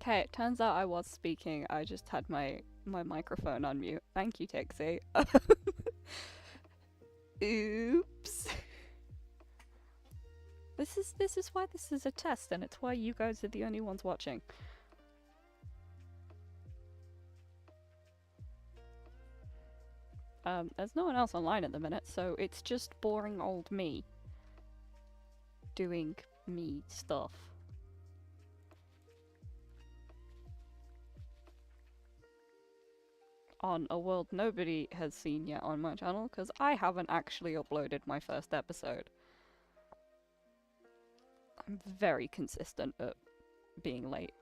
Okay, it turns out I was speaking. I just had my microphone on mute. Thank you, Tixie. Oops. This is why this is a test, and it's why you guys are the only ones watching. There's no one else online at the minute, so it's just boring old me doing me stuff. On a world nobody has seen yet on my channel, because I haven't actually uploaded my first episode. I'm very consistent at being late.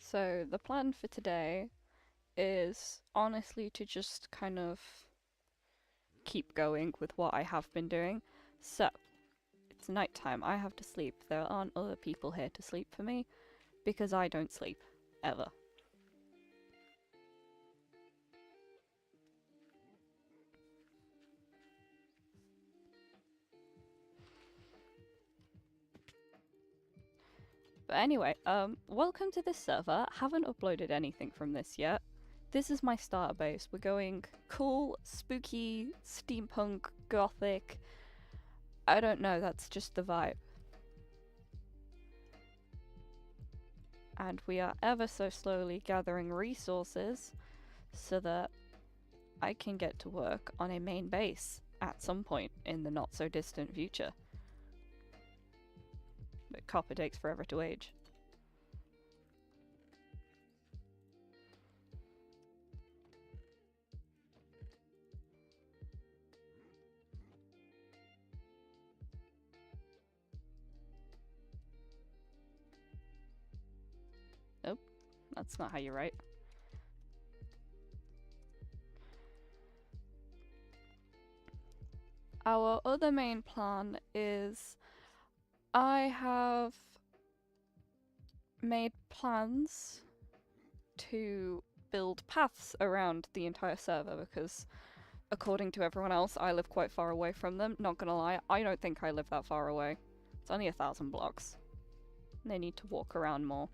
So the plan for today is honestly to just kind of keep going with what I have been doing. So, it's nighttime, I have to sleep. There aren't other people here to sleep for me, because I don't sleep. Ever. But anyway, welcome to this server. Haven't uploaded anything from this yet. This is my starter base. We're going cool, spooky, steampunk, gothic. I don't know, that's just the vibe. And we are ever so slowly gathering resources so that I can get to work on a main base at some point in the not so distant future. But copper takes forever to age. Nope, that's not how you write. Our other main plan is I have made plans to build paths around the entire server because according to everyone else I live quite far away from them. Not gonna lie, I don't think I live that far away. It's only 1,000 blocks. They need to walk around more.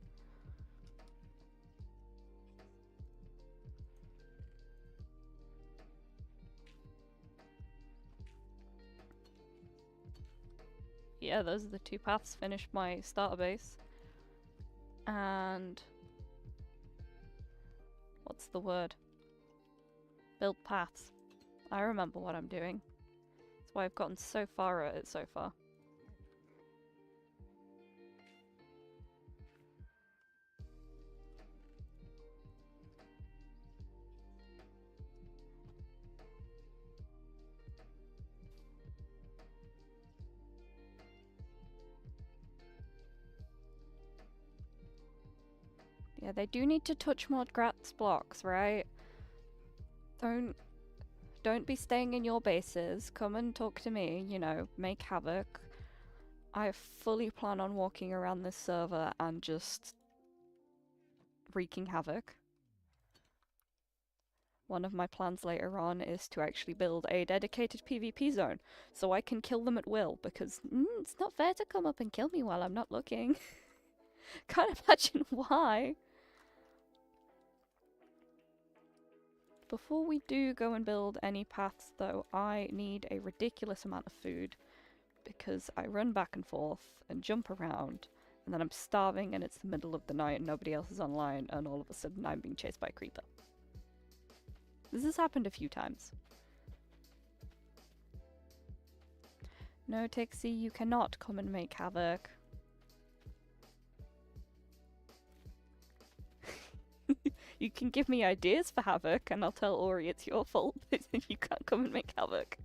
Yeah, those are the two paths. Finished my starter base. And what's the word? Build paths. I remember what I'm doing. That's why I've gotten so far at it so far. Yeah, they do need to touch more grass blocks, right? Don't be staying in your bases. Come and talk to me, you know, make havoc. I fully plan on walking around this server and just wreaking havoc. One of my plans later on is to actually build a dedicated PvP zone so I can kill them at will, because it's not fair to come up and kill me while I'm not looking. Can't imagine why. Before we do go and build any paths though, I need a ridiculous amount of food because I run back and forth and jump around and then I'm starving and it's the middle of the night and nobody else is online and all of a sudden I'm being chased by a creeper. This has happened a few times. No, Tixie, you cannot come and make havoc. You can give me ideas for havoc and I'll tell Ori it's your fault, but you can't come and make havoc.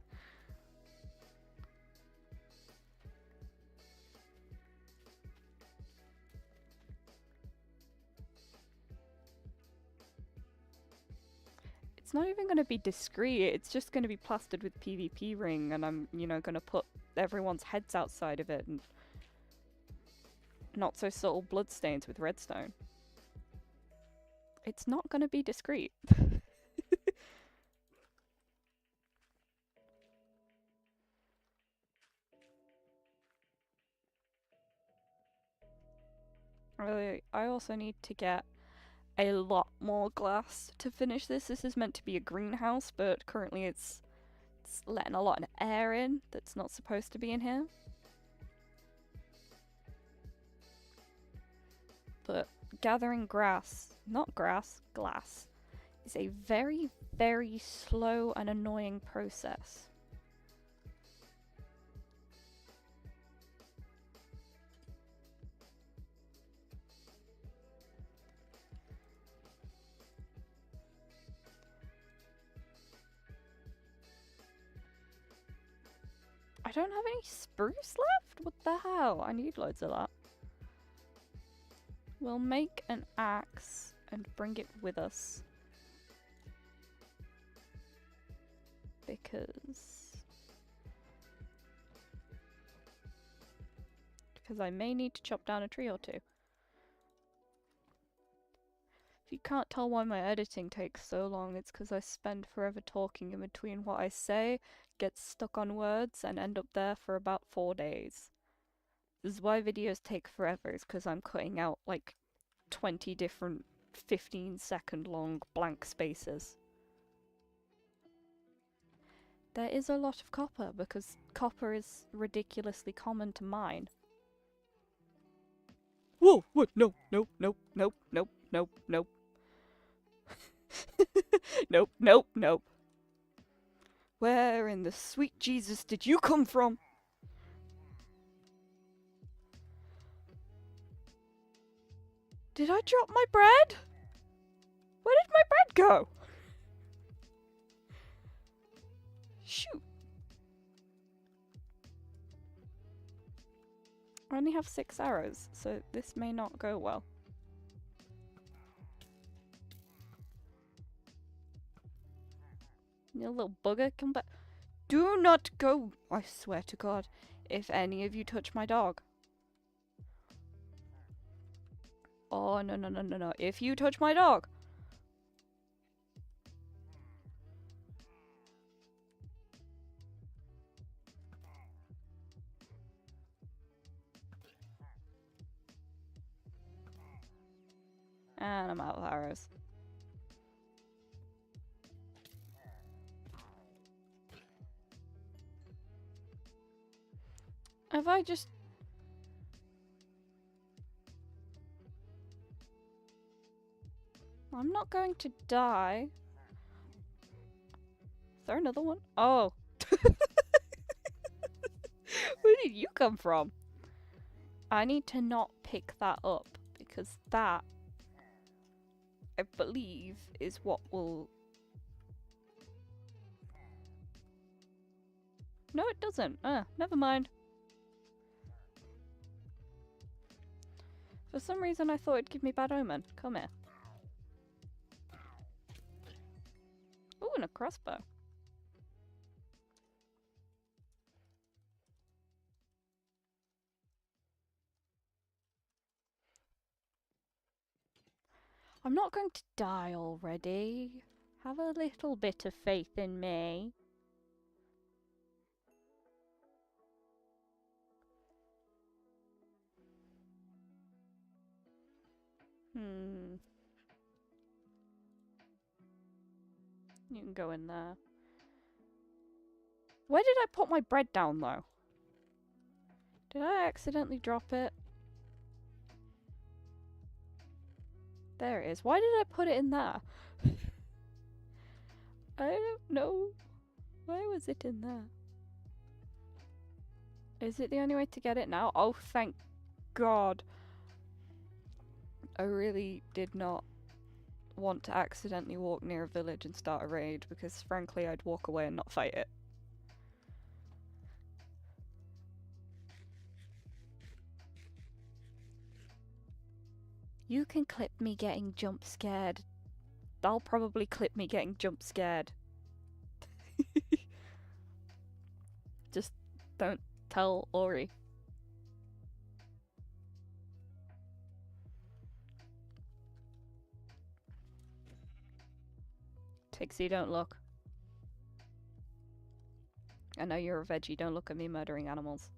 It's not even going to be discreet, it's just going to be plastered with PvP ring, and I'm, you know, going to put everyone's heads outside of it, and not so subtle bloodstains with redstone. It's not going to be discreet. Really, I also need to get a lot more glass to finish this. This is meant to be a greenhouse, but currently it's letting a lot of air in that's not supposed to be in here. But gathering glass, is a very, very slow and annoying process. I don't have any spruce left? What the hell? I need loads of that. We'll make an axe and bring it with us. Because I may need to chop down a tree or two. If you can't tell why my editing takes so long, it's because I spend forever talking in between what I say, get stuck on words, and end up there for about 4 days. This is why videos take forever, is because I'm cutting out like 20 different 15-second long blank spaces. There is a lot of copper, because copper is ridiculously common to mine. Whoa! What? No, nope, nope, nope, nope, nope, nope. Nope, nope, nope. Where in the sweet Jesus did you come from? Did I drop my bread? Where did my bread go? Shoot. I only have 6 arrows, so this may not go well. You little bugger, come back. Do not go, I swear to God, if any of you touch my dog. Oh, no, no, no, no, no. If you touch my dog. And I'm out of arrows. Have I just... I'm not going to die. Is there another one? Oh. Where did you come from? I need to not pick that up, because that, I believe, is what will... No, it doesn't. Never mind. For some reason I thought it'd give me bad omen. Come here. Ooh, and a crossbow. I'm not going to die already. Have a little bit of faith in me. You can go in there. Where did I put my bread down, though? Did I accidentally drop it? There it is. Why did I put it in there? I don't know. Why was it in there? Is it the only way to get it now? Oh, thank God. I really did not want to accidentally walk near a village and start a raid, because frankly I'd walk away and not fight it. You can clip me getting jump scared That'll probably clip me getting jump scared. Just don't tell Ori. Tixie, don't look. I know you're a veggie, don't look at me murdering animals.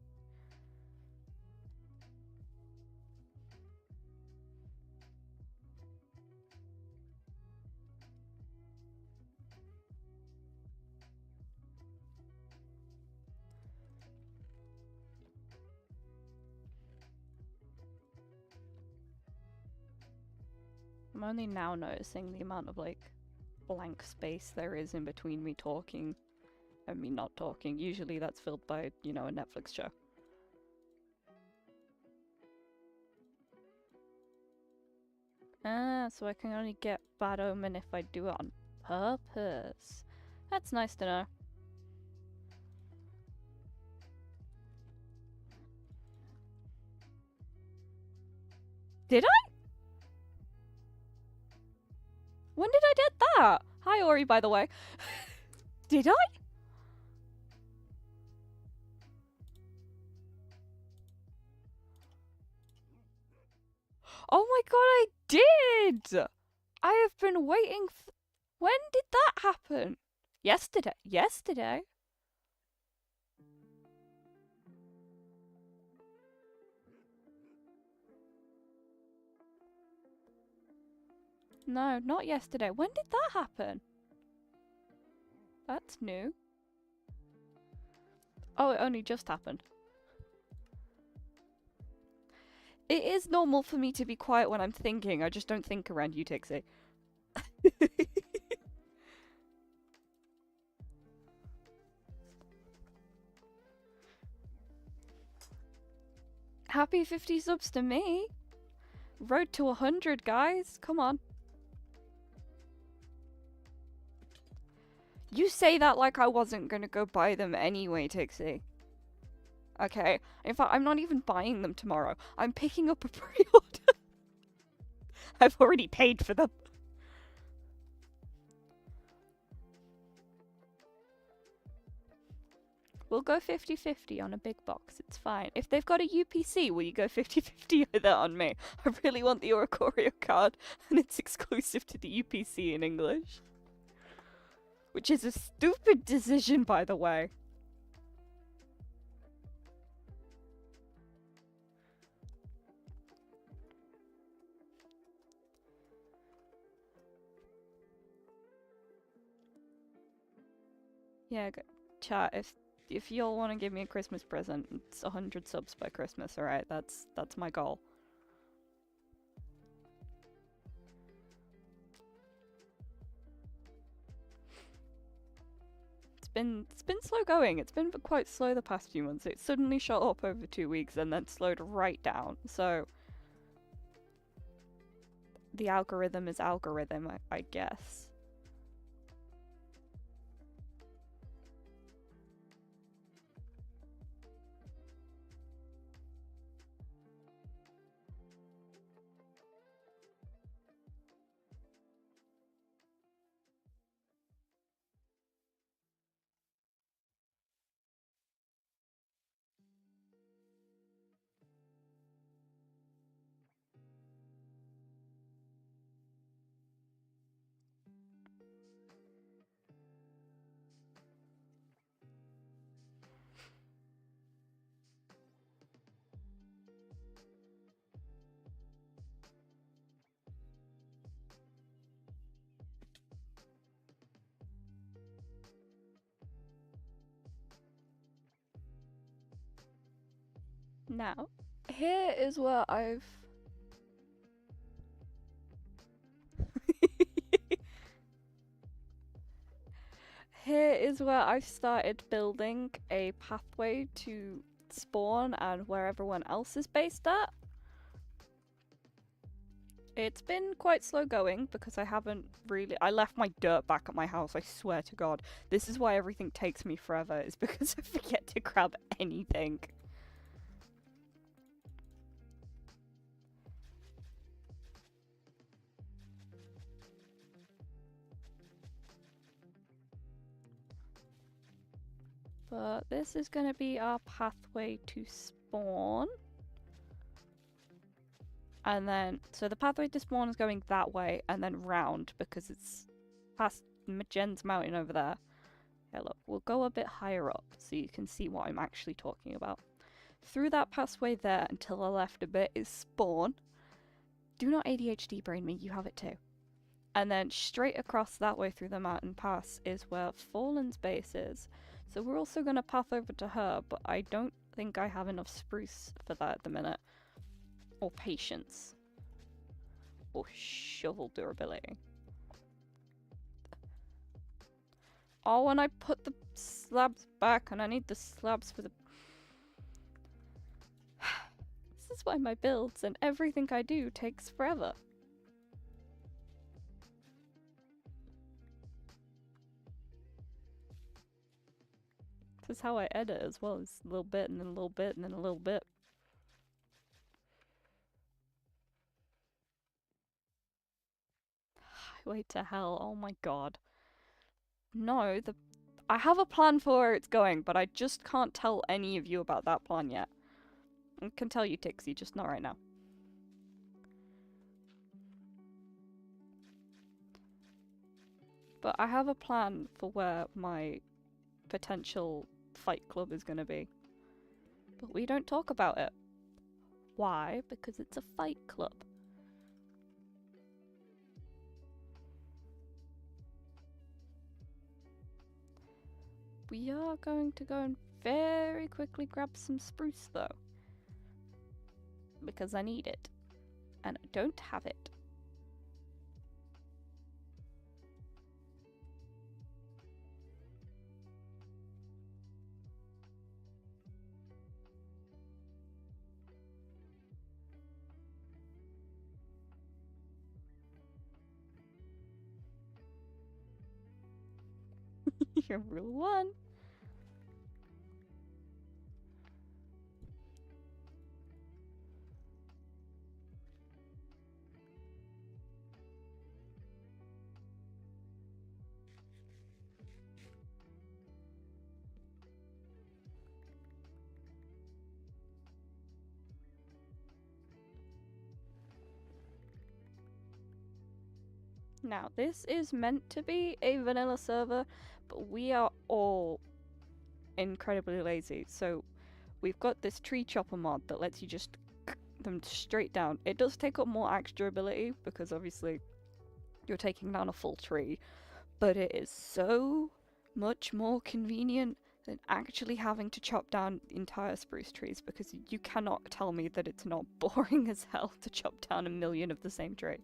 I'm only now noticing the amount of, like, blank space there is in between me talking and me not talking. Usually that's filled by, you know, a Netflix show. Ah, so I can only get Bad Omen if I do it on purpose. That's nice to know. Did I? When did I get that? Hi, Ori, by the way. Did I? Oh my god, I did! I have been waiting when did that happen? Yesterday. Yesterday? No, not yesterday. When did that happen? That's new. Oh, it only just happened. It is normal for me to be quiet when I'm thinking. I just don't think around you, Tixie. Happy 50 subs to me. Road to 100, guys. Come on. You say that like I wasn't gonna go buy them anyway, Tixie. Okay. In fact, I'm not even buying them tomorrow. I'm picking up a pre-order. I've already paid for them. We'll go 50-50 on a big box. It's fine. If they've got a UPC, will you go 50-50 either on me? I really want the Oricorio card, and it's exclusive to the UPC in English. Which is a stupid decision, by the way. Yeah, chat, if y'all want to give me a Christmas present, it's 100 subs by Christmas, alright? That's my goal. It's been slow going. It's been quite slow the past few months. It suddenly shot up over 2 weeks and then slowed right down. So the algorithm is algorithm, I guess. Now, here is where I've... Here is where I've started building a pathway to spawn and where everyone else is based at. It's been quite slow going because I haven't really... I left my dirt back at my house, I swear to God. This is why everything takes me forever, is because I forget to grab anything. But this is going to be our pathway to spawn. And then, so the pathway to spawn is going that way and then round because it's past Jen's mountain over there. Yeah, look, we'll go a bit higher up so you can see what I'm actually talking about. Through that pathway there until the left a bit is spawn. Do not ADHD brain me, you have it too. And then straight across that way through the mountain pass is where Fallen's base is. So we're also going to path over to her, but I don't think I have enough spruce for that at the minute. Or patience. Or shovel durability. Oh, and I put the slabs back, and I need the slabs for the... This is why my builds and everything I do takes forever. This is how I edit as well, as a little bit, and then a little bit, and then a little bit. Highway to hell, oh my god. No, I have a plan for where it's going, but I just can't tell any of you about that plan yet. I can tell you, Tixie, just not right now. But I have a plan for where my potential fight club is going to be. But we don't talk about it. Why? Because it's a fight club. We are going to go and very quickly grab some spruce though. Because I need it. And I don't have it. You're rule 1. Now, this is meant to be a vanilla server, but we are all incredibly lazy. So we've got this tree chopper mod that lets you just them straight down. It does take up more axe durability because obviously you're taking down a full tree, but it is so much more convenient than actually having to chop down entire spruce trees, because you cannot tell me that it's not boring as hell to chop down a million of the same tree.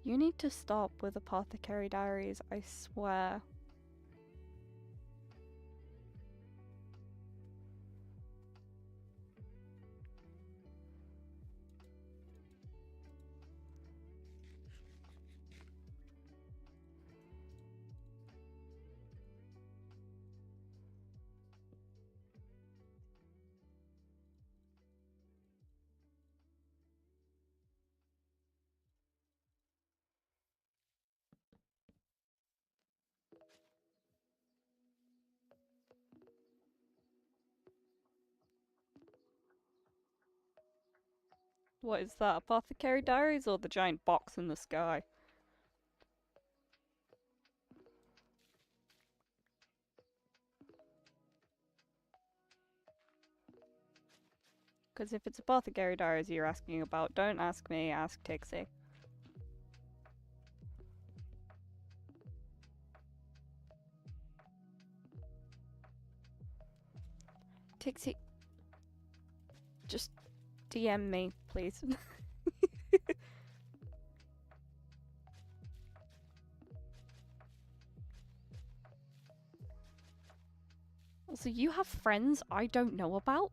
You need to stop with Apothecary Diaries, I swear. What is that, Apothecary Diaries or the giant box in the sky? Because if it's Apothecary Diaries you're asking about, don't ask me, ask Tixie. Tixie, just DM me, please. Also, you have friends I don't know about?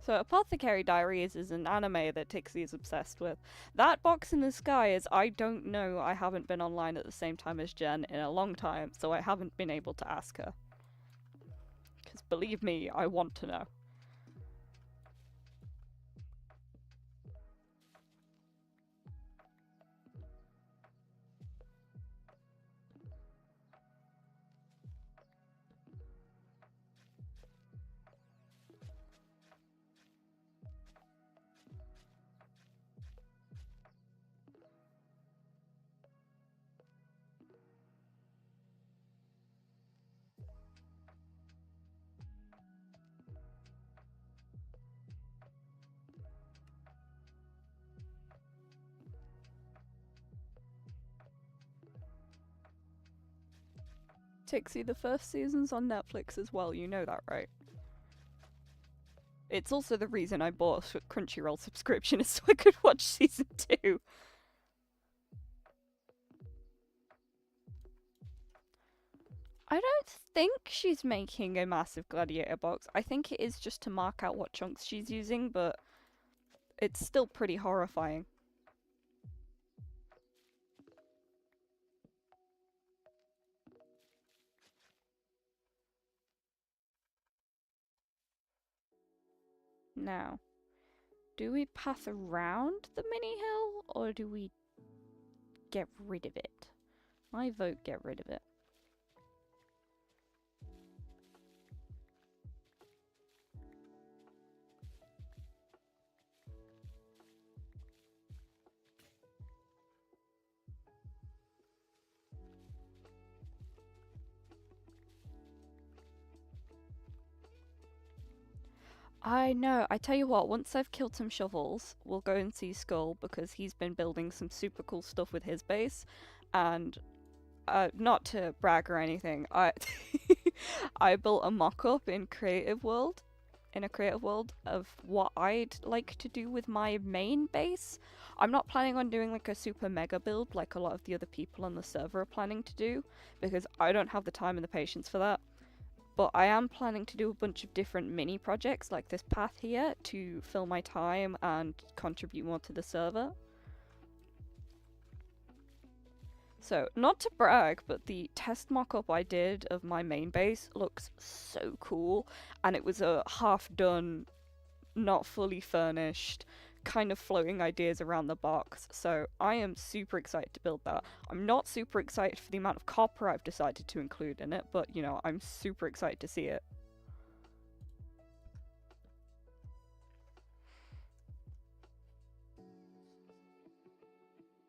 So Apothecary Diaries is an anime that Tixie is obsessed with. That box in the sky is, I don't know, I haven't been online at the same time as Jen in a long time, so I haven't been able to ask her. Because believe me, I want to know. Tixie, the first season's on Netflix as well, you know that, right? It's also the reason I bought a Crunchyroll subscription is so I could watch season 2. I don't think she's making a massive gladiator box. I think it is just to mark out what chunks she's using, but it's still pretty horrifying. Now, do we path around the mini hill or do we get rid of it? I vote get rid of it. I know. I tell you what, once I've killed some shovels, we'll go and see Skull because he's been building some super cool stuff with his base. And not to brag or anything, I I built a mock-up in a creative world of what I'd like to do with my main base. I'm not planning on doing like a super mega build like a lot of the other people on the server are planning to do because I don't have the time and the patience for that. But I am planning to do a bunch of different mini projects like this path here to fill my time and contribute more to the server. So, not to brag, but the test mock-up I did of my main base looks so cool, and it was a half-done, not fully furnished, kind of floating ideas around the box, so I am super excited to build that. I'm not super excited for the amount of copper I've decided to include in it, but, you know, I'm super excited to see it.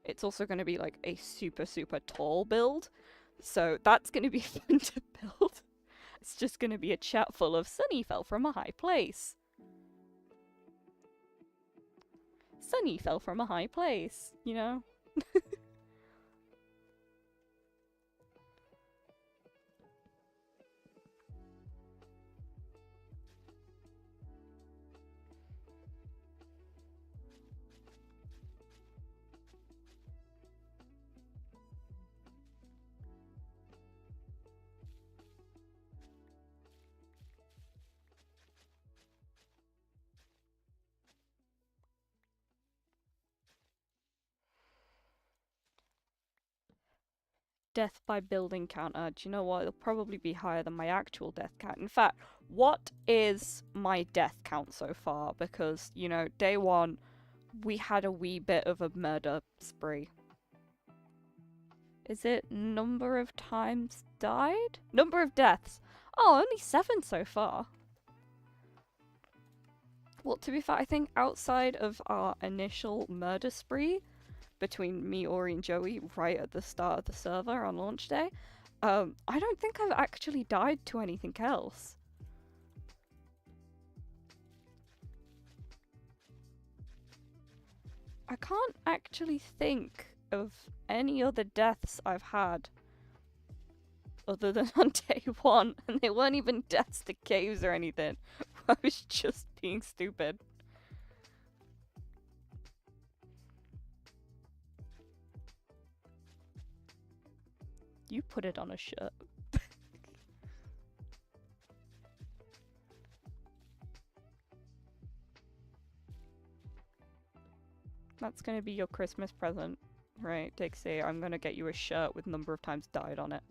It's also going to be like a super, super tall build, so that's going to be fun to build. It's just going to be a chat full of Sunny fell from a high place. Sunny fell from a high place, you know? Death by building counter. Do you know what? It'll probably be higher than my actual death count. In fact, what is my death count so far? Because, you know, day one, we had a wee bit of a murder spree. Is it number of times died? Number of deaths. Oh, only 7 so far. Well, to be fair, I think outside of our initial murder spree between me, Ori, and Joey right at the start of the server on launch day, I don't think I've actually died to anything else. I can't actually think of any other deaths I've had other than on day one, and they weren't even deaths to caves or anything. I was just being stupid. You put it on a shirt. That's gonna be your Christmas present, right, Dixie? I'm gonna get you a shirt with number of times died on it.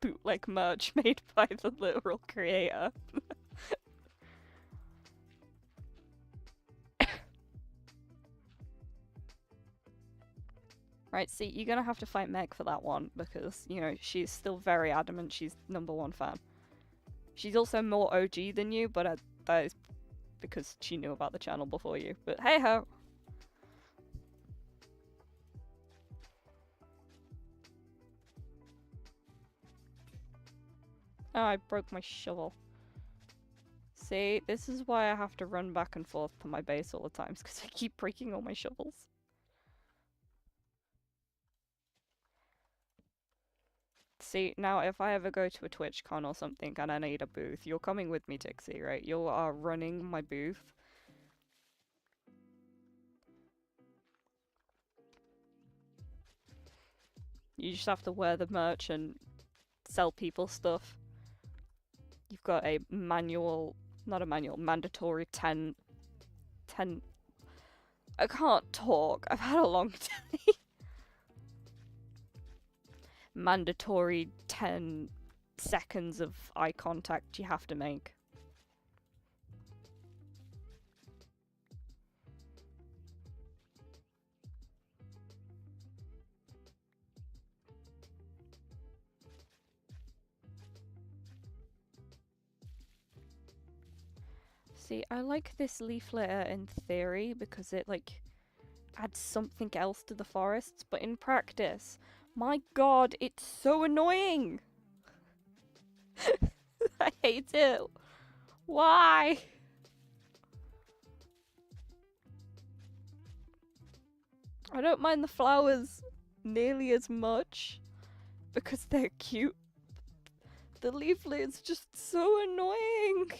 Bootleg merch made by the literal creator. Right, see, you're gonna have to fight Meg for that one because, you know, she's still very adamant she's #1 fan. She's also more OG than you, but that is because she knew about the channel before you. But hey ho! Oh, I broke my shovel. See, this is why I have to run back and forth to my base all the times, because I keep breaking all my shovels. See, now if I ever go to a TwitchCon or something and I need a booth, you're coming with me, Tixie, right? You are running my booth. You just have to wear the merch and sell people stuff. You've got a manual, not a manual, mandatory 10. I can't talk. I've had a long day. Mandatory 10 seconds of eye contact you have to make. See, I like this leaflet in theory because it, like, adds something else to the forests, but in practice, my god, it's so annoying! I hate it. Why? I don't mind the flowers nearly as much because they're cute. The leaflet is just so annoying.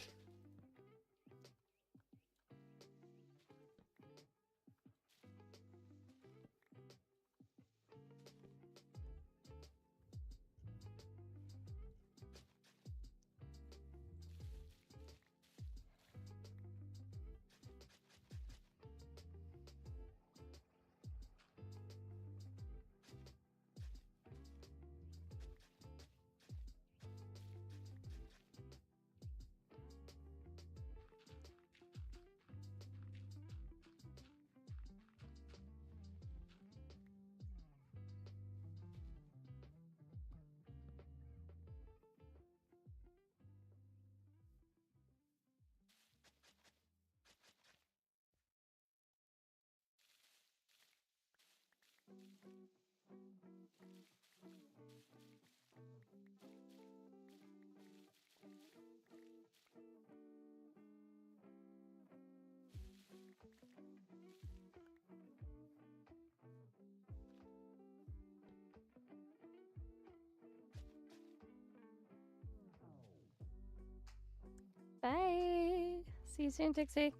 Bye. See you soon, Dixie.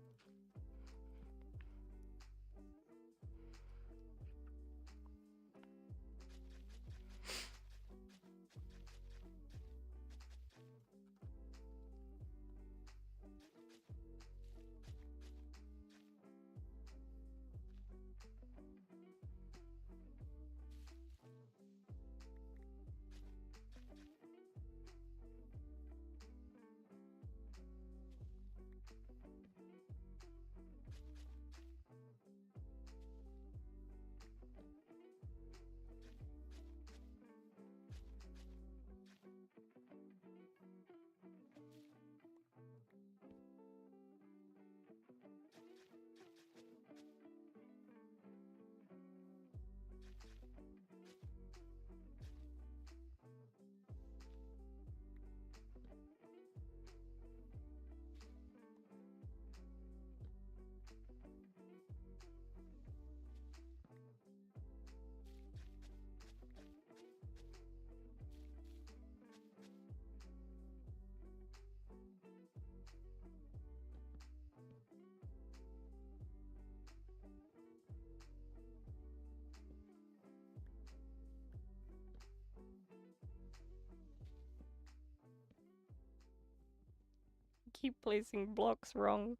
keep placing blocks wrong.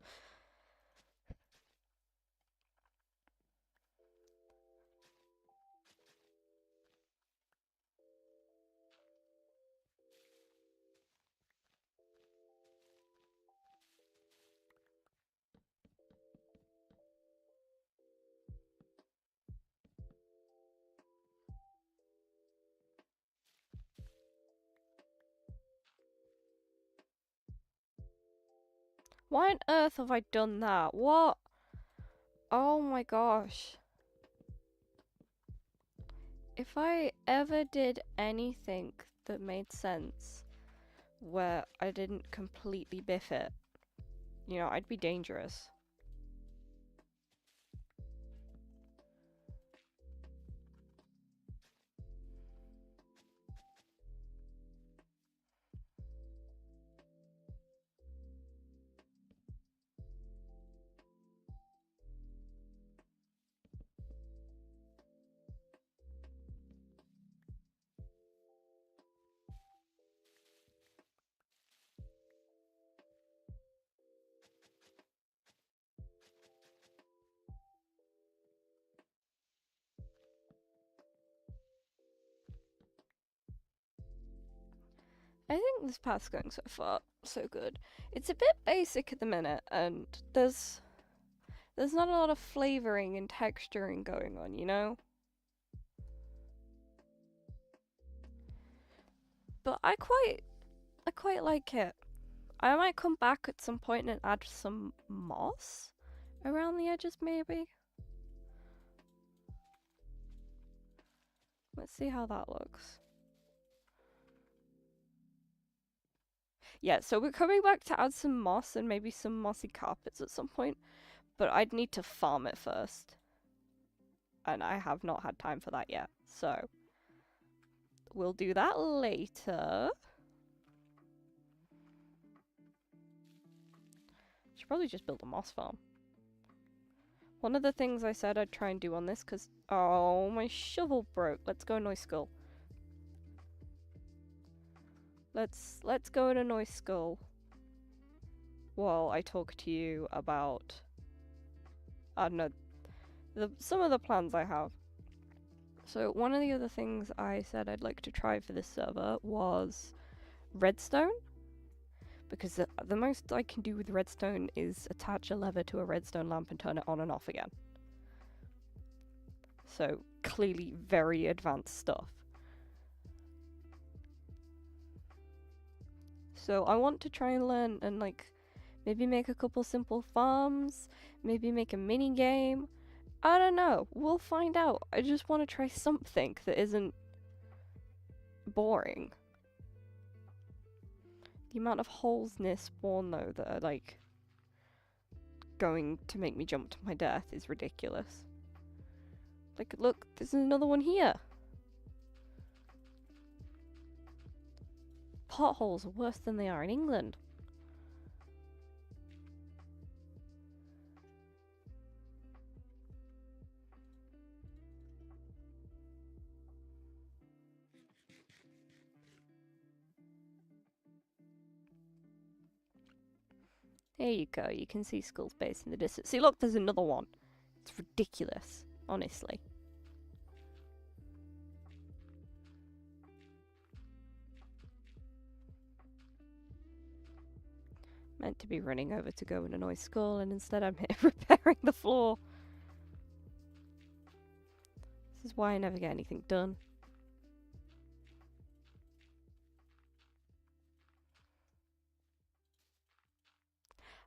Why on earth have I done that? What? Oh my gosh. If I ever did anything that made sense where I didn't completely biff it, you know, I'd be dangerous. I think this path's going so far so good. It's a bit basic at the minute, and there's not a lot of flavoring and texturing going on, you know? But I quite like it. I might come back at some point and add some moss around the edges, maybe. Let's see how that looks. Yeah, so we're coming back to add some moss and maybe some mossy carpets at some point, but I'd need to farm it first. And I have not had time for that yet, so we'll do that later. Should probably just build a moss farm. One of the things I said I'd try and do on this, because oh, my shovel broke. Let's go Noise Skull. Let's go to Noise Skull while I talk to you about, I don't know, some of the plans I have. So one of the other things I said I'd like to try for this server was redstone, because the most I can do with redstone is attach a lever to a redstone lamp and turn it on and off again. So clearly very advanced stuff. So I want to try and learn and like maybe make a couple simple farms, maybe make a mini game. I don't know. We'll find out. I just want to try something that isn't boring. The amount of holes near spawn though that are like going to make me jump to my death is ridiculous. Like, look, there's another one here. Potholes are worse than they are in England. There you go, you can see Skull's base in the distance. See, look, there's another one. It's ridiculous, honestly. Meant to be running over to go and annoy Skull, and instead I'm here repairing the floor. This is why I never get anything done.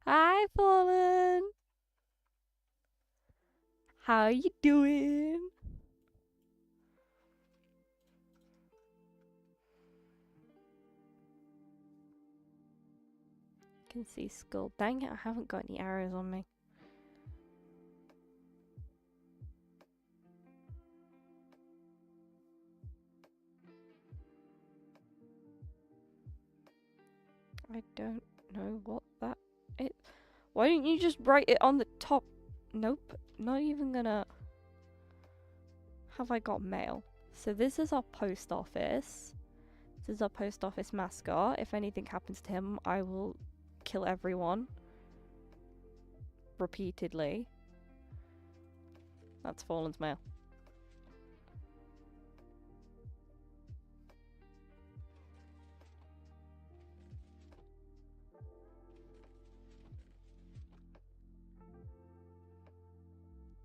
Hi, Fallen! How you doing? Can see Skull. Dang it, I haven't got any arrows on me. I don't know what that is. Why don't you just write it on the top? Nope, not even gonna. Have I got mail? So this is our post office. This is our post office mascot. If anything happens to him, I will kill everyone repeatedly. That's Fallen's mail.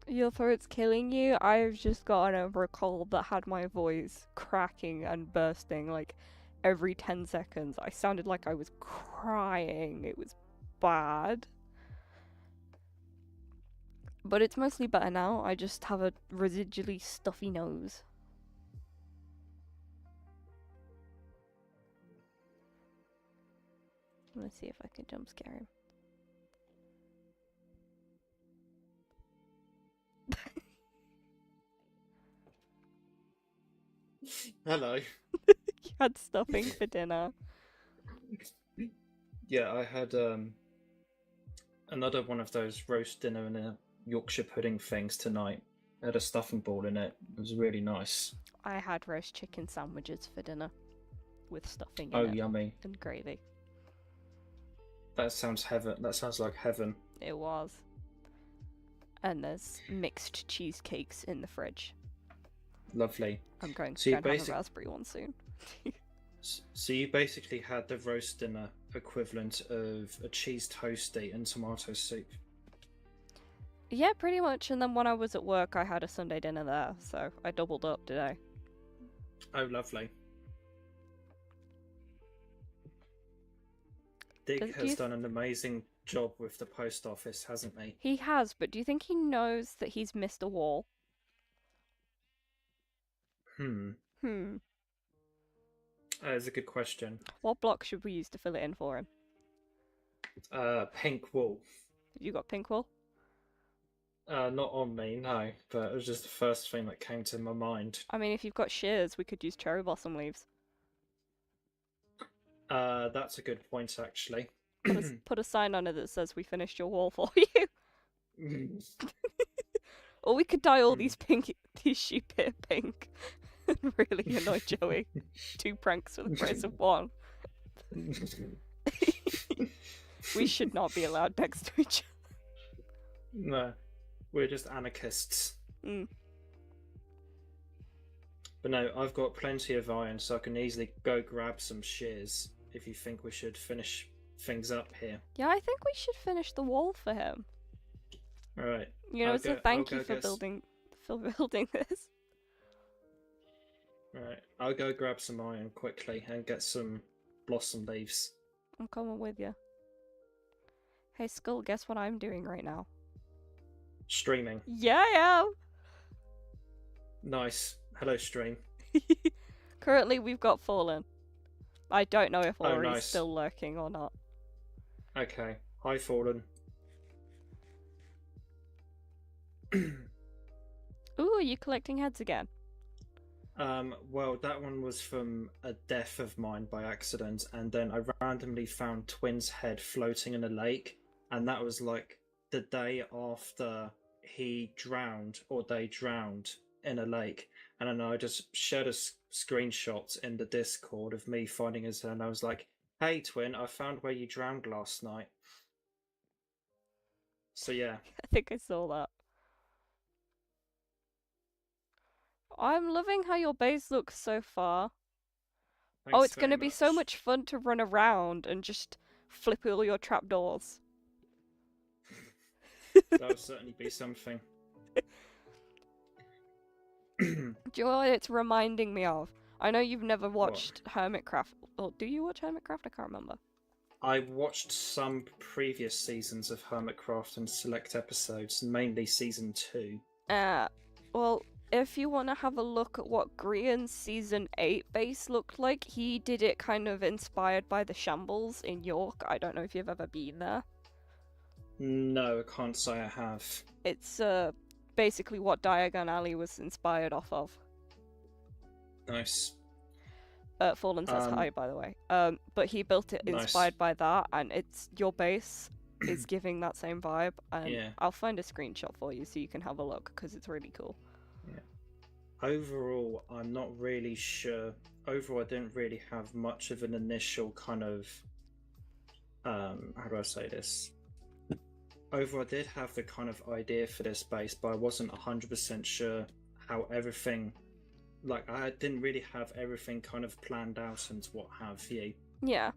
Your throat's killing you? I've just gotten over a cold that had my voice cracking and bursting like every 10 seconds. I sounded like I was crying. It was bad. But it's mostly better now. I just have a residually stuffy nose. I'm gonna see if I can jump scare him. Hello. You had stuffing for dinner. Yeah, I had another one of those roast dinner and a Yorkshire pudding things tonight. It had a stuffing ball in it. It was really nice. I had roast chicken sandwiches for dinner with stuffing in Oh, it yummy. and gravy. That sounds heaven. That sounds like heaven. It was. And there's mixed cheesecakes in the fridge. Lovely. I'm going So to you try and have a raspberry one soon. So you basically had the roast dinner equivalent of a cheese toasty and tomato soup. Yeah, pretty much. And then when I was at work, I had a Sunday dinner there, so I doubled up today. Oh, lovely. Dig has done an amazing job with the post office, hasn't he? He has, but do you think he knows that he's missed a wall? That is a good question. What block should we use to fill it in for him? Pink wool. Have you got pink wool? Not on me, no, but it was just the first thing that came to my mind. I mean, if you've got shears, we could use cherry blossom leaves. That's a good point, actually. Put a sign on it that says we finished your wall for you. Or we could dye all these sheep hair pink and really annoy Joey. 2 pranks for the price of 1. We should not be allowed next to each other. No, we're just anarchists. Mm. But no, I've got plenty of iron, so I can easily go grab some shears if you think we should finish things up here. Yeah, I think we should finish the wall for him. Alright. You know, it's a thank you for building this. Alright, I'll go grab some iron quickly and get some blossom leaves. I'm coming with you. Hey Skull, guess what I'm doing right now? Streaming. Yeah, I am! Nice. Hello, stream. Currently, we've got Fallen. I don't know if Ori's nice. still lurking or not. Okay. Hi, Fallen. Ooh, are you collecting heads again? Well, that one was from a death of mine by accident, and then I randomly found Twin's head floating in a lake, and that was like the day after he drowned, or they drowned in a lake, and then I just shared a screenshot in the Discord of me finding his head, and I was like, "Hey, Twin, I found where you drowned last night." So yeah. I think I saw that. I'm loving how your base looks so far. Thanks it's going to be so much fun to run around and just flip all your trapdoors. That would certainly be something. Do you know what it's reminding me of? I know you've never watched Hermitcraft. Or do you watch Hermitcraft? I can't remember. I watched some previous seasons of Hermitcraft and select episodes, mainly season 2. Well, if you want to have a look at what Grian's season 8 base looked like, he did it kind of inspired by the Shambles in York. I don't know if you've ever been there. No, I can't say I have. It's basically what Diagon Alley was inspired off of. Nice. Fallen says hi, by the way. But he built it inspired by that, and it's your base is giving that same vibe. And yeah. I'll find a screenshot for you so you can have a look, because it's really cool. Yeah. Overall, I'm not really sure. Overall, I didn't really have much of an initial kind of how do I say this? Over, I did have the kind of idea for this base, but I wasn't 100% sure how everything. Like, I didn't really have everything kind of planned out and what have you. Yeah.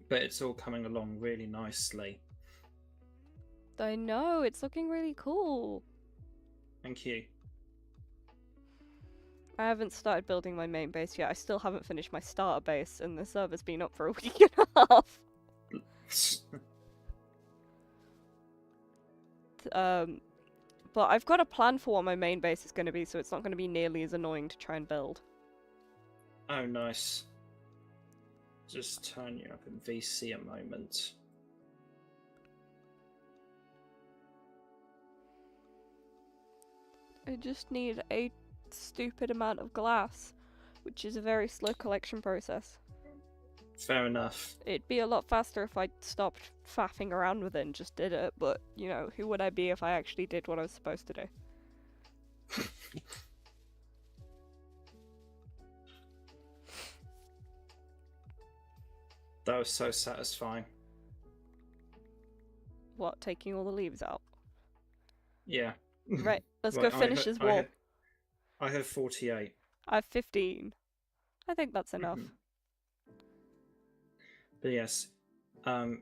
But it's all coming along really nicely. I know, it's looking really cool. Thank you. I haven't started building my main base yet. I still haven't finished my starter base, and the server's been up for a week and a half. But I've got a plan for what my main base is going to be, so it's not going to be nearly as annoying to try and build. Oh, nice. Just turn you up in VC a moment. I just need a stupid amount of glass, which is a very slow collection process. Fair enough. It'd be a lot faster if I stopped faffing around with it and just did it, but, you know, who would I be if I actually did what I was supposed to do? That was so satisfying. What, taking all the leaves out? Yeah. Right, let's Right, go finish this wall. I have 48. I have 15. I think that's enough. But yes,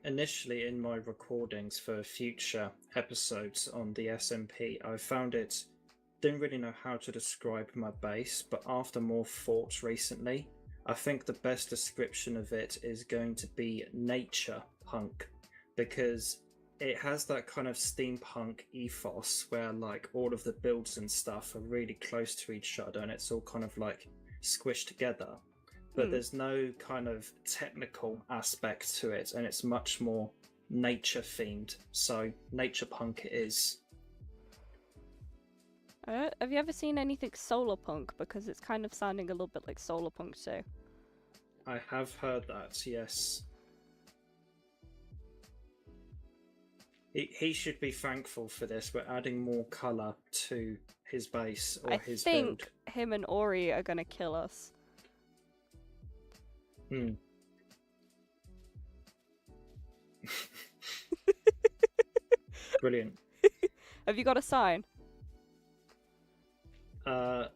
initially in my recordings for future episodes on the SMP, I found it, didn't really know how to describe my base, but after more thought recently, I think the best description of it is going to be nature punk, because it has that kind of steampunk ethos where like all of the builds and stuff are really close to each other and it's all kind of like squished together. But there's no kind of technical aspect to it, and it's much more nature themed. So nature punk it is. Have you ever seen anything solar punk? Because it's kind of sounding a little bit like solar punk too. I have heard that, yes. He should be thankful for this. We're adding more colour to his base or his build. I think him and Ori are gonna kill us. Brilliant. Have you got a sign? Not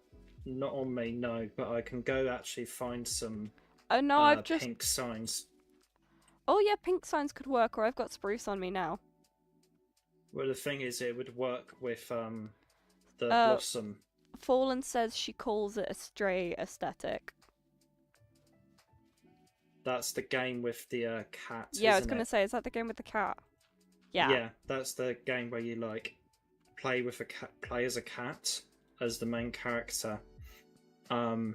on me, no, but I can go actually find some pink signs. Oh yeah, pink signs could work, or I've got spruce on me now. Well, the thing is, it would work with the blossom. Fallen says she calls it a stray aesthetic. That's the game with the cat. Yeah, I was gonna say, is that the game with the cat? Yeah. Yeah, that's the game where you like play with a cat, play as a cat as the main character. And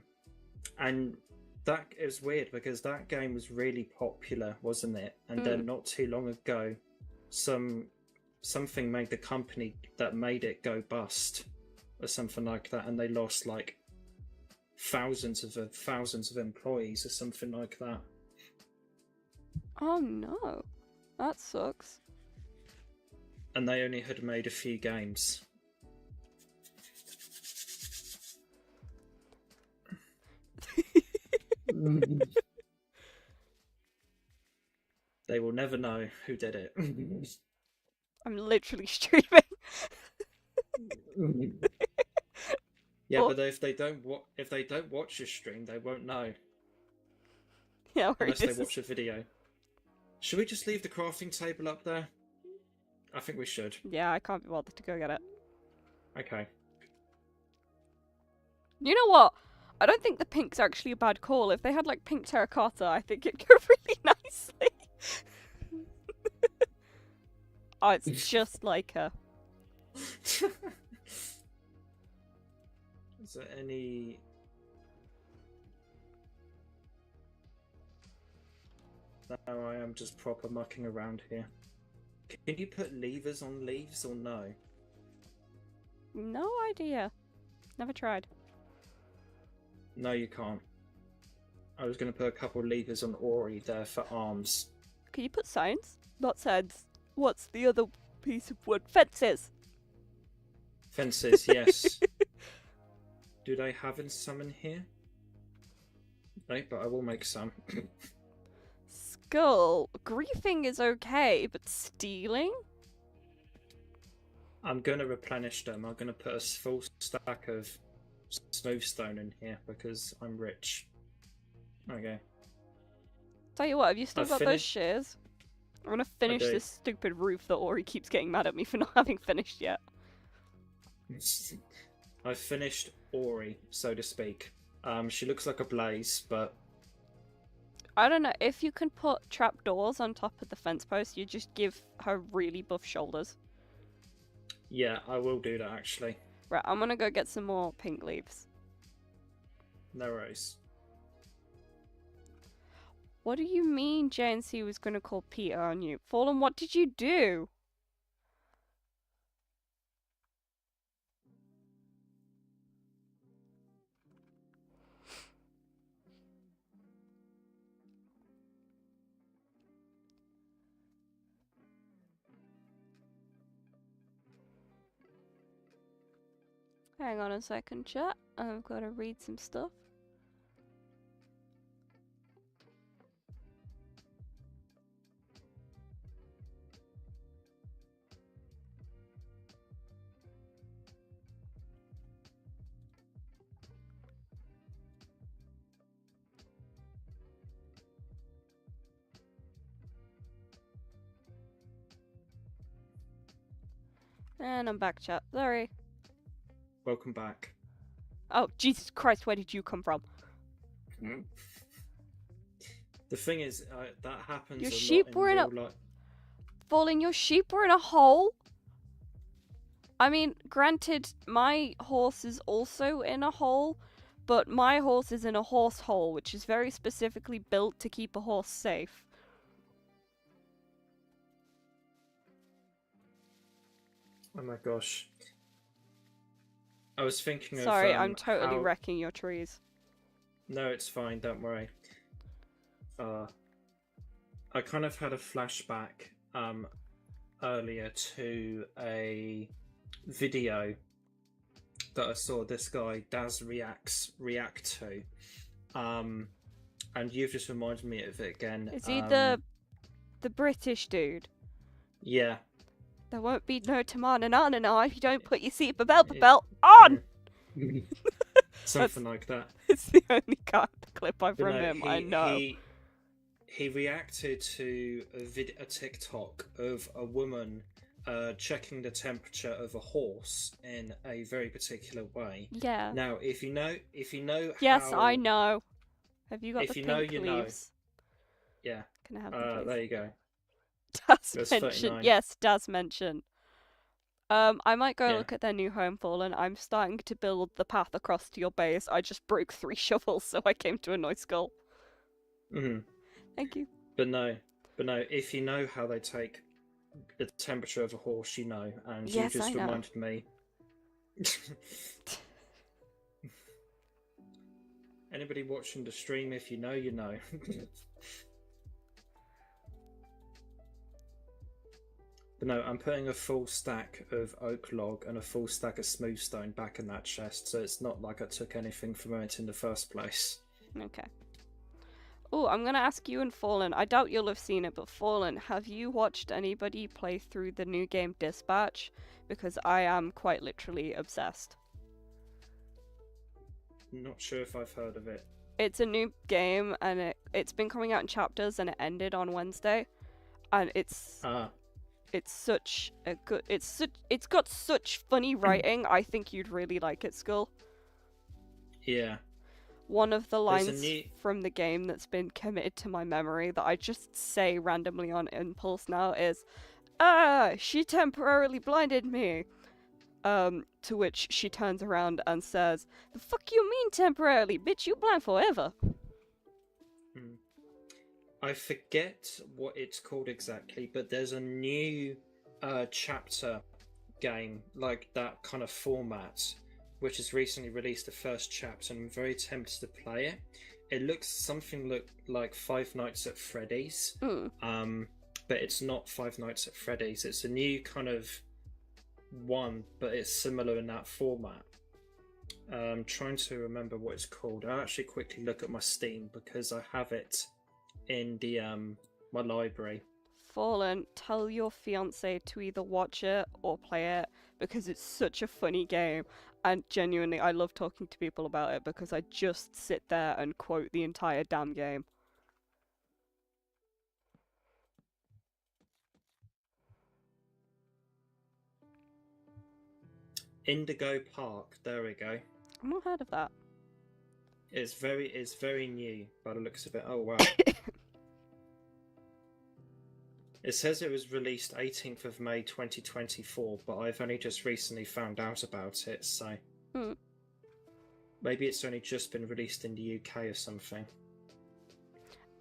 that is weird because that game was really popular, wasn't it? And then not too long ago, something made the company that made it go bust or something like that, and they lost like thousands of employees or something like that. Oh no, that sucks. And they only had made a few games. They will never know who did it. I'm literally streaming. Yeah, but if they don't watch your stream, they won't know. Yeah, unless they watch the video. Should we just leave the crafting table up there? I think we should. Yeah, I can't be bothered to go get it. Okay. You know what? I don't think the pink's actually a bad call. If they had like pink terracotta, I think it'd go really nicely. Oh, it's just like her. Is there any... No, I am just proper mucking around here. Can you put levers on leaves or no? No idea. Never tried. No, you can't. I was going to put a couple levers on Ori there for arms. Can you put signs? Not signs. What's the other piece of wood? Fences! Fences, yes. Do they have some in here? No, but I will make some. skull. Griefing is okay, but stealing? I'm gonna replenish them. I'm gonna put a full stack of smooth stone in here because I'm rich. Okay. Tell you what, have you still I've got those finished- shears? I'm gonna finish do. this stupid roof that Ori keeps getting mad at me for not having finished yet. I've finished Ori, so to speak. She looks like a blaze, but I don't know, if you can put trapdoors on top of the fence post, you just give her really buff shoulders. yeah, I will do that actually. Right, I'm gonna go get some more pink leaves. No worries. What do you mean JNC was gonna call Peter on you? Fallen, what did you do? Hang on a second, chat. I've got to read some stuff. And I'm back, chat. Sorry. Welcome back. Oh, Jesus Christ, where did you come from? The thing is, that happens Your a sheep lot were in in a- real life. Falling, your sheep were in a hole? I mean, granted, my horse is also in a hole, but my horse is in a horse hole, which is very specifically built to keep a horse safe. Oh my gosh. I was thinking of. Sorry, I'm totally how... wrecking your trees. No, it's fine. Don't worry. I kind of had a flashback earlier to a video that I saw this guy Daz react to, and you've just reminded me of it again. Is he the British dude? Yeah. There won't be no Tamananana if you don't put your seatbelt on! Something like that. It's the only clip I've But from no, him, I know. He reacted to a TikTok of a woman checking the temperature of a horse in a very particular way. Yeah. Now, if you know Yes, how... I know. Have you got If the you pink know, you know. leaves? Yeah. Can I have them, please? There you go. Daz That's mentioned. 39. Yes, Daz mentioned. I might go Yeah. look at their new home, Fallen. I'm starting to build the path across to your base. I just broke 3 shovels, so I came to a noise skull. Thank you. But no, if you know how they take the temperature of a horse, you know, and Yes, you just I know. reminded me. Anybody watching the stream, if you know, you know. But no, I'm putting a full stack of oak log and a full stack of smooth stone back in that chest, so it's not like I took anything from it in the first place. Okay. Oh, I'm gonna ask you and Fallen. I doubt you'll have seen it, but Fallen, have you watched anybody play through the new game Dispatch? Because I am quite literally obsessed. Not sure if I've heard of it. It's a new game, and it's been coming out in chapters, and it ended on Wednesday. And it's such a good. It's got such funny writing. I think you'd really like it, Skull. Yeah. One of the There's a lines new- from the game that's been committed to my memory that I just say randomly on impulse now is, she temporarily blinded me. To which she turns around and says, "The fuck you mean temporarily? Bitch, you blind forever." I forget what it's called exactly, but there's a new chapter game like that kind of format, which has recently released the first chapter, and I'm very tempted to play it. It looks something like Five Nights at Freddy's, but it's not Five Nights at Freddy's. It's a new kind of one, but it's similar in that format. I'm trying to remember what it's called. I'll actually quickly look at my Steam because I have it in the my library. Fallen, tell your fiance to either watch it or play it because it's such a funny game. And genuinely, I love talking to people about it because I just sit there and quote the entire damn game. Indigo Park. There we go. I've not heard of that. It's very new by the looks of it. Oh wow. It says it was released 18th of May 2024, but I've only just recently found out about it, so maybe it's only just been released in the UK or something.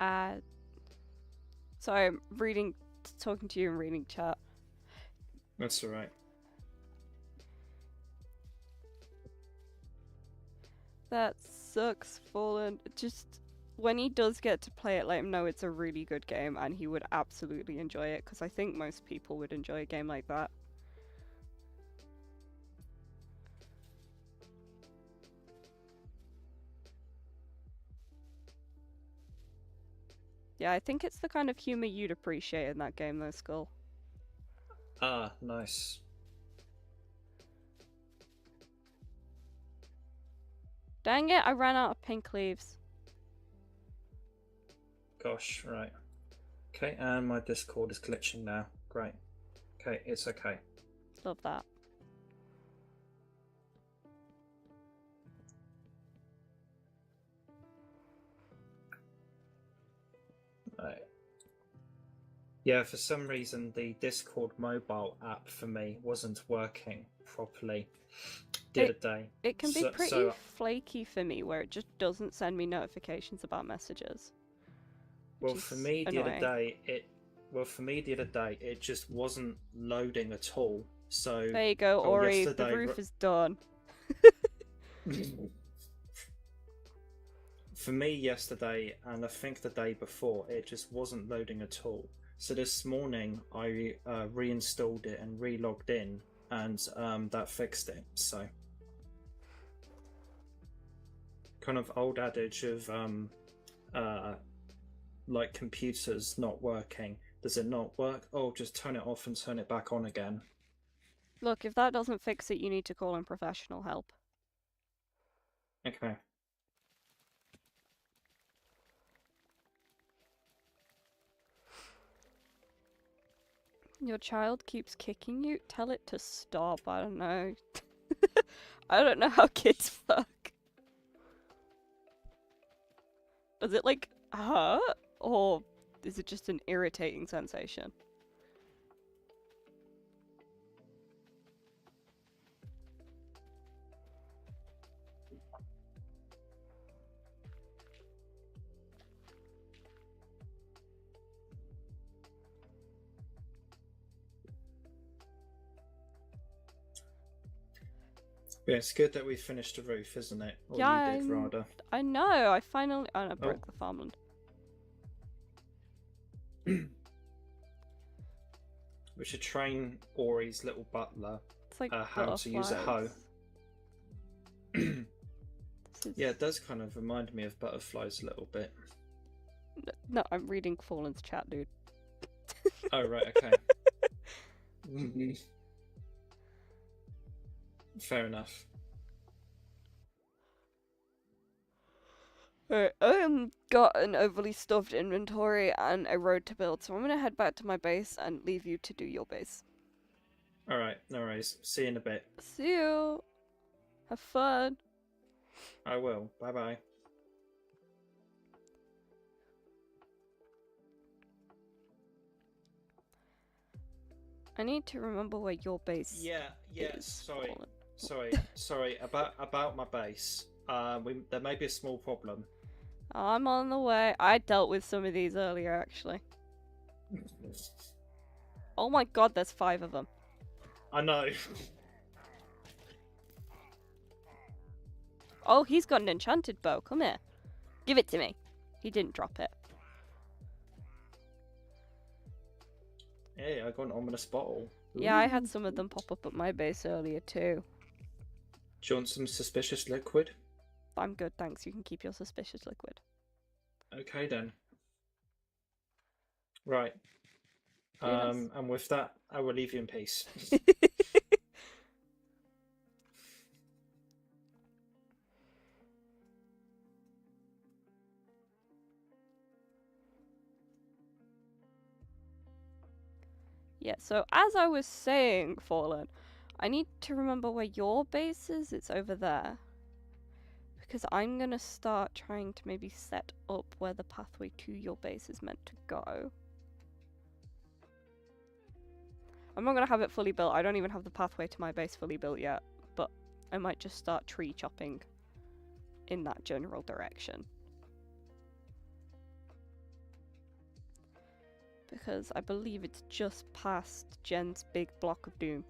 Sorry, I'm talking to you and reading chat. That's alright. That sucks, Fallen. Just when he does get to play it, let him know it's a really good game and he would absolutely enjoy it, because I think most people would enjoy a game like that. Yeah, I think it's the kind of humour you'd appreciate in that game though, Skull. Ah, nice. Dang it, I ran out of pink leaves. Gosh, right. Okay, and my Discord is glitching now. Great. Okay, it's okay. Love that. Right. Yeah, for some reason the Discord mobile app for me wasn't working properly the other day. It can be pretty flaky for me, where it just doesn't send me notifications about messages. Well, for me the other day, it just wasn't loading at all. So there you go, Ori. The roof is done. For me yesterday, and I think the day before, it just wasn't loading at all. So this morning I reinstalled it and re-logged in, and that fixed it. So kind of old adage of like computers not working. Does it not work? Oh, just turn it off and turn it back on again. Look, if that doesn't fix it, you need to call in professional help. Okay. Your child keeps kicking you? Tell it to stop. I don't know. I don't know how kids work. Does it, like, hurt? Or is it just an irritating sensation? Yeah, it's good that we finished the roof, isn't it? Or yeah, you did, rather. I know. I finally... Oh, no, I broke the farmland. We should train Ori's little butler like how to use a hoe. Yeah, it does kind of remind me of butterflies a little bit. No, I'm reading Fallen's chat, dude. Oh, right, okay. Fair enough. Alright, got an overly stuffed inventory and a road to build, so I'm gonna head back to my base and leave you to do your base. Alright, no worries. See you in a bit. See you! Have fun! I will. Bye-bye. I need to remember where your base is. Sorry. About my base. There may be a small problem. I'm on the way. I dealt with some of these earlier, actually. Oh my god, there's 5 of them. I know. Oh, he's got an enchanted bow. Come here. Give it to me. He didn't drop it. Hey, I got an ominous bottle. Ooh. Yeah, I had some of them pop up at my base earlier too. Do you want some suspicious liquid? I'm good, thanks. You can keep your suspicious liquid. Okay then. Right. Very nice. And with that, I will leave you in peace. Yeah, so as I was saying, Fallen, I need to remember where your base is. It's over there. Because I'm gonna start trying to maybe set up where the pathway to your base is meant to go. I'm not gonna have it fully built. I don't even have the pathway to my base fully built yet. But I might just start tree chopping in that general direction. Because I believe it's just past Jen's big block of doom.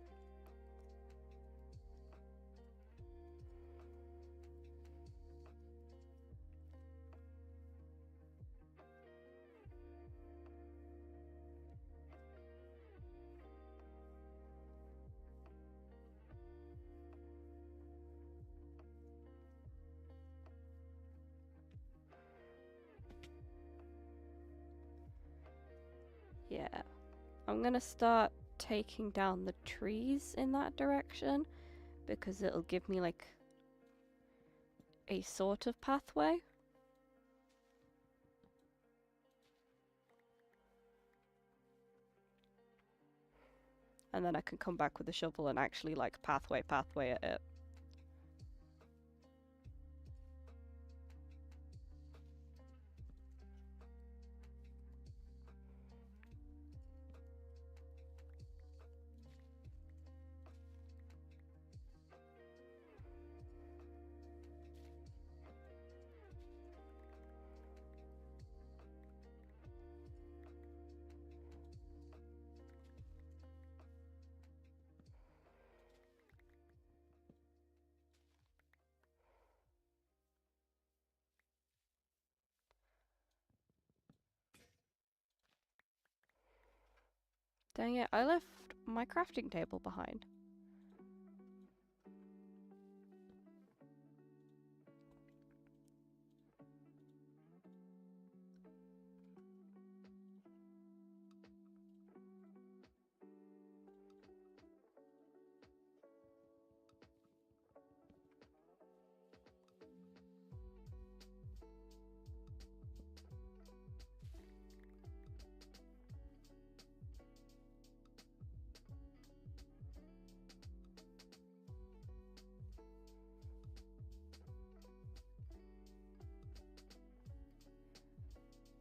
Yeah. I'm gonna start taking down the trees in that direction because it'll give me like a sort of pathway. And then I can come back with a shovel and actually like pathway at it. Dang it, I left my crafting table behind.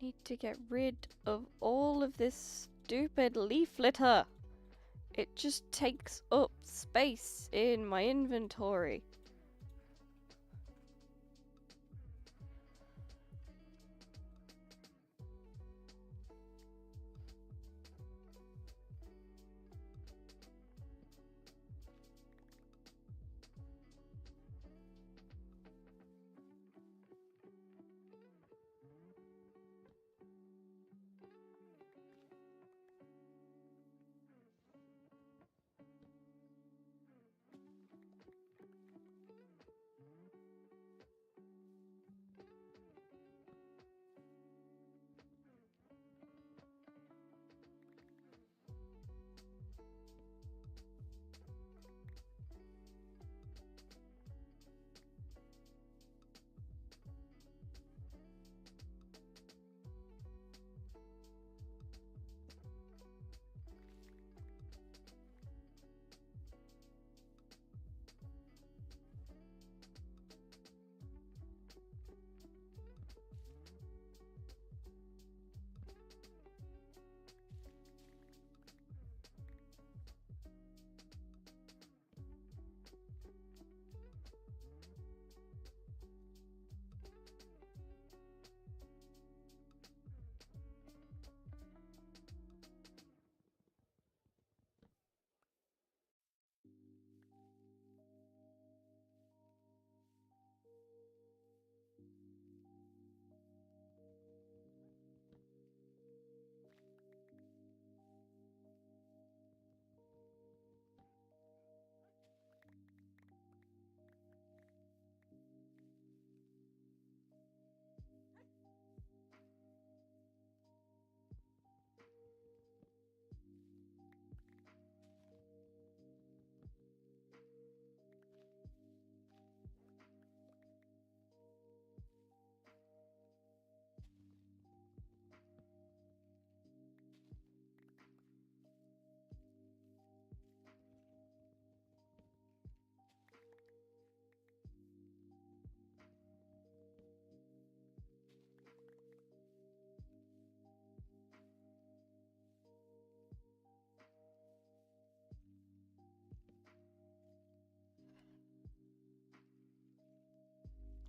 Need to get rid of all of this stupid leaf litter. It just takes up space in my inventory.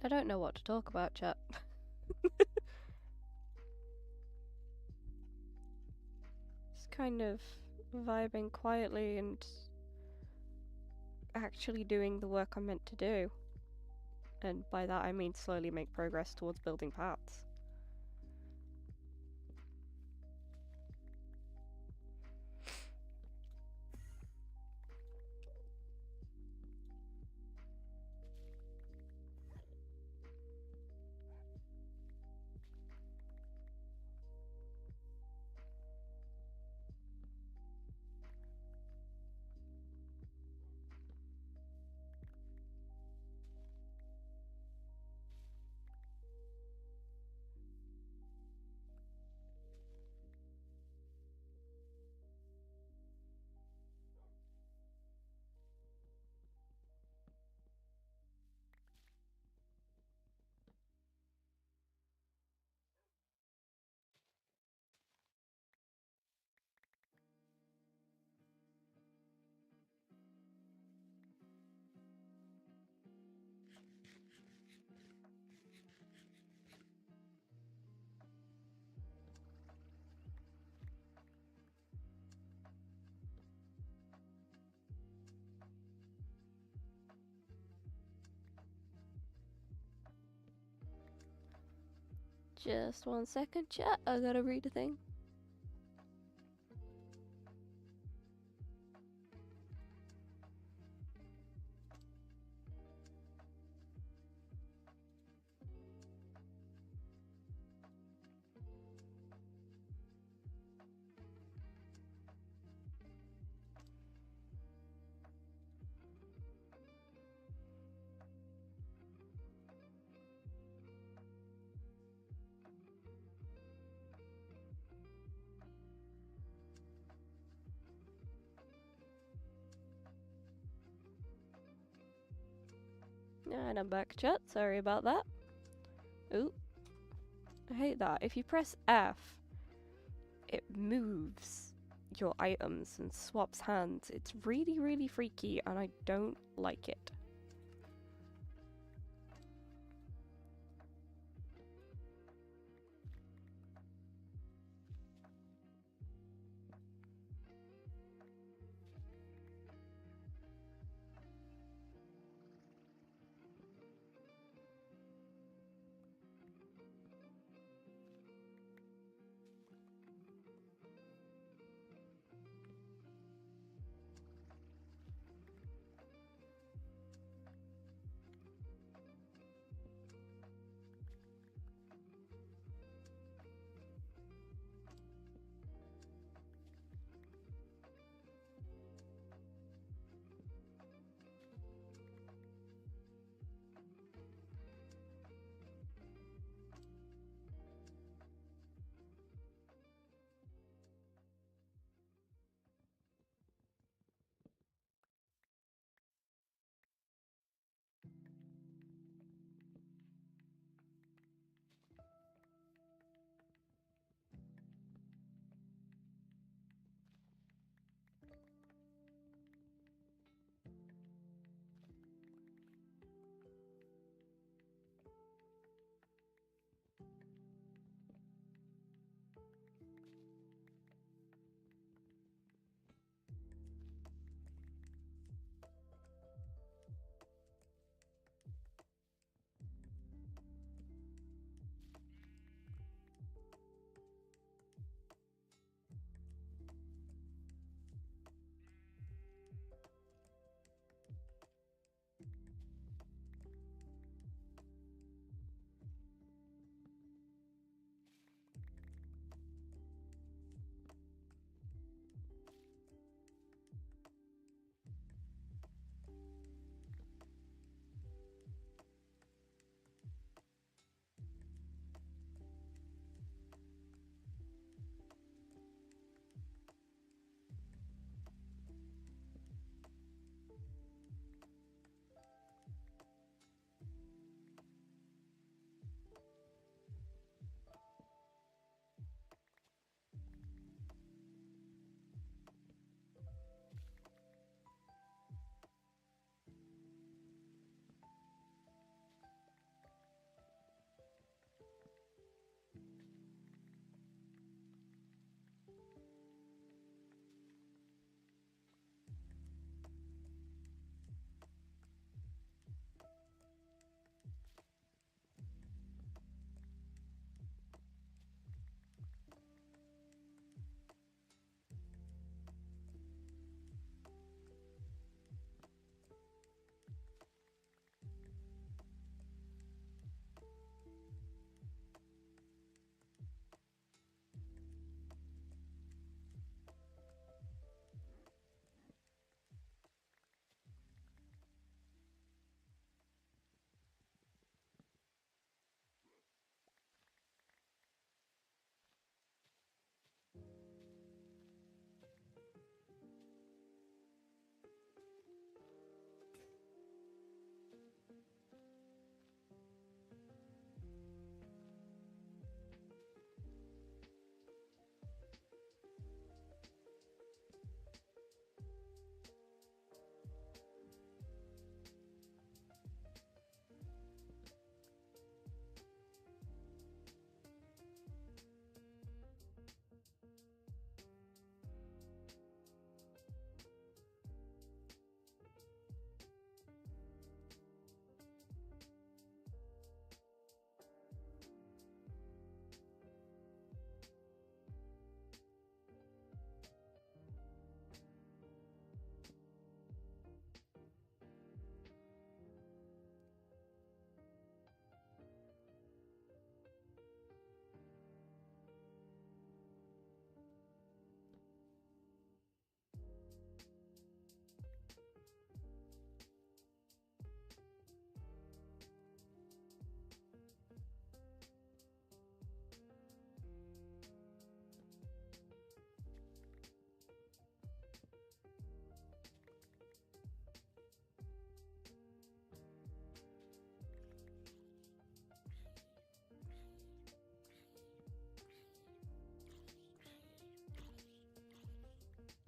I don't know what to talk about, chat. Just kind of vibing quietly and actually doing the work I'm meant to do. And by that I mean slowly make progress towards building paths. Just 1 second, chat. I gotta read a thing. And I'm back, chat. Sorry about that. Ooh. I hate that. If you press F, it moves your items and swaps hands. It's really, really freaky and I don't like it.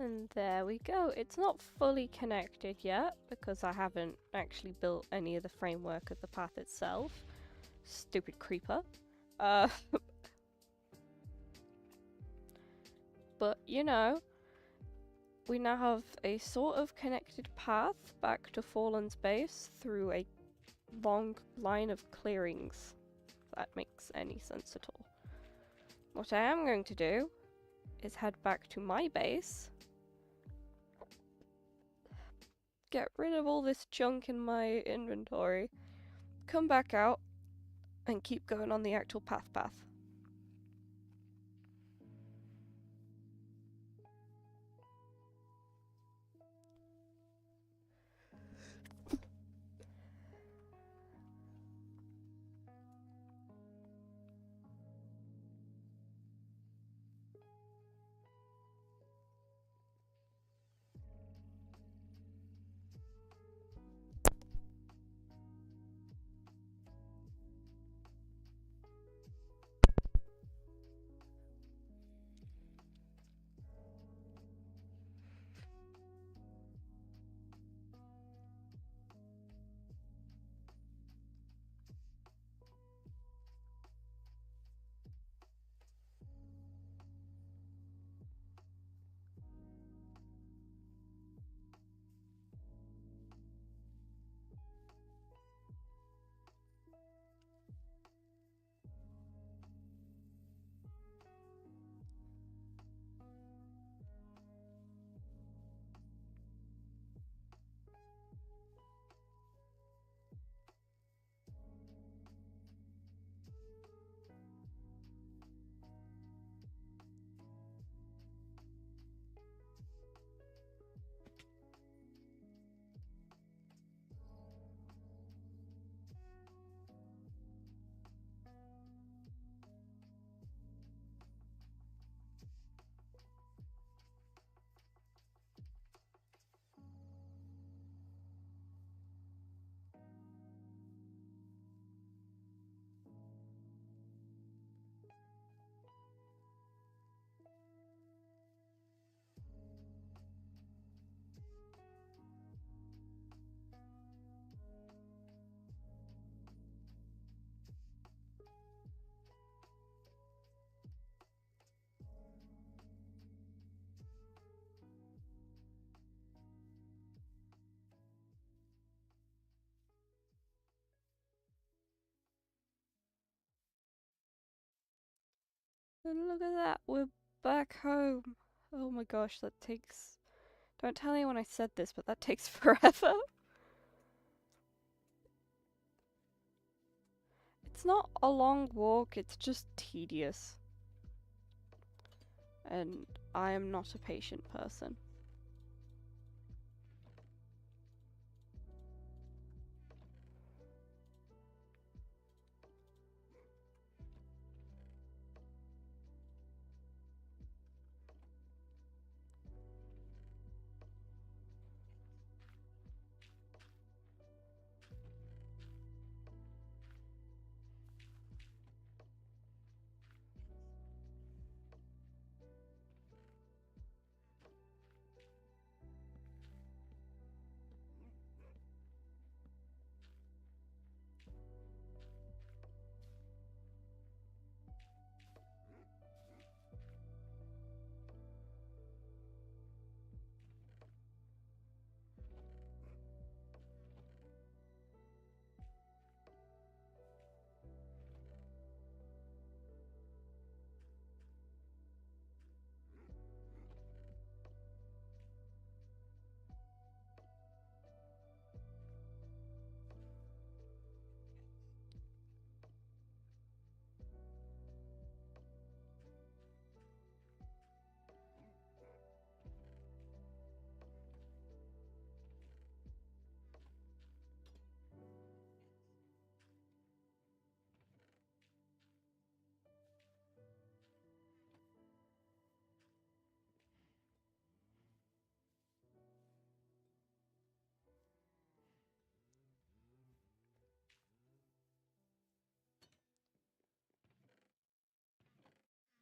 And there we go. It's not fully connected yet because I haven't actually built any of the framework of the path itself. Stupid creeper. But you know, we now have a sort of connected path back to Fallen's base through a long line of clearings. If that makes any sense at all. What I am going to do is head back to my base, get rid of all this junk in my inventory, come back out, and keep going on the actual path. And look at that, we're back home. Oh my gosh, that takes... Don't tell anyone I said this, but that takes forever. It's not a long walk, it's just tedious. And I am not a patient person.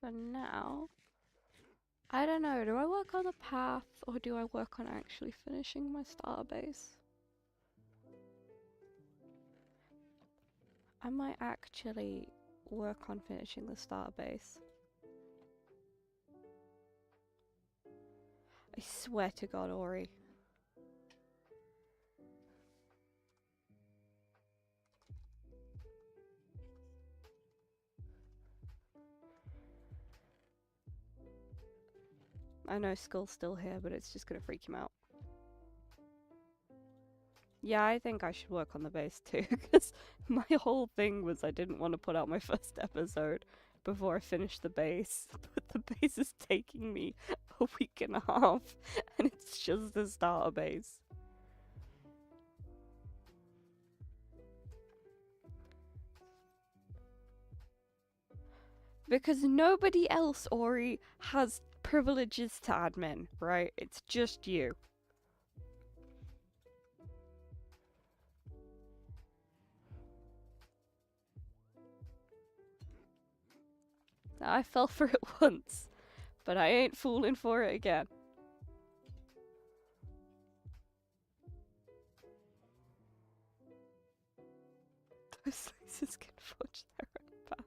For now, I don't know, do I work on the path or do I work on actually finishing my starter base? I might actually work on finishing the starter base. I swear to God, Ori. I know Skull's still here, but it's just gonna freak him out. Yeah, I think I should work on the base too, because my whole thing was I didn't want to put out my first episode before I finished the base, but the base is taking me a week and a half, and it's just the starter base. Because nobody else, Ori, has privileges to admin, right? It's just you. I fell for it once, but I ain't fooling for it again. Those losers can forge their own path.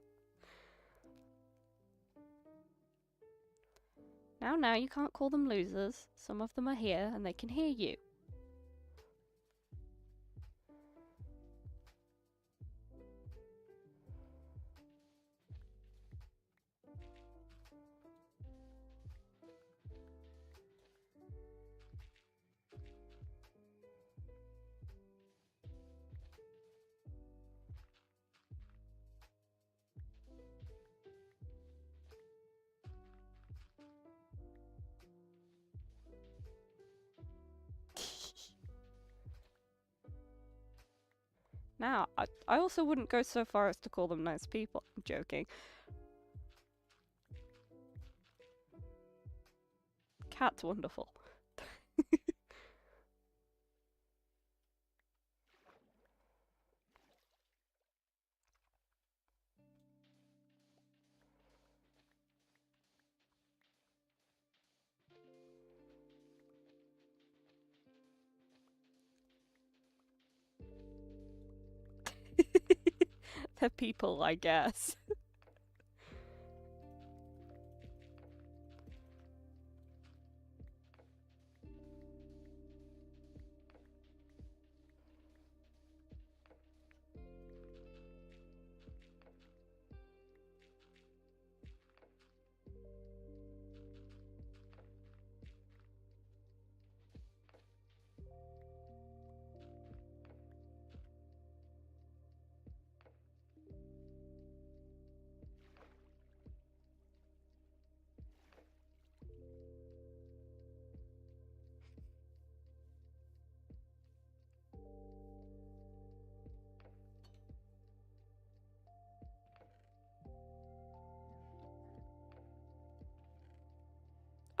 Now, you can't call them losers. Some of them are here and they can hear you. Now, I also wouldn't go so far as to call them nice people. I'm joking. Cat's wonderful. They're people, I guess.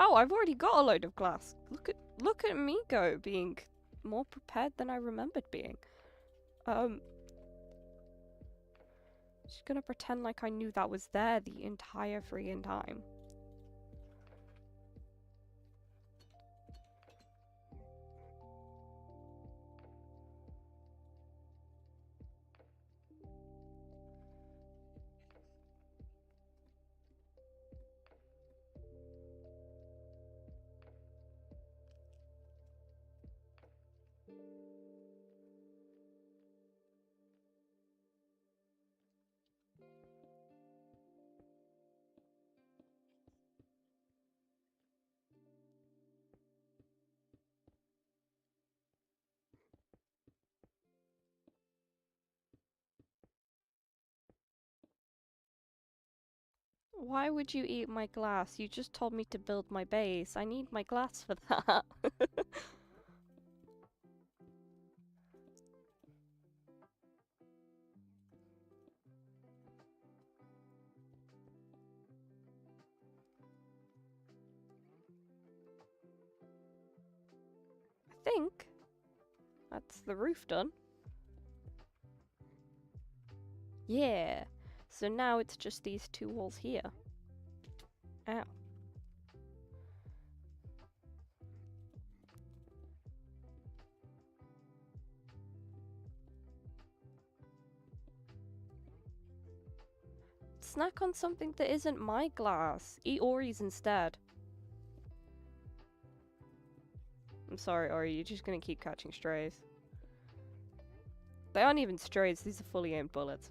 Oh, I've already got a load of glass. Look at me go, being more prepared than I remembered being. Just gonna pretend like I knew that was there the entire freaking time. Why would you eat my glass? You just told me to build my base. I need my glass for that. I think that's the roof done. Yeah. So now it's just these two walls here. Ow. snack on something that isn't my glass. Eat Ori's instead. I'm sorry, Ori, you're just gonna keep catching strays. They aren't even strays, these are fully aimed bullets.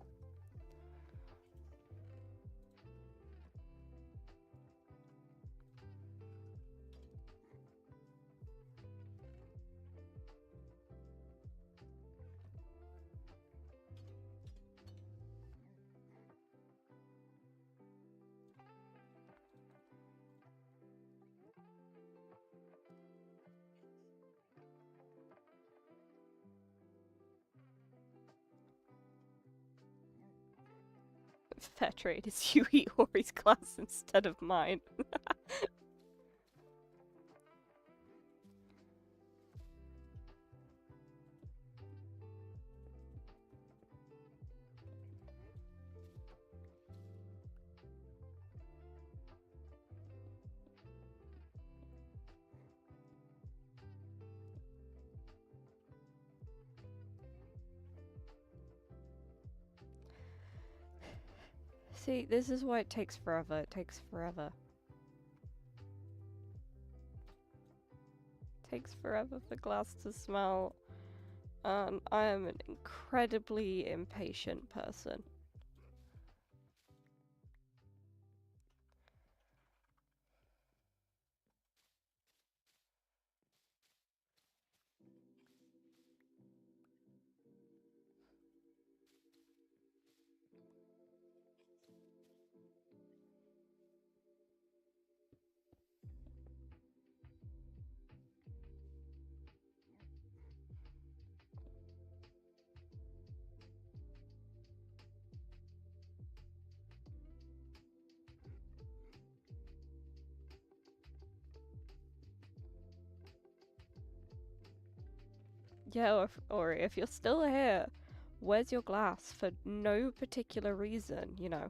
Fair trade is you eat Ori's glass instead of mine. See, this is why it takes forever. It takes forever. It takes forever for glass to smell. And I am an incredibly impatient person. Yeah, or if you're still here, where's your glass? For no particular reason, you know.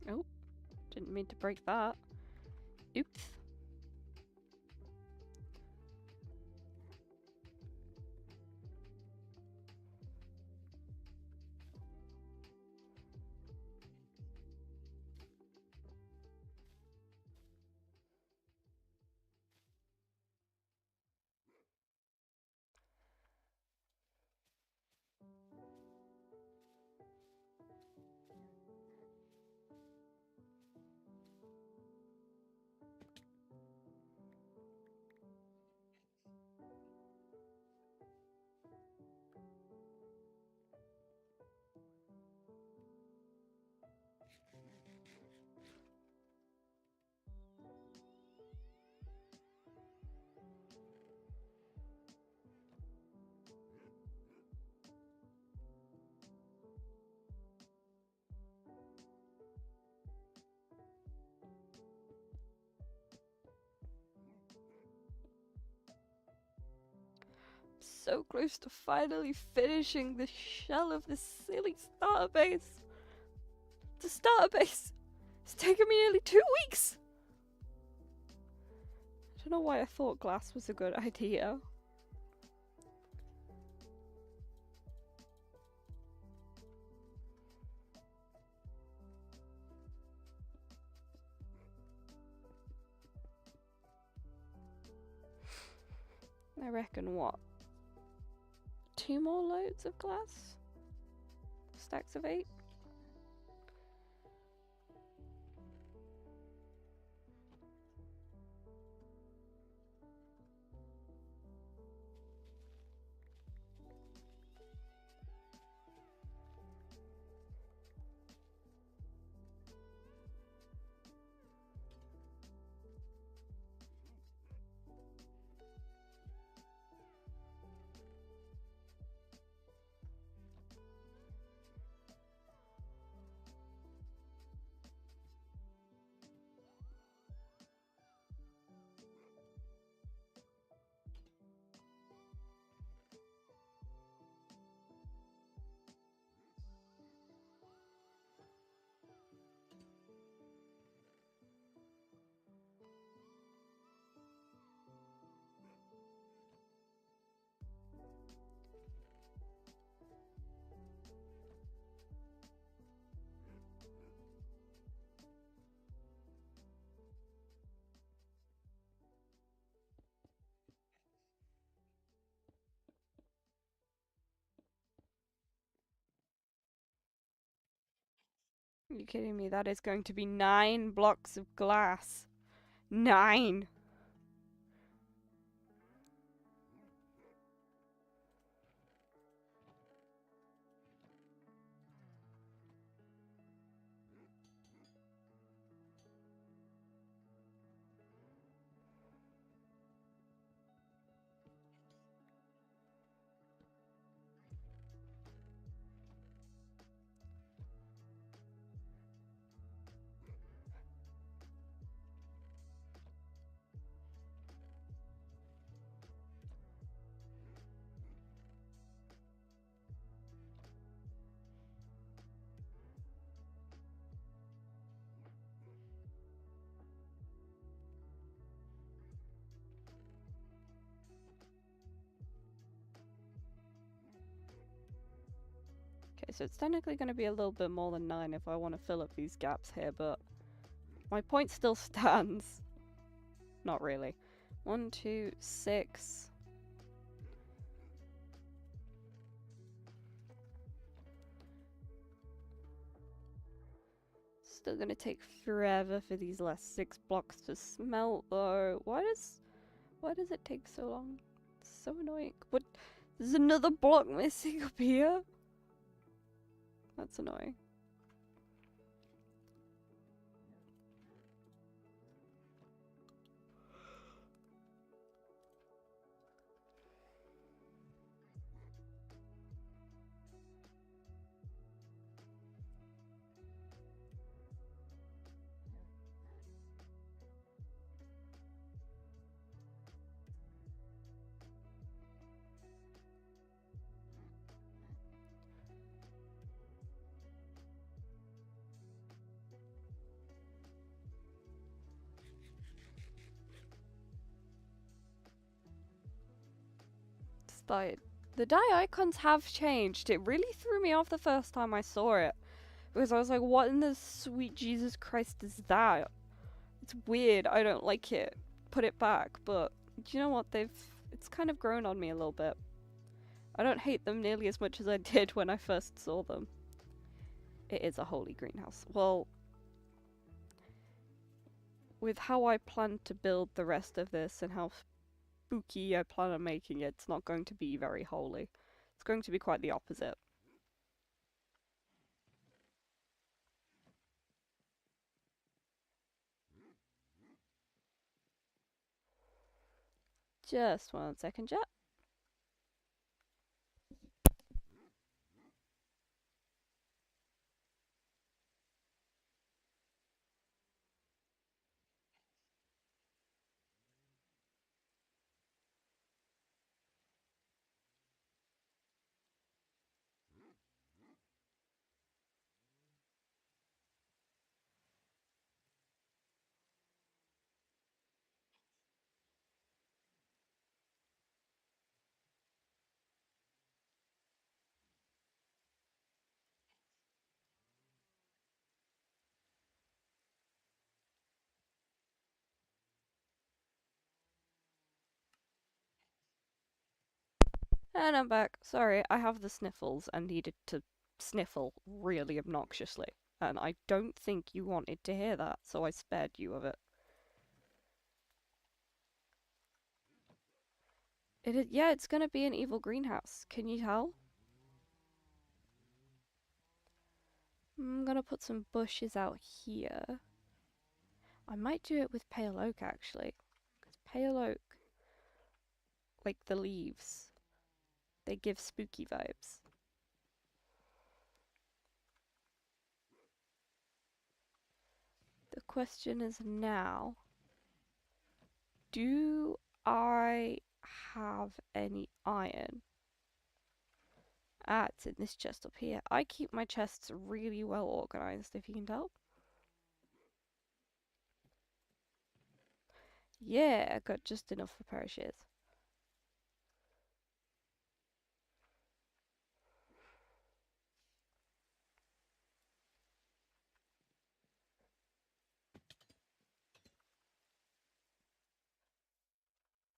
Oh, didn't mean to break that. Oops. So close to finally finishing the shell of this silly starter base. The starter base! It's taken me nearly 2 weeks! I don't know why I thought glass was a good idea. I reckon what? 2 more loads of glass? Stacks of 8? Are you kidding me? That is going to be 9 blocks of glass. 9! Okay, so it's technically going to be a little bit more than 9 if I want to fill up these gaps here, but my point still stands. Not really. 1, 2, 6. Still gonna take forever for these last 6 blocks to smelt though. Why does it take so long? It's so annoying. What? There's another block missing up here? That's annoying. It's like, the dye icons have changed. It really threw me off the first time I saw it. Because I was like, what in the sweet Jesus Christ is that? It's weird. I don't like it. Put it back. But do you know what? It's kind of grown on me a little bit. I don't hate them nearly as much as I did when I first saw them. It is a holy greenhouse. Well, with how I plan to build the rest of this and how spooky I plan on making it, it's not going to be very holy. It's going to be quite the opposite. Just 1 second, Jet. And I'm back. Sorry, I have the sniffles and needed to sniffle really obnoxiously. And I don't think you wanted to hear that, so I spared you of it. Yeah, it's gonna be an evil greenhouse. Can you tell? I'm gonna put some bushes out here. I might do it with pale oak actually. Because pale oak, like the leaves, they give spooky vibes. The question is now, do I have any iron? Ah, it's in this chest up here. I keep my chests really well organized, if you can tell. Yeah, I got just enough for a pair of shears.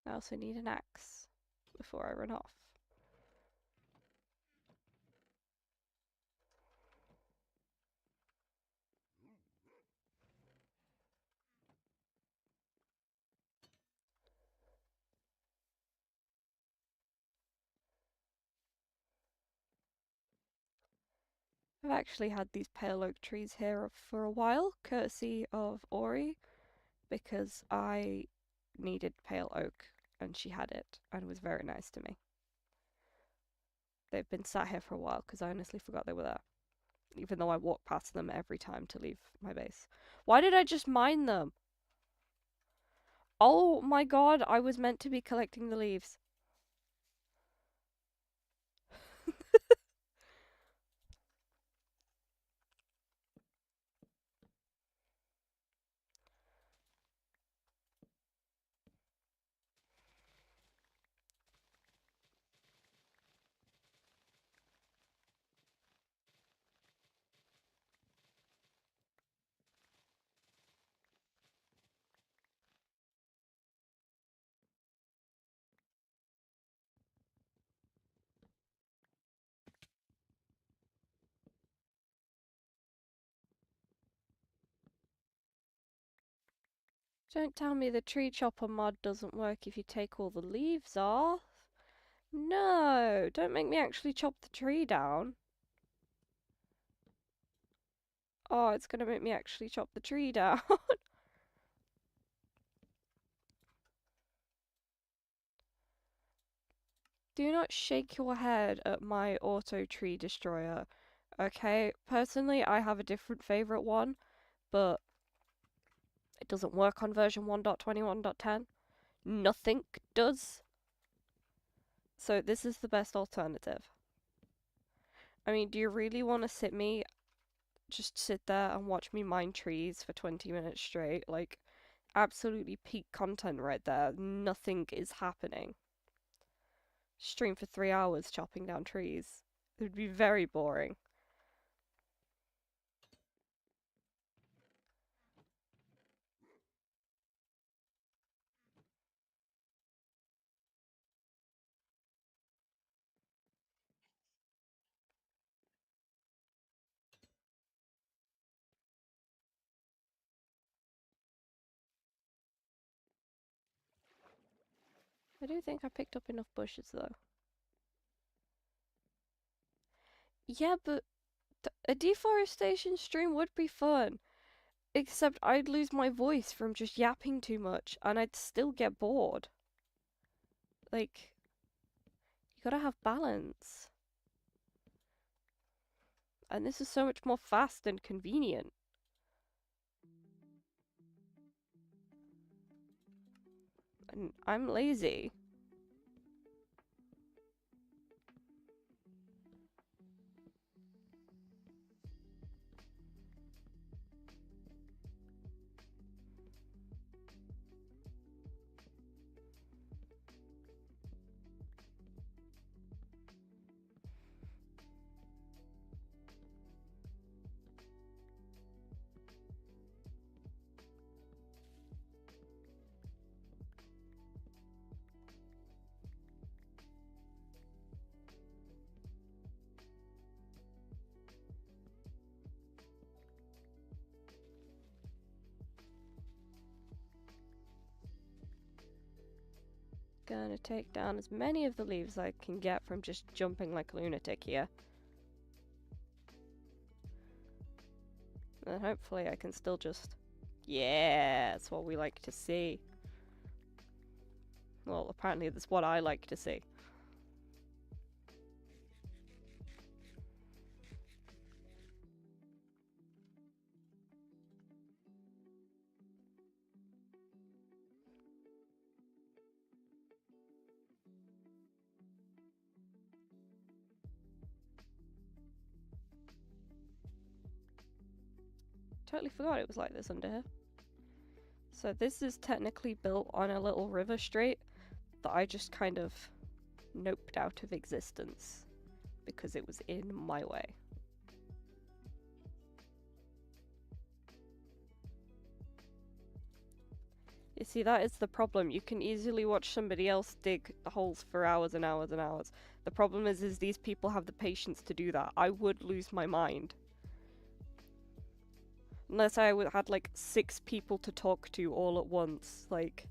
I also need an axe before I run off. I've actually had these pale oak trees here for a while, courtesy of Ori, because I needed pale oak and she had it and was very nice to me. They've been sat here for a while because I honestly forgot they were there, even though I walk past them every time to leave my base. Why did I just mine them? Oh my god, I was meant to be collecting the leaves. Don't tell me the tree chopper mod doesn't work if you take all the leaves off. No, don't make me actually chop the tree down. Oh, it's gonna make me actually chop the tree down. Do not shake your head at my auto tree destroyer. Okay, personally, I have a different favorite one, but it doesn't work on version 1.21.10. Nothing does. So this is the best alternative. I mean, do you really want to just sit there and watch me mine trees for 20 minutes straight? Like, absolutely peak content right there. Nothing is happening. Stream for 3 hours chopping down trees. It would be very boring. I do think I picked up enough bushes though. Yeah, but a deforestation stream would be fun. Except I'd lose my voice from just yapping too much and I'd still get bored. Like, you gotta have balance. And this is so much more fast and convenient. And I'm lazy. gonna take down as many of the leaves I can get from just jumping like a lunatic here. And hopefully I can still just... Yeah, that's what we like to see. Well, apparently that's what I like to see. Totally forgot it was like this under here. So this is technically built on a little river strait that I just kind of noped out of existence because it was in my way. You see, that is the problem. You can easily watch somebody else dig holes for hours and hours and hours. The problem is these people have the patience to do that. I would lose my mind. Unless I had like 6 people to talk to all at once, like...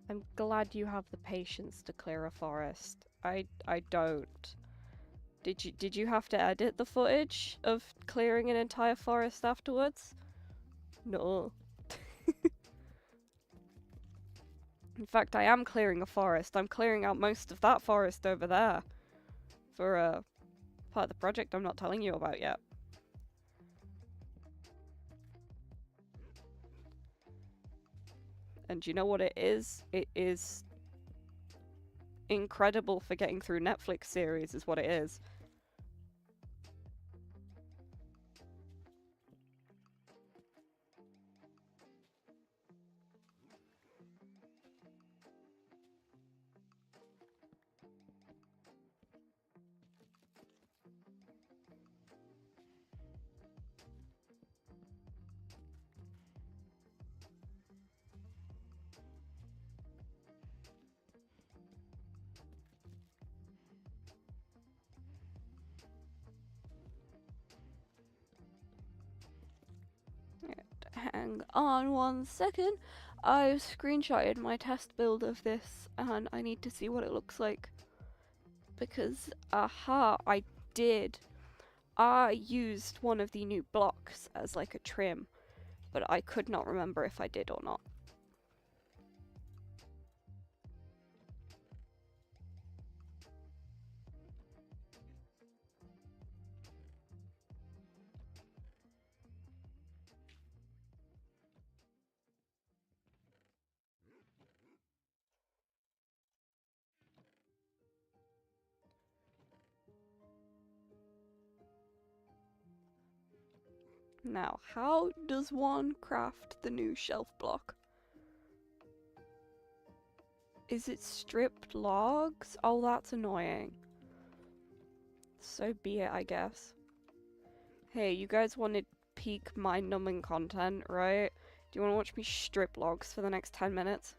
I'm glad you have the patience to clear a forest. I don't. Did you have to edit the footage of clearing an entire forest afterwards? No. In fact, I am clearing a forest. I'm clearing out most of that forest over there for part of the project I'm not telling you about yet. And you know what it is? It is incredible for getting through Netflix series is what it is. Hang on 1 second. I've screenshotted my test build of this and I need to see what it looks like. Because, aha, I did. I used one of the new blocks as like a trim, but I could not remember if I did or not. Now, how does one craft the new shelf block? Is it stripped logs? Oh, that's annoying. So be it, I guess. Hey, you guys wanted peak mind-numbing content, right? Do you want to watch me strip logs for the next 10 minutes?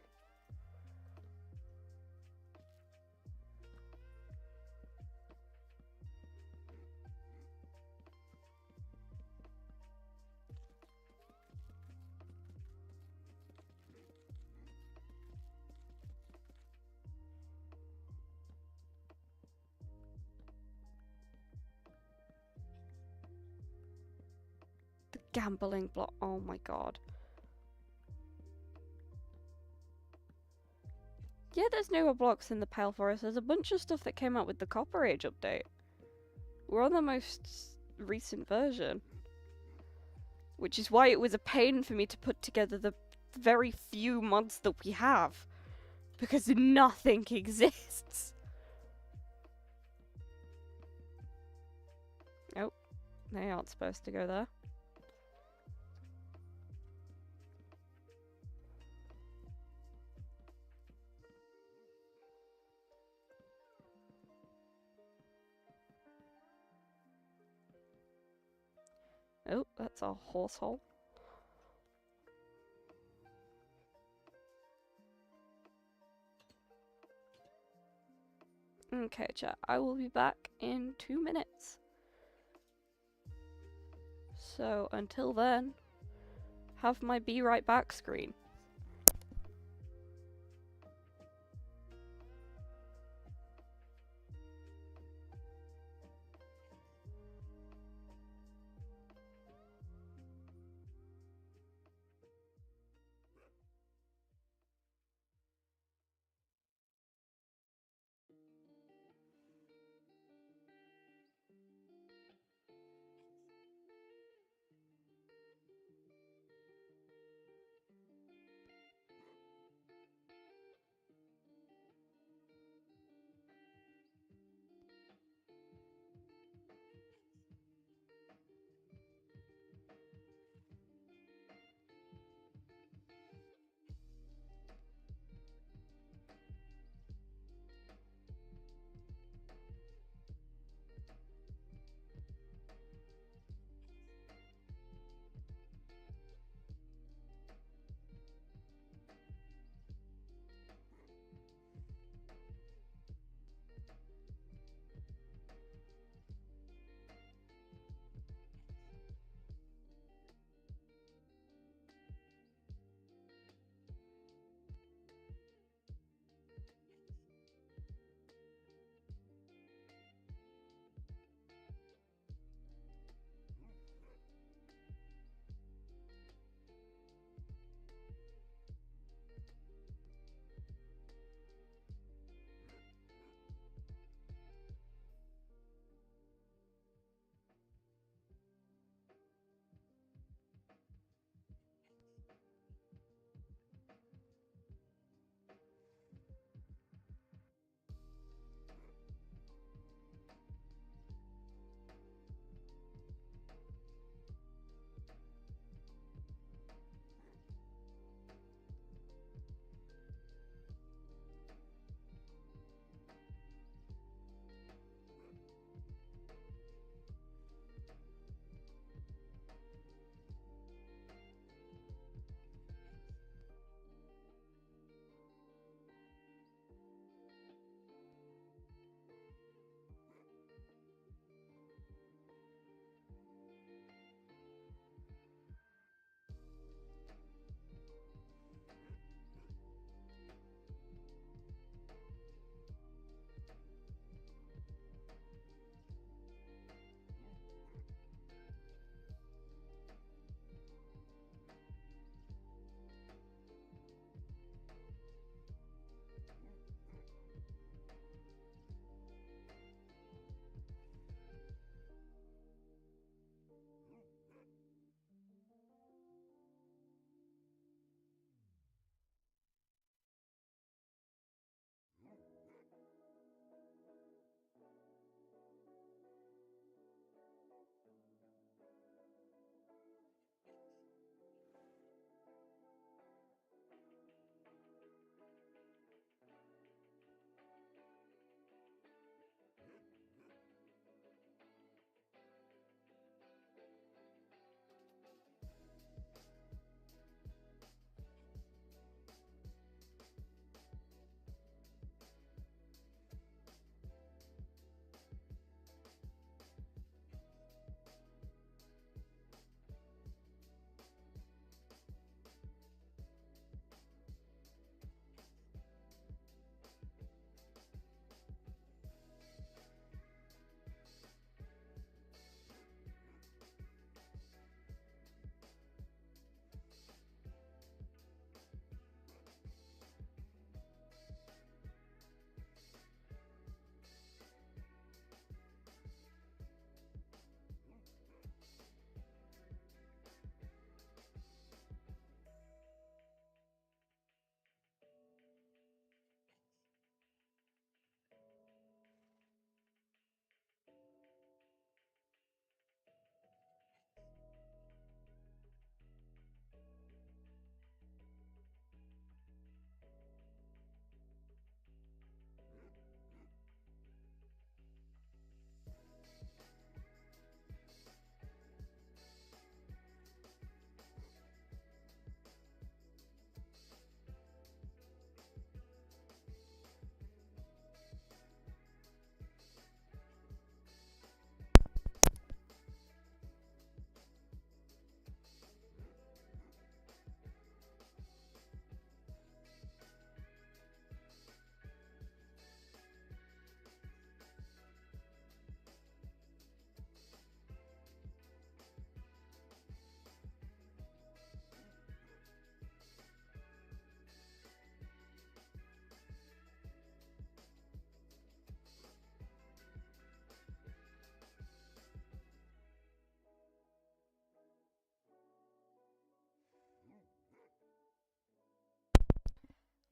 Gambling block. Oh my god. Yeah, there's newer blocks in the Pale Forest. There's a bunch of stuff that came out with the Copper Age update. We're on the most recent version. Which is why it was a pain for me to put together the very few mods that we have. Because nothing exists. Oh, they aren't supposed to go there. Oh, that's a horse hole. Okay, chat. I will be back in 2 minutes. So until then, have my be right back screen.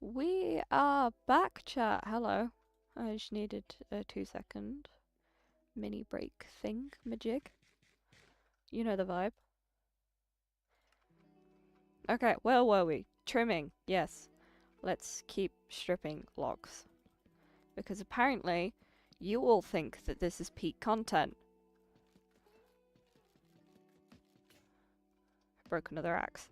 We are back, chat. Hello. I just needed a 2-second mini break thing, majig. You know the vibe. Okay, where were we? Trimming, yes. Let's keep stripping logs. Because apparently, you all think that this is peak content. I broke another axe.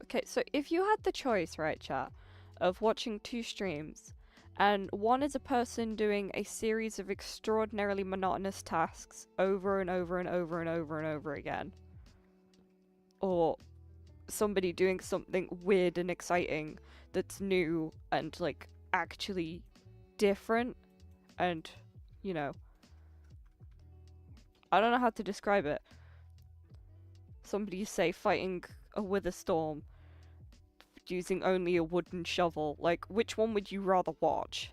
Okay, so if you had the choice, right, chat, of watching 2 streams, and one is a person doing a series of extraordinarily monotonous tasks over and over and over and over and over again, or somebody doing something weird and exciting that's new and, like, actually different, and, you know, I don't know how to describe it. Somebody, say, fighting a wither storm using only a wooden shovel. Like, which one would you rather watch?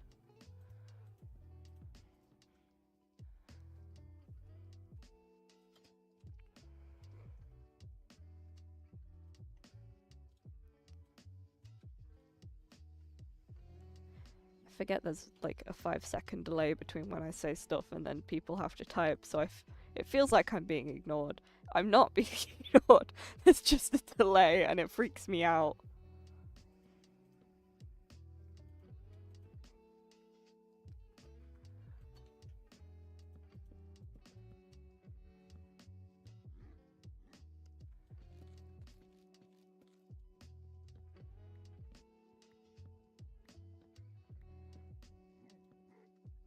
I forget there's like a 5-second delay between when I say stuff and then people have to type, so it feels like I'm being ignored. I'm not being ignored. There's just a delay and it freaks me out.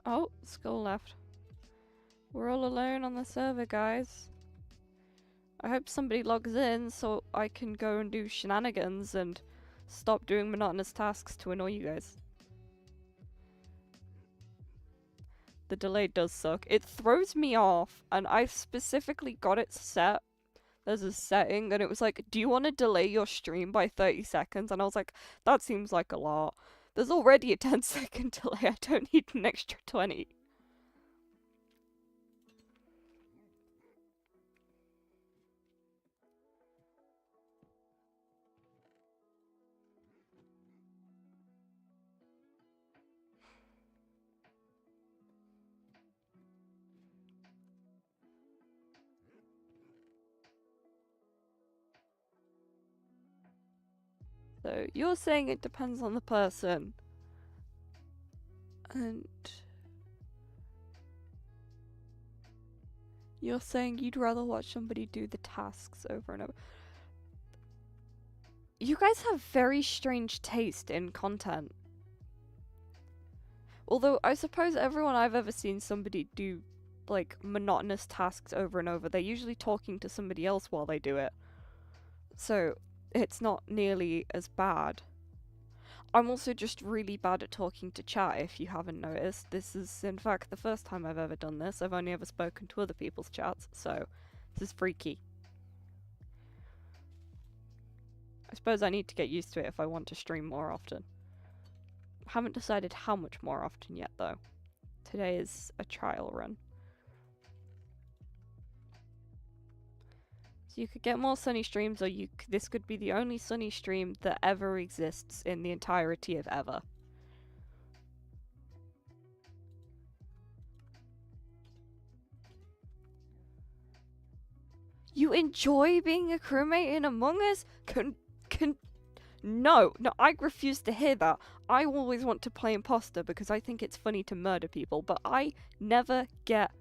Oh, Skull left. We're all alone on the server, guys. I hope somebody logs in so I can go and do shenanigans and stop doing monotonous tasks to annoy you guys. The delay does suck. It throws me off, and I specifically got it set. There's a setting, and it was like, do you want to delay your stream by 30 seconds? And I was like, that seems like a lot. There's already a 10-second delay. I don't need an extra 20. So you're saying it depends on the person. And you're saying you'd rather watch somebody do the tasks over and over. You guys have very strange taste in content. Although I suppose everyone I've ever seen somebody do like monotonous tasks over and over, they're usually talking to somebody else while they do it. So it's not nearly as bad. I'm also just really bad at talking to chat, if you haven't noticed. This is, in fact, the first time I've ever done this. I've only ever spoken to other people's chats, so this is freaky. I suppose I need to get used to it if I want to stream more often. Haven't decided how much more often yet, though. Today is a trial run. So you could get more sunny streams, or this could be the only sunny stream that ever exists in the entirety of ever. You enjoy being a crewmate in Among Us? No, I refuse to hear that. I always want to play imposter because I think it's funny to murder people, but I never get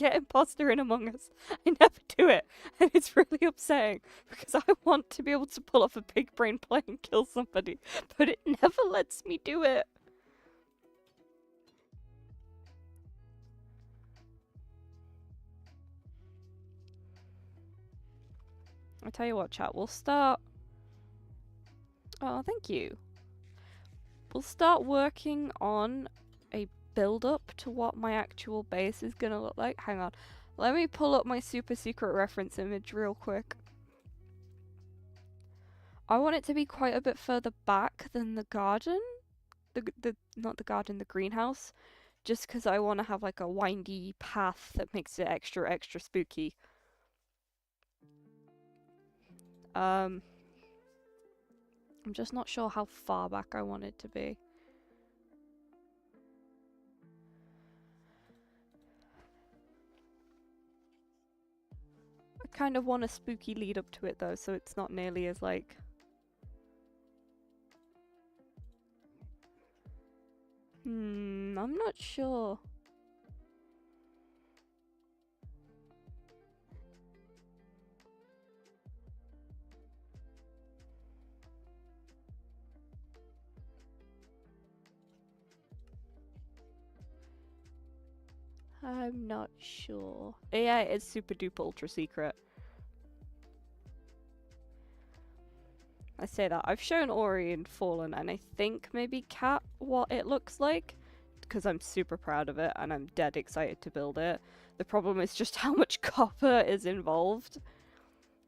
imposter in Among Us. I never do it, and it's really upsetting because I want to be able to pull off a big brain play and kill somebody, but it never lets me do it. I tell you what, chat, we'll start. Oh, thank you. We'll start working on a build-up to what my actual base is gonna look like. Hang on. Let me pull up my super secret reference image real quick. I want it to be quite a bit further back than the garden. Not the garden, the greenhouse. just because I want to have like a windy path that makes it extra, extra spooky. I'm just not sure how far back I want it to be. I kind of want a spooky lead up to it though, so it's not nearly as like... I'm not sure. I'm not sure. Yeah, it's super duper ultra secret. I say that. I've shown Ori and Fallen and I think maybe Cat what it looks like, because I'm super proud of it and I'm dead excited to build it. The problem is just how much copper is involved.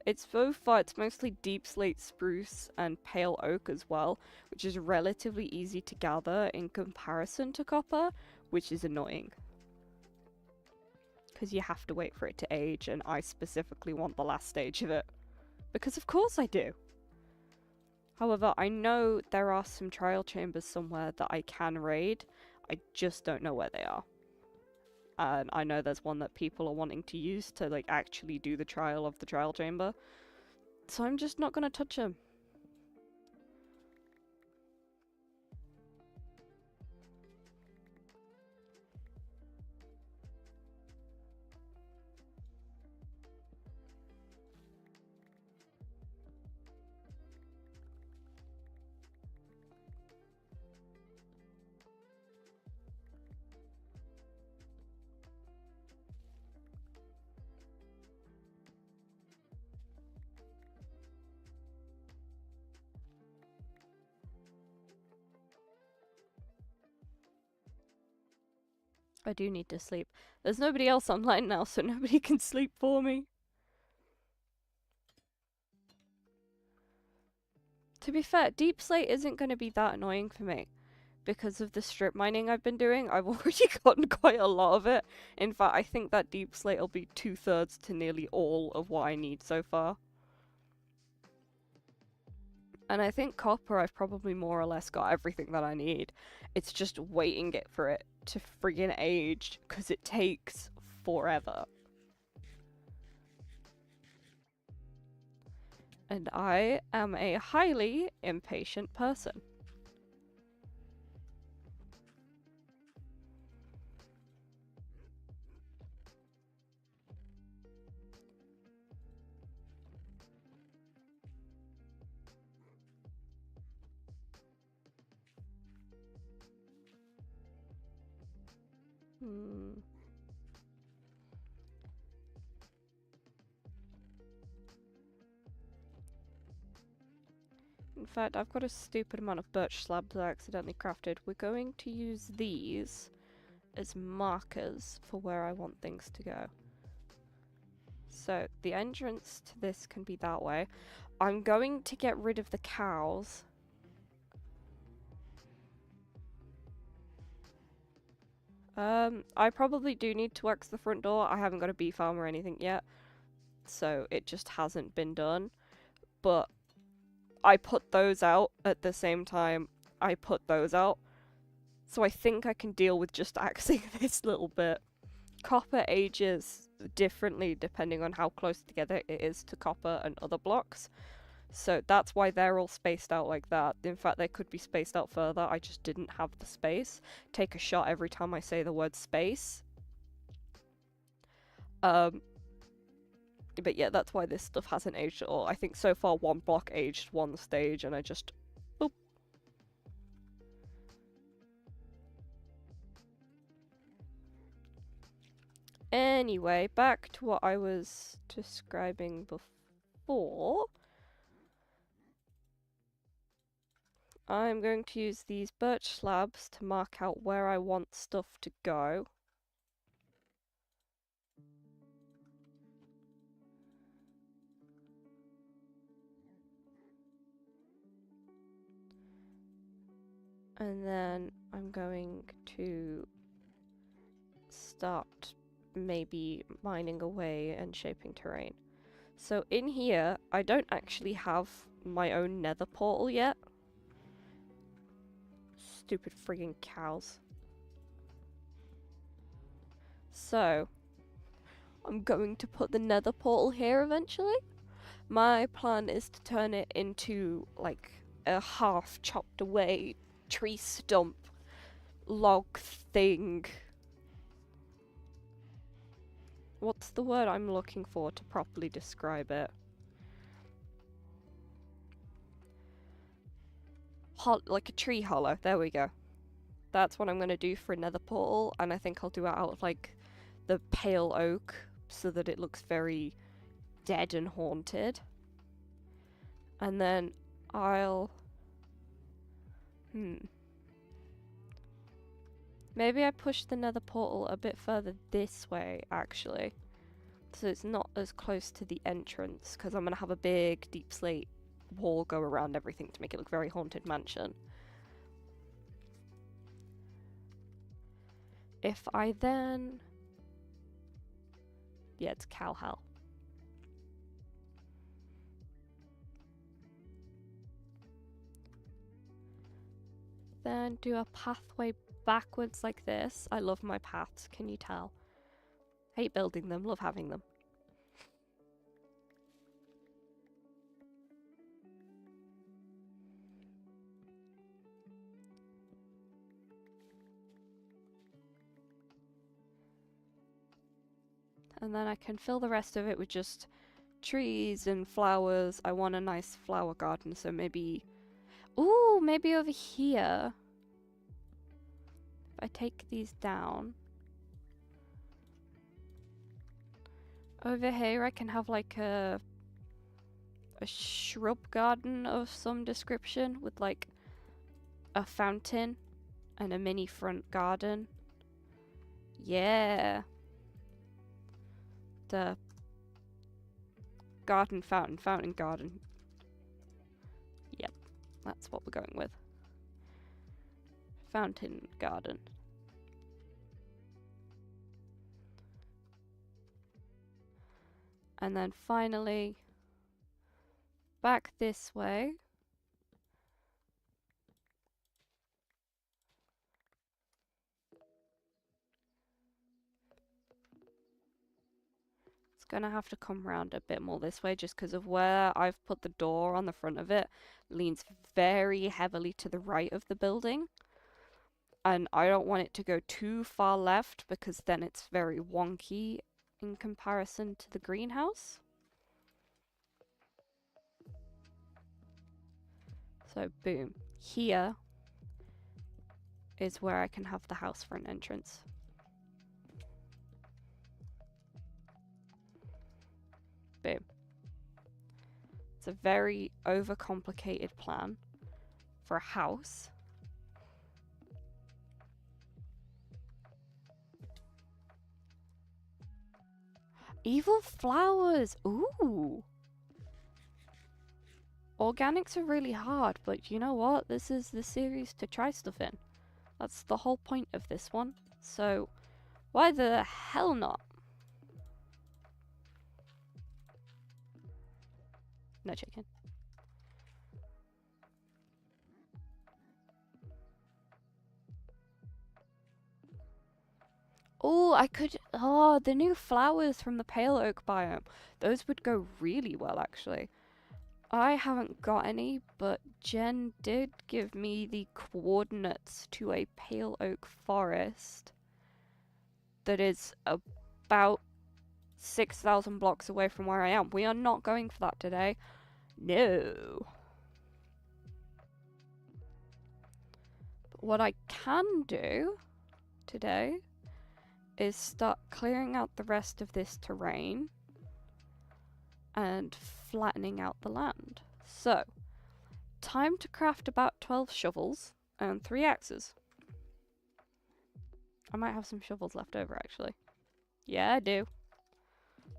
It's it's mostly deep slate spruce and pale oak as well, which is relatively easy to gather in comparison to copper, which is annoying. Because you have to wait for it to age, and I specifically want the last stage of it. Because of course I do! However, I know there are some trial chambers somewhere that I can raid, I just don't know where they are. And I know there's one that people are wanting to use to like actually do the trial of the trial chamber. So I'm just not gonna touch them. I do need to sleep. There's nobody else online now, so nobody can sleep for me. To be fair, deep slate isn't going to be that annoying for me. Because of the strip mining I've been doing, I've already gotten quite a lot of it. In fact, I think that deep slate will be 2/3 to nearly all of what I need so far. And I think copper, I've probably more or less got everything that I need. It's just waiting for it to friggin' age, because it takes forever. And I am a highly impatient person. In fact, I've got a stupid amount of birch slabs I accidentally crafted. We're going to use these as markers for where I want things to go. So, the entrance to this can be that way. I'm going to get rid of the cows. I probably do need to wax the front door. I haven't got a bee farm or anything yet, so it just hasn't been done. But I put those out at the same time I put those out, so I think I can deal with just axing this little bit. Copper ages differently depending on how close together it is to copper and other blocks, so that's why they're all spaced out like that. In fact, they could be spaced out further, I just didn't have the space. Take a shot every time I say the word space. But yeah, that's why this stuff hasn't aged at all. I think so far one block aged one stage, and I just... boop. Anyway, back to what I was describing before. I'm going to use these birch slabs to mark out where I want stuff to go. And then I'm going to start maybe mining away and shaping terrain. So in here, I don't actually have my own nether portal yet. Stupid friggin' cows. So, I'm going to put the nether portal here eventually. My plan is to turn it into like a half chopped away tree stump log thing. What's the word I'm looking for to properly describe it? Like a tree hollow. There we go. That's what I'm going to do for another portal, and I think I'll do it out of like the pale oak so that it looks very dead and haunted. And then I'll... Maybe I push the nether portal a bit further this way, actually. So it's not as close to the entrance, because I'm going to have a big deep slate wall go around everything to make it look very haunted mansion. If I then... Yeah, it's cow hell. Then do a pathway backwards like this. I love my paths, can you tell? Hate building them, love having them. And then I can fill the rest of it with just trees and flowers. I want a nice flower garden, so maybe... Ooh, maybe over here. If I take these down. Over here I can have like a shrub garden of some description with like a fountain and a mini front garden. Yeah. The garden, fountain garden. Yep, that's what we're going with. Fountain garden. And then finally, back this way. It's gonna have to come round a bit more this way just because of where I've put the door on the front of it. Leans very heavily to the right of the building. And I don't want it to go too far left because then it's very wonky in comparison to the greenhouse. So boom. Here is where I can have the house front entrance. Boom. It's a very overcomplicated plan for a house. Evil flowers! Ooh! Organics are really hard, but you know what? This is the series to try stuff in. That's the whole point of this one. So, why the hell not? No chicken. Oh, I could... Oh, the new flowers from the pale oak biome. Those would go really well, actually. I haven't got any, but Jen did give me the coordinates to a pale oak forest that is about 6,000 blocks away from where I am. We are not going for that today. No. But what I can do today is start clearing out the rest of this terrain and flattening out the land. So, time to craft about 12 shovels and 3 axes. I might have some shovels left over, actually. Yeah, I do.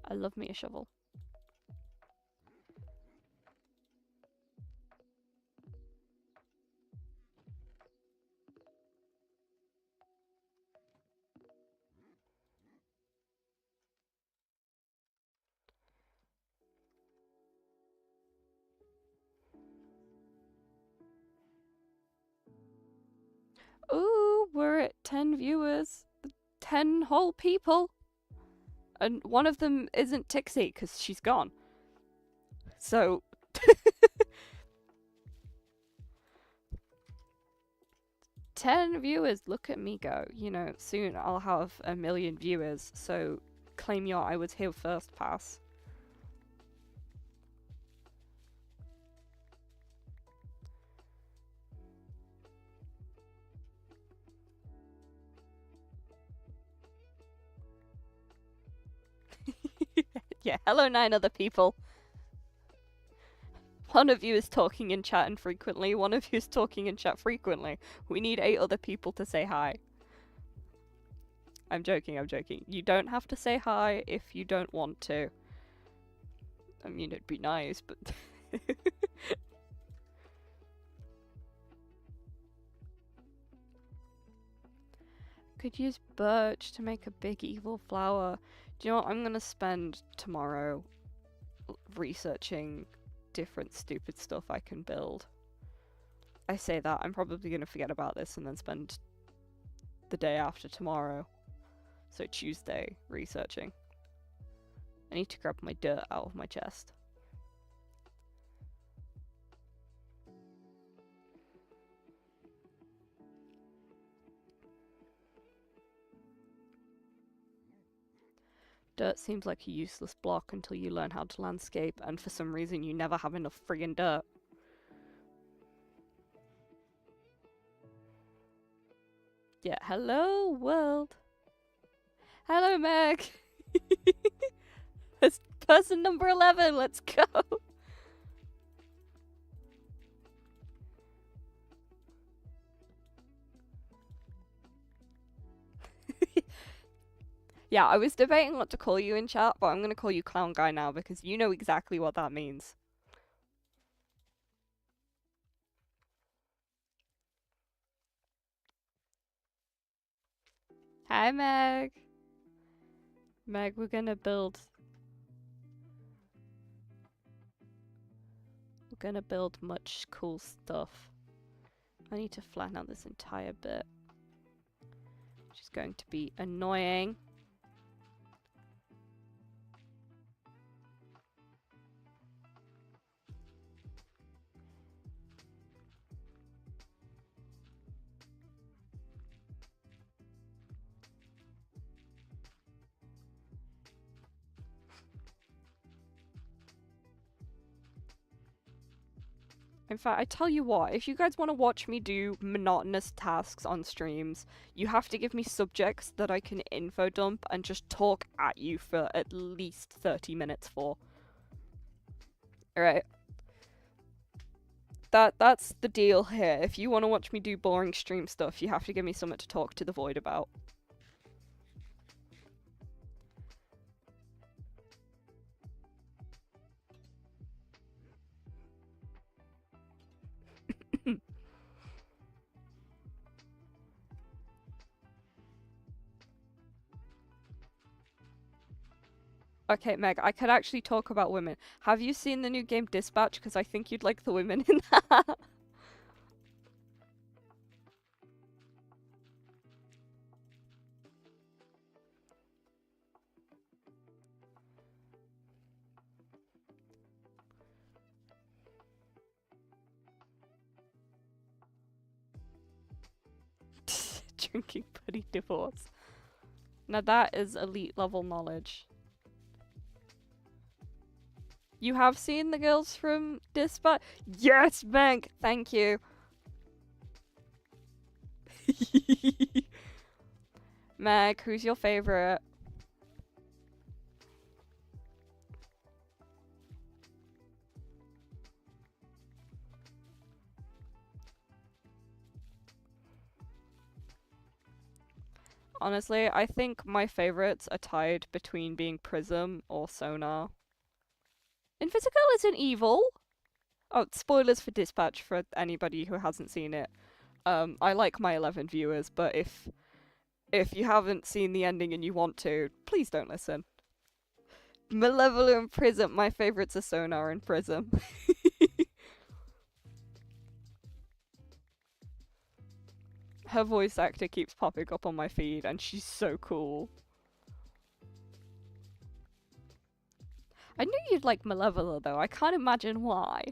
I love me a shovel. Ooh, we're at 10 viewers. 10 whole people. And one of them isn't Tixie because she's gone. So. 10 viewers, look at me go. You know, soon I'll have 1 million viewers, so claim your I was here first pass. Yeah, hello 9 other people. One of you is talking in chat infrequently, one of you is talking in chat frequently. We need 8 other people to say hi. I'm joking, I'm joking. You don't have to say hi if you don't want to. I mean, it'd be nice, but... Could use birch to make a big evil flower. Do you know what? I'm gonna spend tomorrow researching different stupid stuff I can build. I say that, I'm probably gonna forget about this and then spend the day after tomorrow, so Tuesday, researching. I need to grab my dirt out of my chest. Dirt seems like a useless block until you learn how to landscape, and for some reason you never have enough friggin' dirt. Yeah, hello world. Hello Meg. That's person number 11, let's go. Yeah, I was debating what to call you in chat, but I'm gonna call you Clown Guy now because you know exactly what that means. Hi, Meg. Meg, we're gonna build much cool stuff. I need to flatten out this entire bit, which is going to be annoying. In fact, I tell you what, if you guys want to watch me do monotonous tasks on streams, you have to give me subjects that I can info dump and just talk at you for at least 30 minutes for. Alright. That's the deal here. If you want to watch me do boring stream stuff, you have to give me something to talk to the void about. Okay, Meg, I could actually talk about women. Have you seen the new game Dispatch? Because I think you'd like the women in that. Drinking buddy divorce. Now that is elite level knowledge. You have seen the girls from Dispatch? Yes, Meg! Thank you. Meg, who's your favorite? Honestly, I think my favorites are tied between being Prism or Sonar. Invisible isn't evil! Oh, spoilers for Dispatch for anybody who hasn't seen it. I like my 11 viewers, but if you haven't seen the ending and you want to, please don't listen. Malevolent and Prism, my favorites are Sonar and Prism. Her voice actor keeps popping up on my feed, and she's so cool. I knew you'd like Malevola, though. I can't imagine why.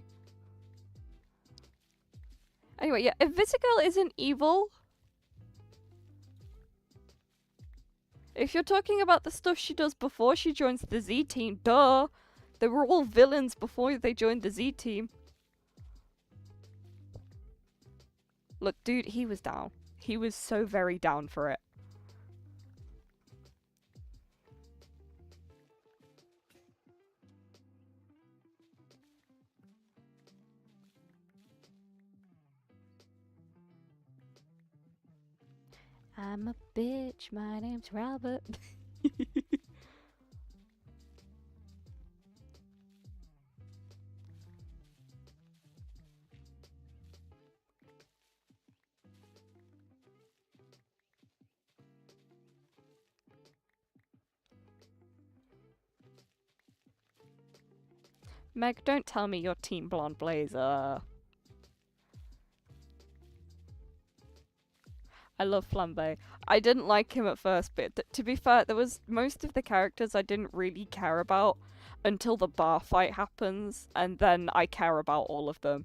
Anyway, yeah, Invisigal isn't evil. If you're talking about the stuff she does before she joins the Z team, duh! They were all villains before they joined the Z team. Look, dude, he was down. He was so very down for it. I'm a bitch, my name's Robert. Meg, don't tell me you're Team Blonde Blazer. I love Flambe. I didn't like him at first, but to be fair, there was most of the characters I didn't really care about until the bar fight happens, and then I care about all of them.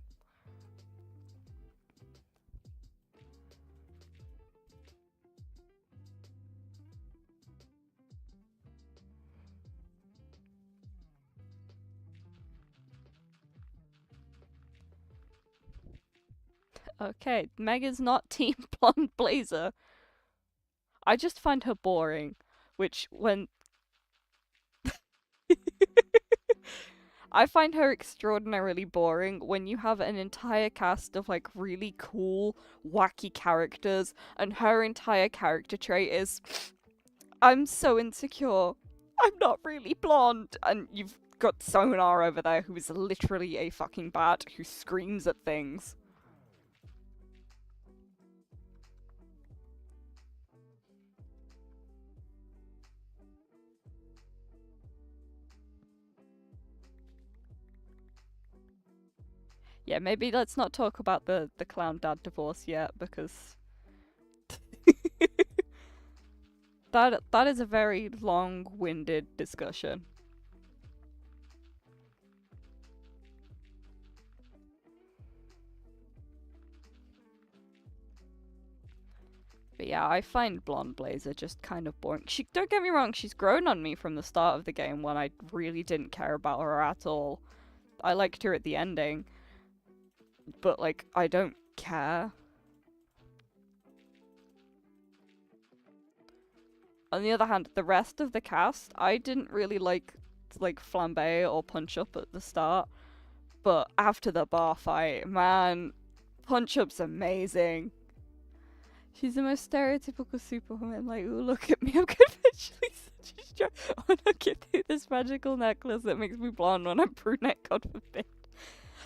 Okay, Meg is not Team Blonde Blazer. I just find her boring, which when... I find her extraordinarily boring when you have an entire cast of like really cool, wacky characters, and her entire character trait is, I'm so insecure. I'm not really blonde. And you've got Sonar over there who is literally a fucking bat who screams at things. Yeah, maybe let's not talk about the clown dad divorce yet, because that is a very long-winded discussion. But yeah, I find Blonde Blazer just kind of boring. Don't get me wrong, she's grown on me from the start of the game when I really didn't care about her at all. I liked her at the ending, but like, I don't care. On the other hand, the rest of the cast, I didn't really like Flambe or Punch Up at the start, but after the bar fight, man, Punch Up's amazing. She's the most stereotypical superwoman, like, ooh, look at me, I'm conventionally such a strong. I wanna get through this magical necklace that makes me blonde when I'm brunette, God forbid.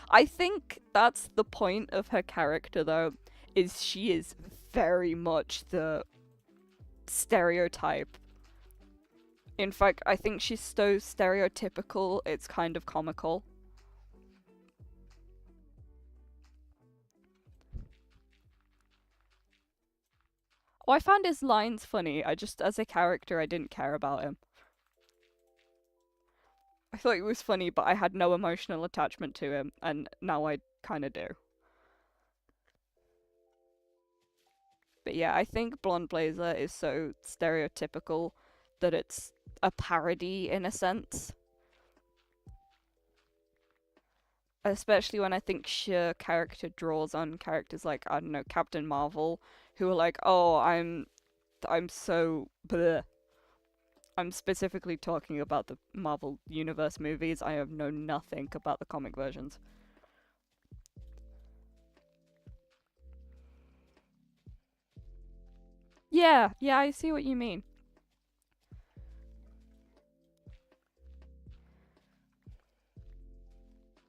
I think that's the point of her character, though, is she is very much the stereotype. In fact, I think she's so stereotypical, it's kind of comical. Oh, I found his lines funny. As a character, I didn't care about him. I thought he was funny, but I had no emotional attachment to him, and now I kind of do. But yeah, I think Blonde Blazer is so stereotypical that it's a parody in a sense. Especially when I think her character draws on characters like, I don't know, Captain Marvel, who are like, oh, I'm so bleh. I'm specifically talking about the Marvel Universe movies. I have known nothing about the comic versions. Yeah, I see what you mean.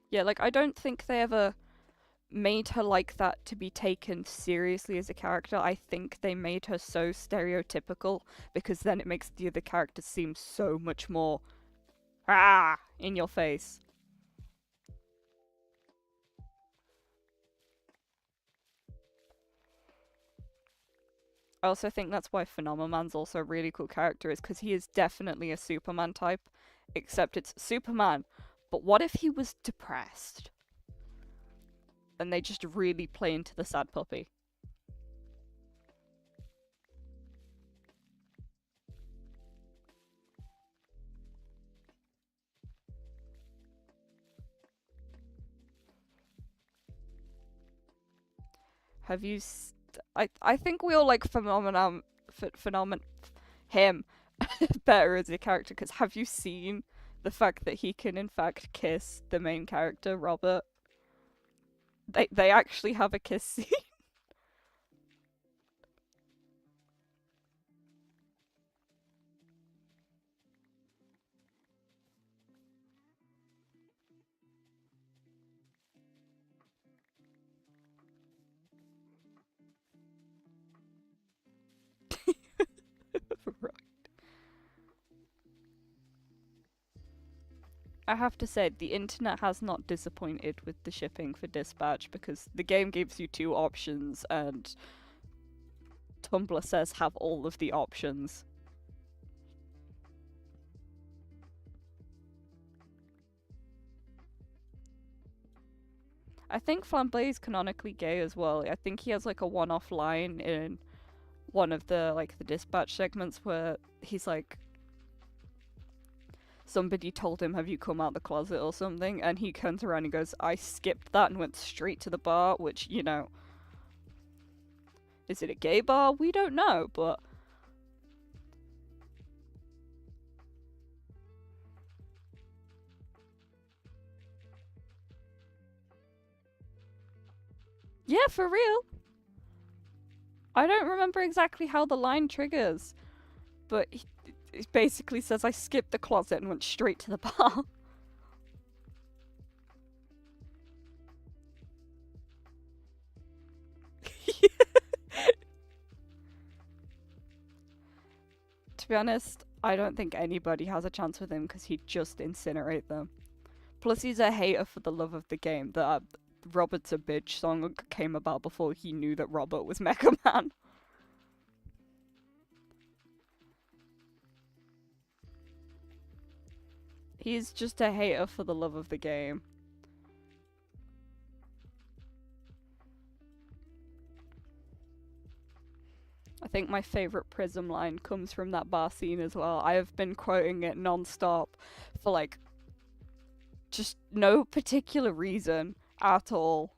Yeah, like, I don't think they ever made her like that to be taken seriously as a character. I think they made her so stereotypical because then it makes the other characters seem so much more in your face. I also think that's why Phenomenon's also a really cool character, is because he is definitely a Superman type, except it's Superman. But what if he was depressed? And they just really play into the sad puppy. Have you? I think we all like him better as a character. Because have you seen the fact that he can in fact kiss the main character, Robert? They actually have a kiss scene. Right. I have to say, the internet has not disappointed with the shipping for Dispatch, because the game gives you 2 options and Tumblr says have all of the options. I think Flambe is canonically gay as well. I think he has like a one-off line in one of the Dispatch segments where he's like, somebody told him, have you come out the closet or something? And he turns around and goes, I skipped that and went straight to the bar, which, you know, is it a gay bar? We don't know, but yeah, for real. I don't remember exactly how the line triggers, but it basically says I skipped the closet and went straight to the bar. To be honest, I don't think anybody has a chance with him because he'd just incinerate them. Plus, he's a hater for the love of the game. The Robert's a Bitch song came about before he knew that Robert was Mega Man. He's just a hater for the love of the game. I think my favourite Prism line comes from that bar scene as well. I have been quoting it non-stop for like just no particular reason at all.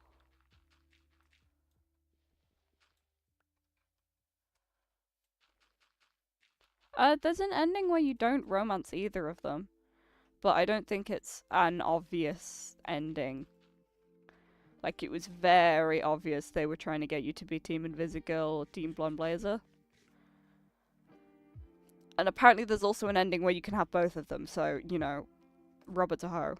There's an ending where you don't romance either of them, but I don't think it's an obvious ending. Like, it was very obvious they were trying to get you to be Team Invisigirl or Team Blonde Blazer. And apparently there's also an ending where you can have both of them, so, you know, rub it to hoe.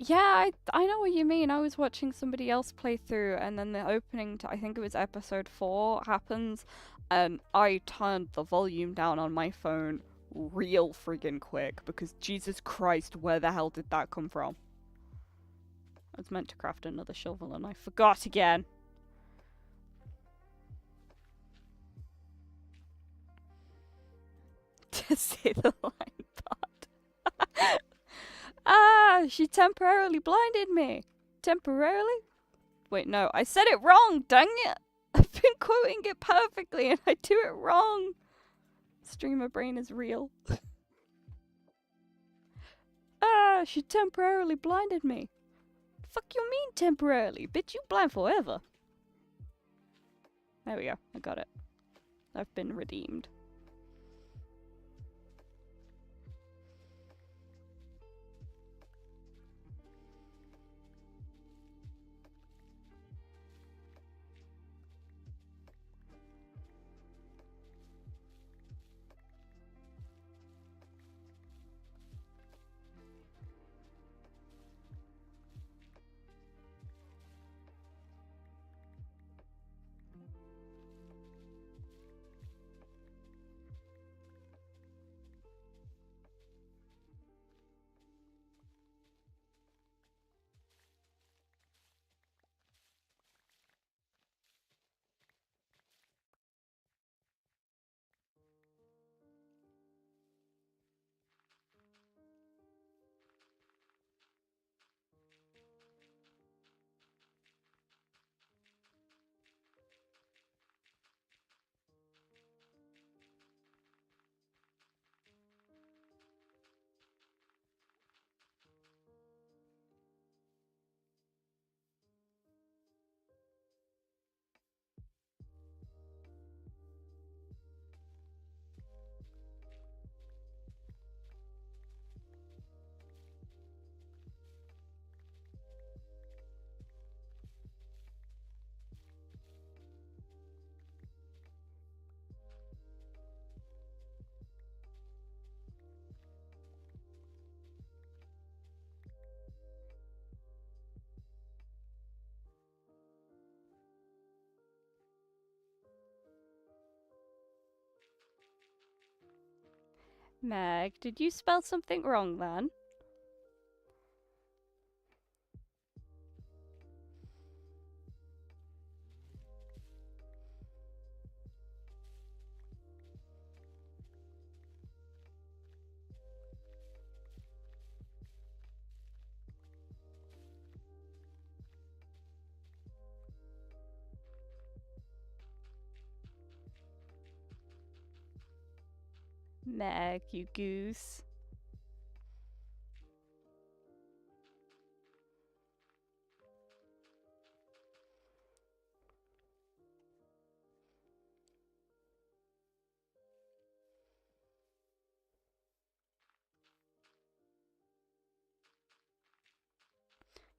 Yeah, I know what you mean. I was watching somebody else play through, and then the opening to, I think it was episode 4, happens, and I turned the volume down on my phone real friggin' quick, because Jesus Christ, where the hell did that come from? I was meant to craft another shovel, and I forgot again. To say the line part. Ah, she temporarily blinded me. Temporarily? Wait, no, I said it wrong, dang it! I've been quoting it perfectly and I do it wrong. Streamer brain is real. Ah, she temporarily blinded me. Fuck you mean temporarily? Bitch, you blind forever. There we go, I got it. I've been redeemed. Meg, did you spell something wrong then? Meg, you goose.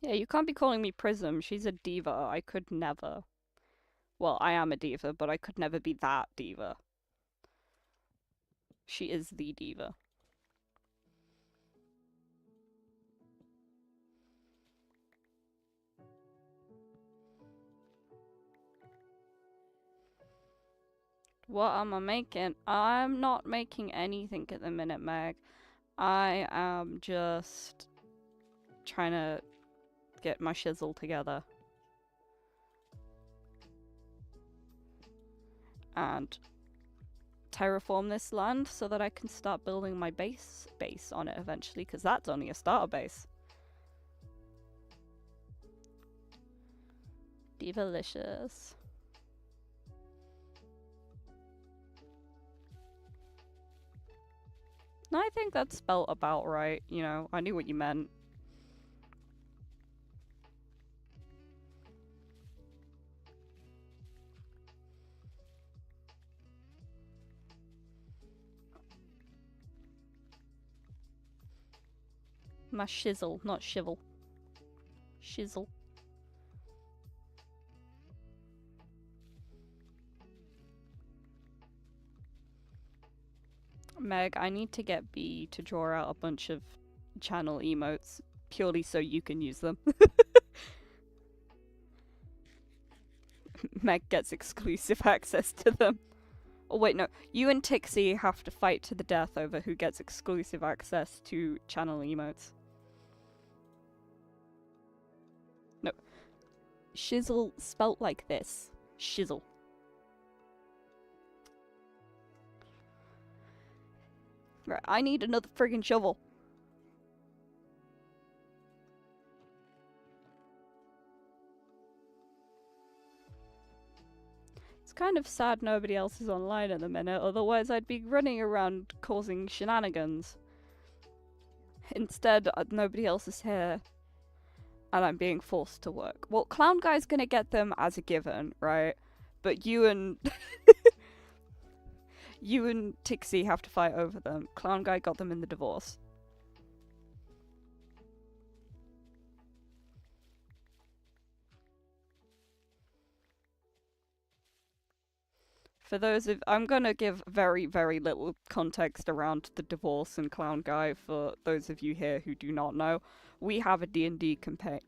Yeah, you can't be calling me Prism. She's a diva. I could never. Well, I am a diva, but I could never be that diva. She is the diva. What am I making? I'm not making anything at the minute, Meg. I am just trying to get my shizzle together. And terraform this land so that I can start building my base on it eventually, because that's only a starter base. Divalicious. I think that's spelt about right, you know, I knew what you meant. My shizzle, not shivel. Shizzle. Meg, I need to get B to draw out a bunch of channel emotes purely so you can use them. Meg gets exclusive access to them. Oh wait, no. You and Tixie have to fight to the death over who gets exclusive access to channel emotes. No. Shizzle spelt like this. Shizzle. Right, I need another friggin' shovel. It's kind of sad nobody else is online at the minute, otherwise I'd be running around causing shenanigans. Instead, nobody else is here, and I'm being forced to work. Well, Clown Guy's gonna get them as a given, right? But you and... you and Tixie have to fight over them. Clown Guy got them in the divorce. For those of... I'm gonna give very, very little context around the divorce and Clown Guy for those of you here who do not know. We have a D&D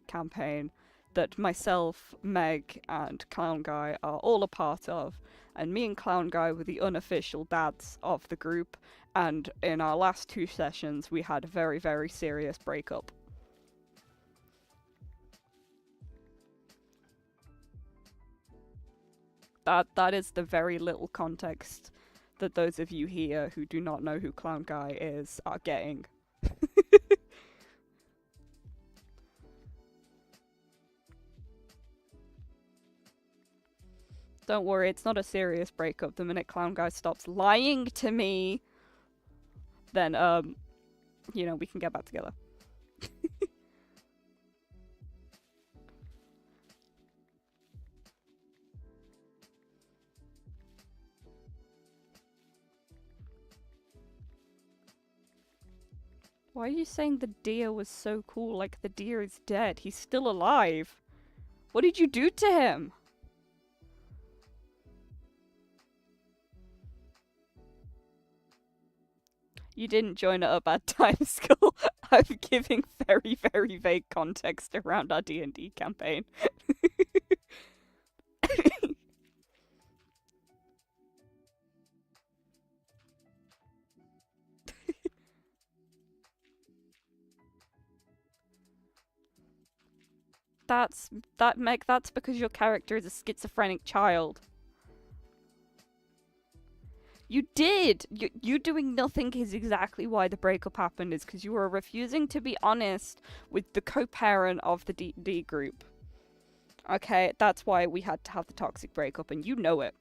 campaign that myself, Meg, and Clown Guy are all a part of. And me and Clown Guy were the unofficial dads of the group. And in our last 2 sessions, we had a very, very serious breakup. That is the very little context that those of you here who do not know who Clown Guy is are getting. Don't worry, it's not a serious breakup. The minute Clown Guy stops lying to me, then, you know, we can get back together. Why are you saying the deer was so cool? Like, the deer is dead. He's still alive. What did you do to him? You didn't join at a bad time, Skull. I'm giving very, very vague context around our D&D campaign. that's because your character is a schizophrenic child. You did. You doing nothing is exactly why the breakup happened. Is because you were refusing to be honest with the co-parent of the D group. Okay, that's why we had to have the toxic breakup, and you know it.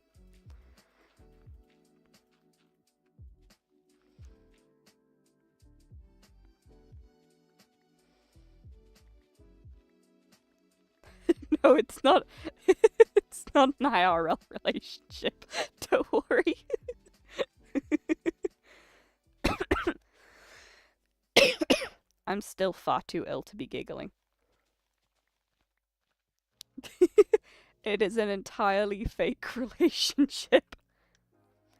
No, it's not. It's not an IRL relationship. Don't worry. I'm still far too ill to be giggling. It is an entirely fake relationship.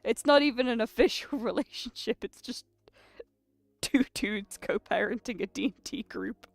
It's not even an official relationship. It's just two dudes co-parenting a D&D group.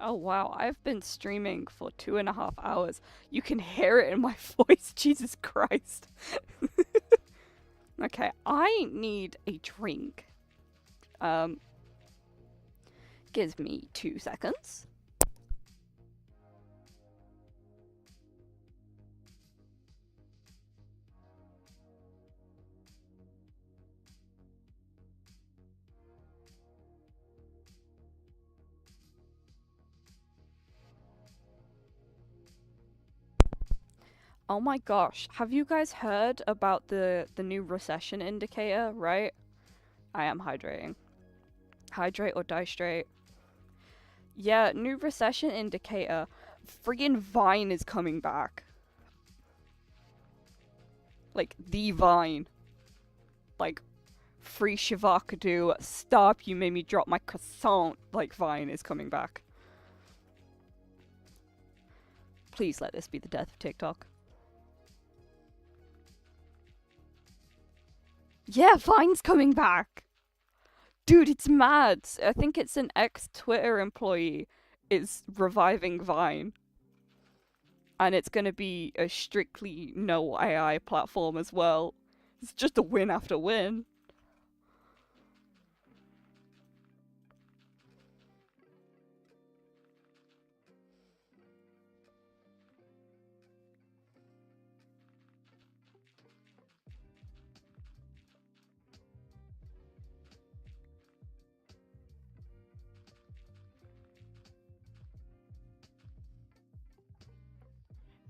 Oh wow, I've been streaming for 2.5 hours. You can hear it in my voice, Jesus Christ. Okay, I need a drink. Give me 2 seconds. Oh my gosh, have you guys heard about the new recession indicator, right? I am hydrating. Hydrate or die straight. Yeah, new recession indicator. Friggin' Vine is coming back. Like, the Vine. Like, free Shivakadu, stop, you made me drop my croissant. Like, Vine is coming back. Please let this be the death of TikTok. Yeah, Vine's coming back! Dude, it's mad! I think it's an ex-Twitter employee is reviving Vine. And it's gonna be a strictly no AI platform as well. It's just a win after win.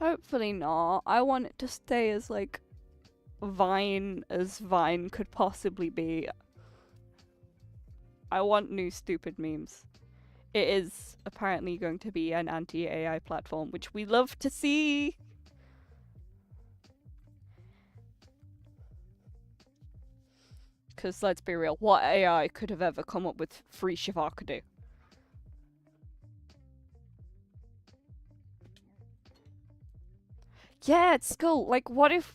Hopefully not. I want it to stay as, like, Vine as Vine could possibly be. I want new stupid memes. It is apparently going to be an anti-AI platform, which we love to see. Because let's be real, what AI could have ever come up with free Shivakadu? Yeah, it's cool. Like, what if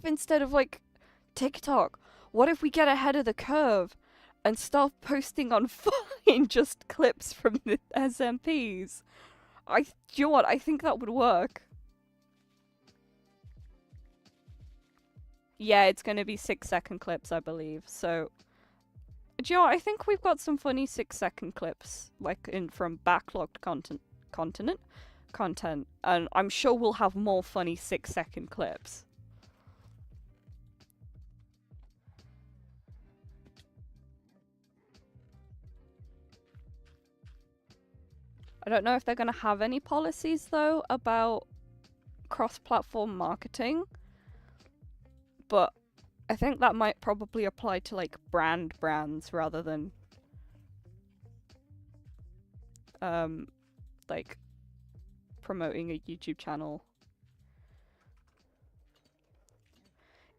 instead of, like, TikTok, what if we get ahead of the curve and start posting on Vine just clips from the SMPs? Do you know what? I think that would work. Yeah, it's going to be 6-second clips, I believe. So, do you know what? I think we've got some funny 6-second clips, like from backlogged content, and I'm sure we'll have more funny 6-second clips. I don't know if they're going to have any policies, though, about cross-platform marketing, but I think that might probably apply to, like, brands rather than, like, promoting a YouTube channel.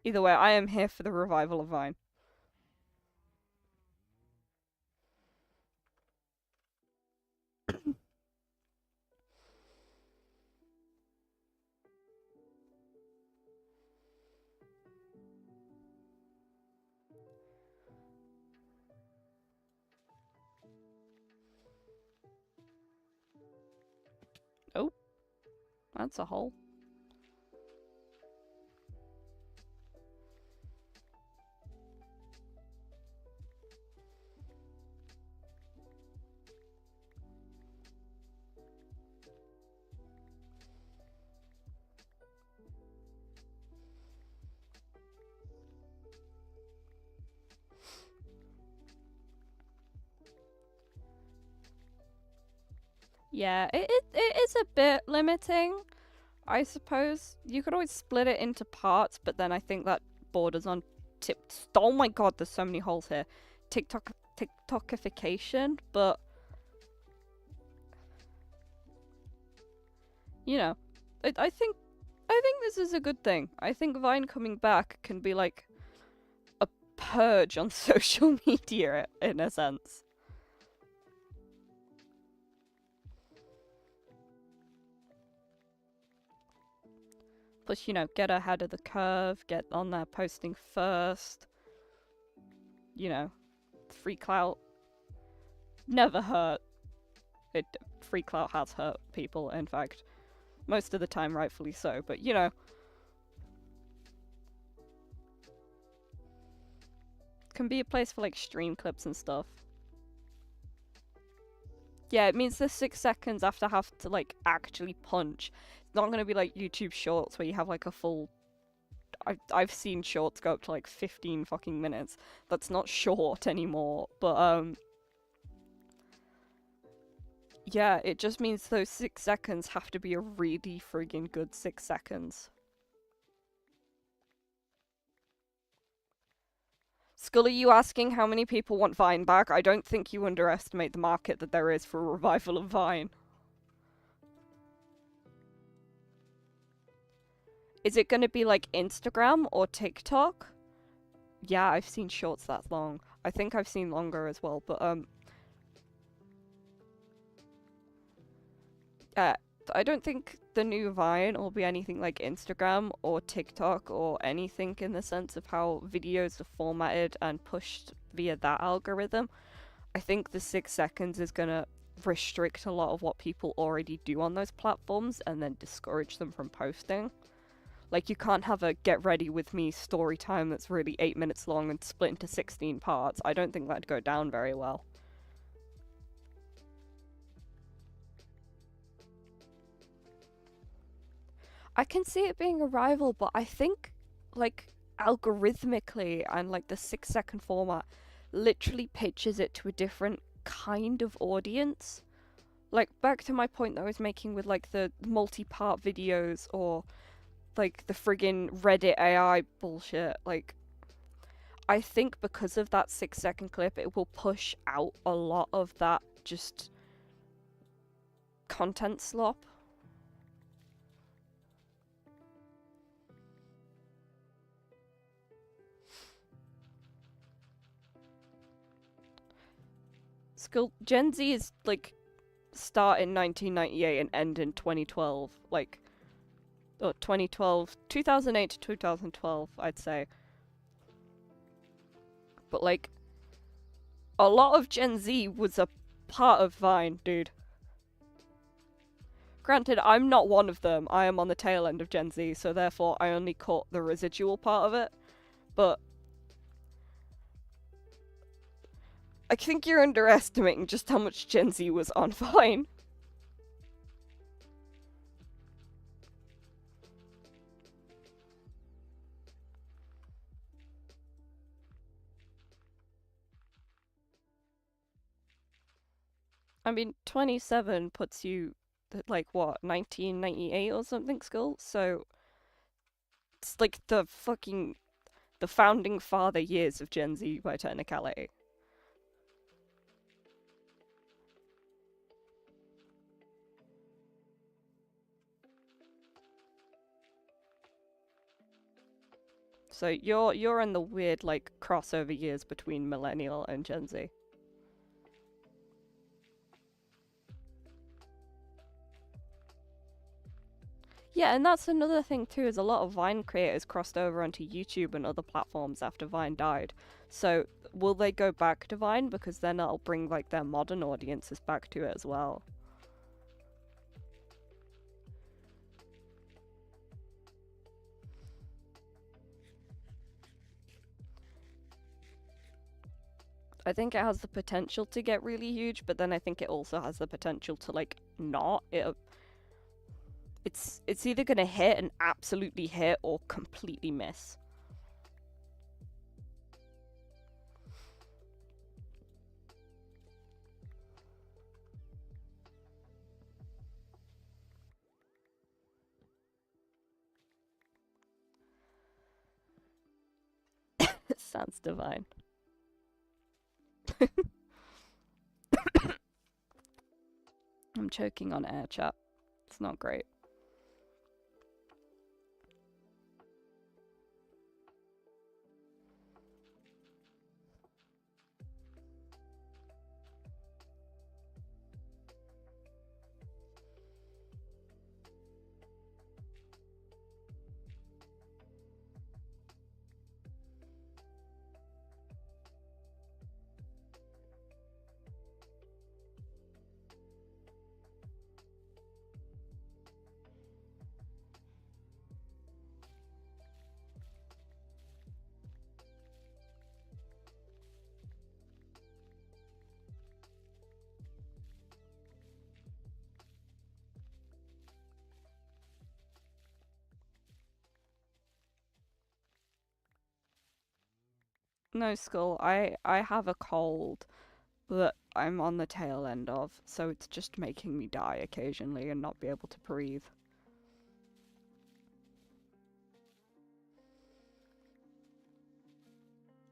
Either way, I am here for the revival of Vine. That's a hole. Yeah, it is a bit limiting, I suppose. You could always split it into parts, but then I think that borders on oh my god, there's so many holes here. TikTokification, but you know, I think this is a good thing. I think Vine coming back can be like a purge on social media in a sense. Plus, you know, get ahead of the curve, get on there posting first. You know, free clout never hurt. Free clout has hurt people, in fact. Most of the time, rightfully so, but you know. Can be a place for like stream clips and stuff. Yeah, it means the 6 seconds after I have to like actually punch. It's not gonna be like YouTube Shorts where you have like a full. I've seen shorts go up to like 15 fucking minutes. That's not short anymore, but yeah, it just means those 6 seconds have to be a really friggin' good 6 seconds. Skull, are you asking how many people want Vine back? I don't think you underestimate the market that there is for a revival of Vine. Is it going to be like Instagram or TikTok? Yeah, I've seen shorts that long. I think I've seen longer as well, but I don't think the new Vine will be anything like Instagram or TikTok or anything in the sense of how videos are formatted and pushed via that algorithm. I think the 6 seconds is gonna restrict a lot of what people already do on those platforms and then discourage them from posting. Like, you can't have a get ready with me story time that's really 8 minutes long and split into 16 parts. I don't think that'd go down very well. I can see it being a rival, but I think, like, algorithmically and, like, the 6 second format literally pitches it to a different kind of audience. Like, back to my point that I was making with, like, the multi-part videos or, like, the friggin' Reddit AI bullshit. Like, I think because of that 6 second clip, it will push out a lot of that just content slop. Gen Z is like start in 1998 and end in 2012. Like, 2008 to 2012, I'd say. But like, a lot of Gen Z was a part of Vine, dude. Granted, I'm not one of them. I am on the tail end of Gen Z, so therefore I only caught the residual part of it. But I think you're underestimating just how much Gen Z was on Vine. I mean, 27 puts you, like, what, 1998 or something, Skull? So, it's like the founding father years of Gen Z by technicality. So you're in the weird, like, crossover years between millennial and Gen Z. Yeah, and that's another thing too, is a lot of Vine creators crossed over onto YouTube and other platforms after Vine died. So will they go back to Vine? Because then that'll bring like their modern audiences back to it as well. I think it has the potential to get really huge, but then I think it also has the potential to, like, not. It's either gonna hit and absolutely hit or completely miss. It sounds divine. I'm choking on air, chat. It's not great. No, Skull, I have a cold that I'm on the tail end of, so it's just making me die occasionally and not be able to breathe.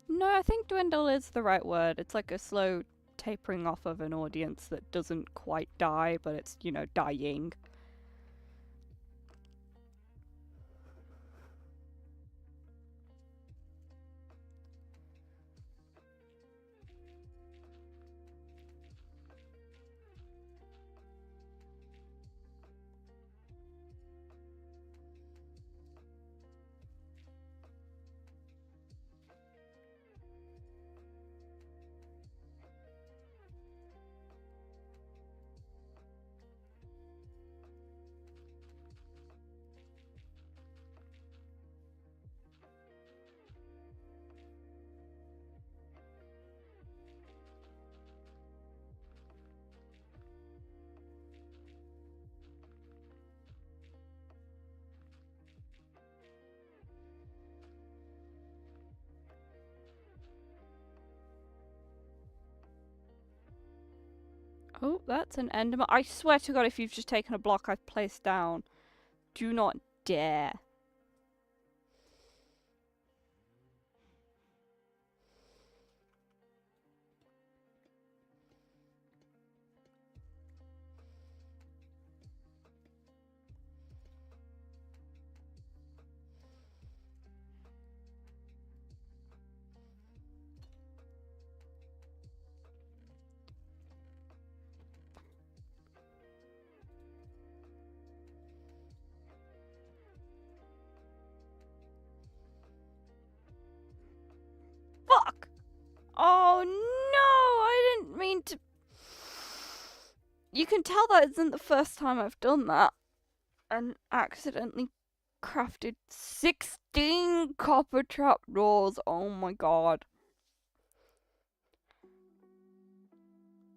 No, I think dwindle is the right word. It's like a slow tapering off of an audience that doesn't quite die, but it's, you know, dying. Oh, that's an enderman. I swear to God, if you've just taken a block I've placed down, do not dare. Fuck! Oh no, I didn't mean to. You can tell that isn't the first time I've done that and accidentally crafted 16 copper trapdoors. Oh my god.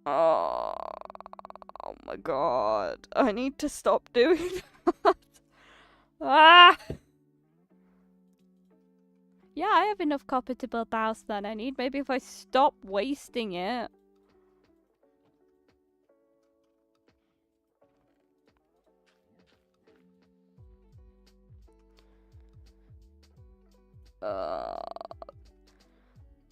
Oh, oh my god. I need to stop doing that. Ah! Yeah, I have enough copper to build the house that I need. Maybe if I stop wasting it.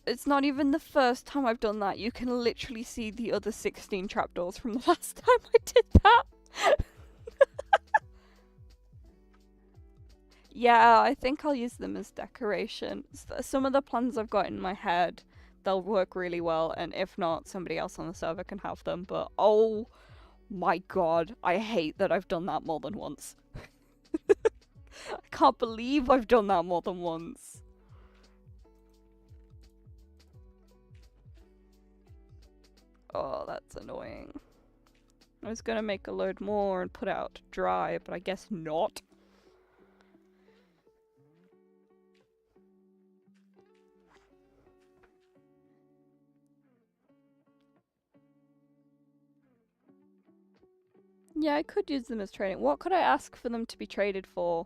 It's not even the first time I've done that. You can literally see the other 16 trapdoors from the last time I did that. Yeah, I think I'll use them as decoration. Some of the plans I've got in my head, they'll work really well, and if not, somebody else on the server can have them. But oh my god, I hate that I've done that more than once. I can't believe I've done that more than once. Oh, that's annoying. I was gonna make a load more and put it out to dry, but I guess not. Yeah, I could use them as trading. What could I ask for them to be traded for?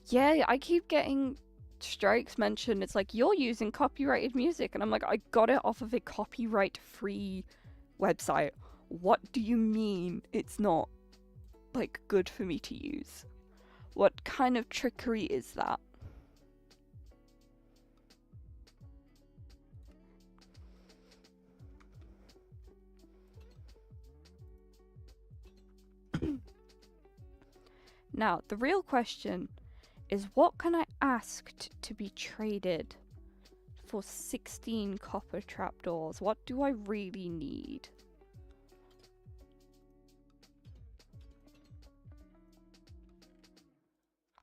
Yeah, I keep getting strikes mentioned. It's like, you're using copyrighted music. And I'm like, I got it off of a copyright-free website. What do you mean it's not, like, good for me to use? What kind of trickery is that? Now, the real question is, what can I ask to be traded for 16 copper trapdoors? What do I really need?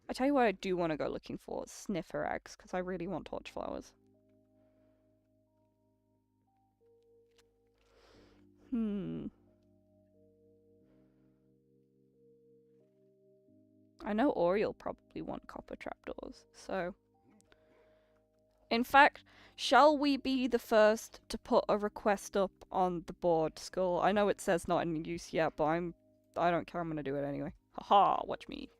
I tell you what I do want to go looking for, sniffer eggs, because I really want torch flowers. I know Ori'll probably want copper trapdoors, so... In fact, shall we be the first to put a request up on the board, Skull? I know it says not in use yet, but I don't care, I'm gonna do it anyway. Haha, watch me.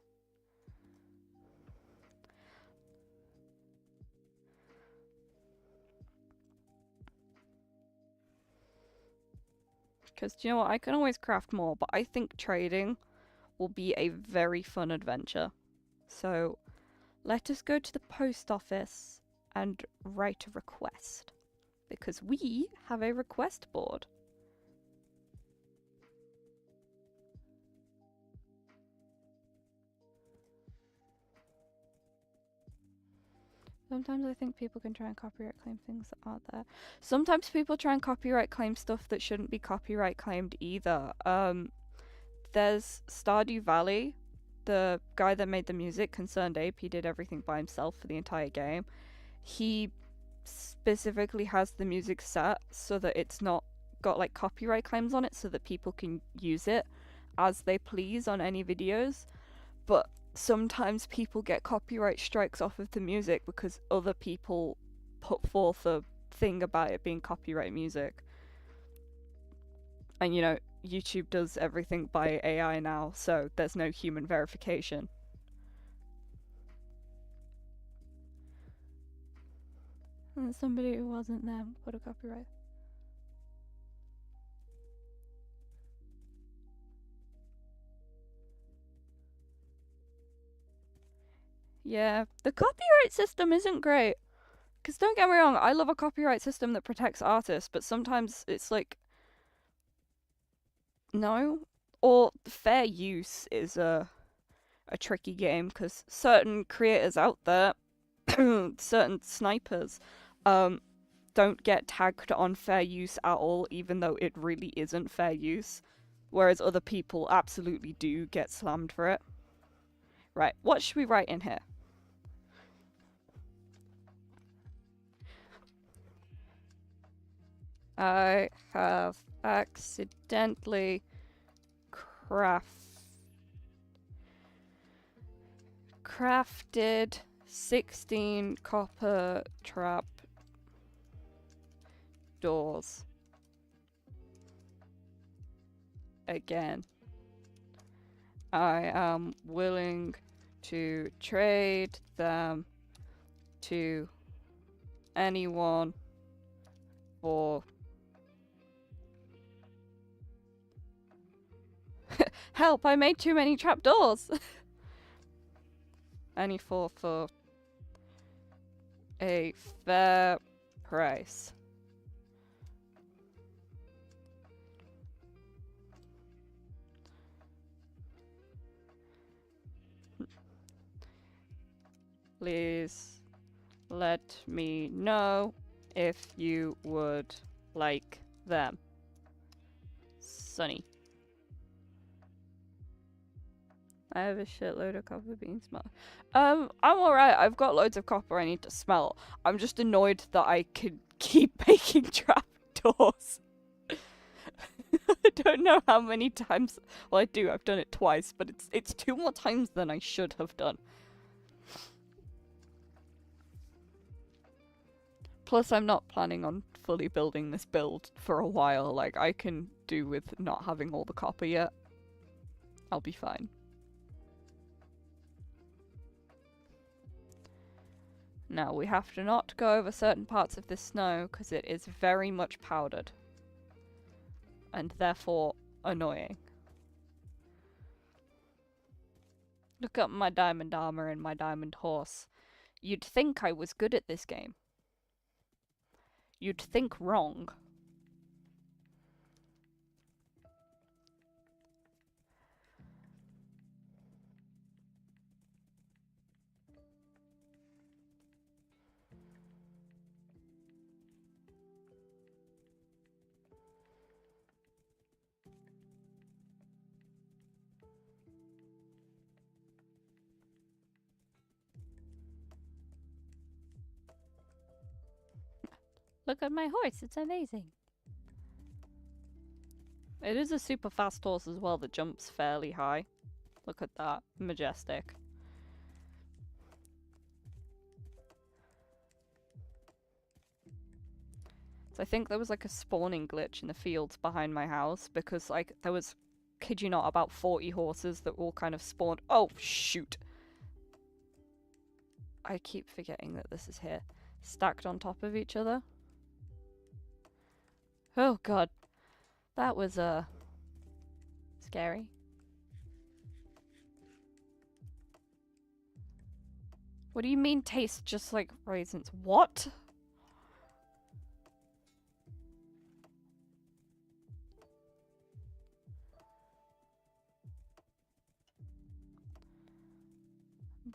Because, do you know what, I can always craft more, but I think trading will be a very fun adventure. So, let us go to the post office and write a request. Because we have a request board. Sometimes I think people can try and copyright claim things that aren't there. Sometimes people try and copyright claim stuff that shouldn't be copyright claimed either. There's Stardew Valley, the guy that made the music, Concerned Ape, he did everything by himself for the entire game. He specifically has the music set so that it's not got like copyright claims on it, so that people can use it as they please on any videos. But sometimes people get copyright strikes off of the music because other people put forth a thing about it being copyright music. And you know, YouTube does everything by AI now, so there's no human verification. And somebody who wasn't there put a copyright. Yeah, the copyright system isn't great. Because don't get me wrong, I love a copyright system that protects artists, but sometimes it's like... No? Or fair use is a tricky game, because certain creators out there, certain snipers, don't get tagged on fair use at all, even though it really isn't fair use. Whereas other people absolutely do get slammed for it. Right, what should we write in here? I have accidentally crafted 16 copper trap doors. Again. I am willing to trade them to anyone for... Help, I made too many trapdoors! Any for a fair price. Please let me know if you would like them. Sunny. I have a shitload of copper bean smell. I'm alright. I've got loads of copper I need to smelt. I'm just annoyed that I could keep making trapdoors. I don't know how many times. Well, I do. I've done it twice, but it's 2 more times than I should have done. Plus, I'm not planning on fully building this build for a while. Like, I can do with not having all the copper yet. I'll be fine. Now, we have to not go over certain parts of this snow because it is very much powdered. And therefore annoying. Look at my diamond armor and my diamond horse. You'd think I was good at this game. You'd think wrong. Look at my horse, it's amazing. It is a super fast horse as well that jumps fairly high. Look at that, majestic. So I think there was like a spawning glitch in the fields behind my house because like there was, kid you not, about 40 horses that all kind of spawned. Oh shoot! I keep forgetting that this is here. Stacked on top of each other. Oh god. That was, scary. What do you mean taste just like raisins? What?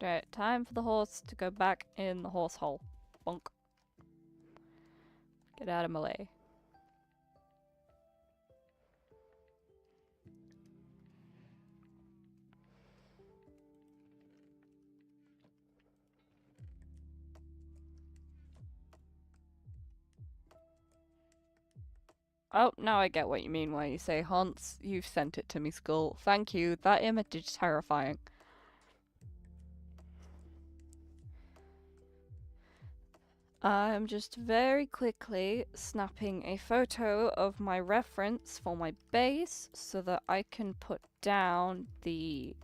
Right, time for the horse to go back in the horse hole. Bonk. Get out of my way. Oh, now I get what you mean when you say Hans. You've sent it to me, Skull. Thank you. That image is terrifying. I'm just very quickly snapping a photo of my reference for my base so that I can put down the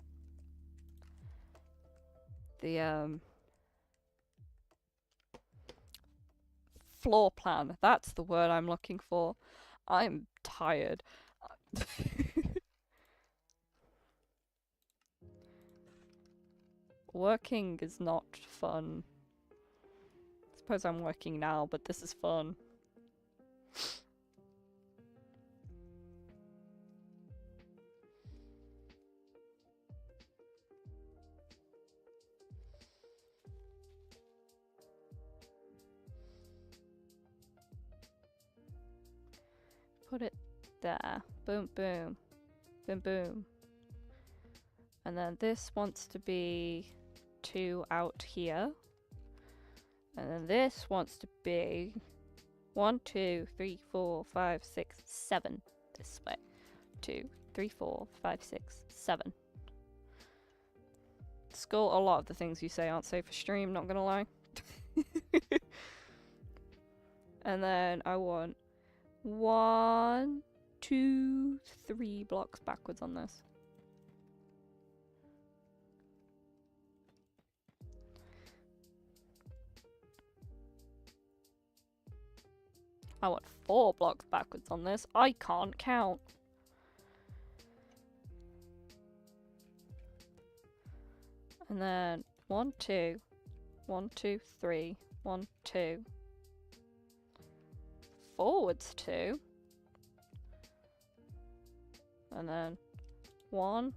floor plan. That's the word I'm looking for. I'm tired. Working is not fun. I suppose I'm working now, but this is fun. Put it there. Boom, boom. Boom, boom. And then this wants to be 2 out here. And then this wants to be 1, 2, 3, 4, 5, 6, 7 this way. 2, 3, 4, 5, 6, 7. Skull, a lot of the things you say aren't safe for stream, not gonna lie. And then I want 1, 2, 3 blocks backwards on this. I want 4 blocks backwards on this. I can't count. And then 1, 2, 1, 2, 3, 1, 2. Forwards 2. And then 1,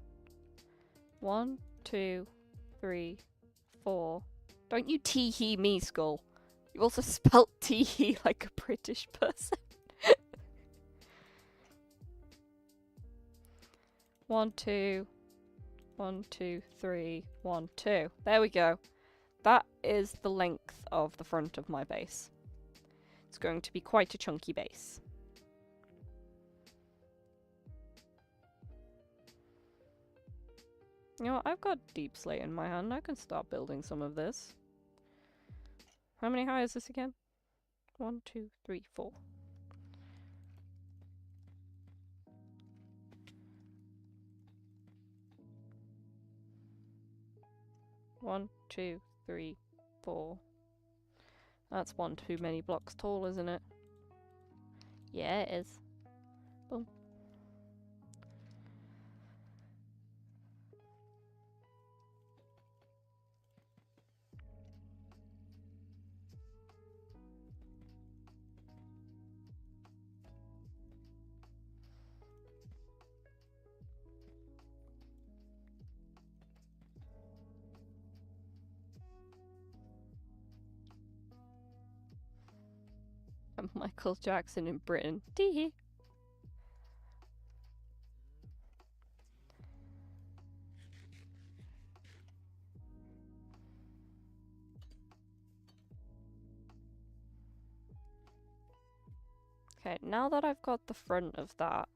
1, 2, 3, 4. Don't you tee-hee me, Skull. You also spelt tee-hee like a British person. 1, 2, 1, 2, 3, 1, 2. There we go. That is the length of the front of my base. It's going to be quite a chunky base. You know what? I've got deep slate in my hand. I can start building some of this. How many high is this again? 1, 2, 3, 4. One, 2, 3, 4. That's one too many blocks tall, isn't it? Yeah, it is. Boom. Michael Jackson in Britain. Tee. Okay, now that I've got the front of that,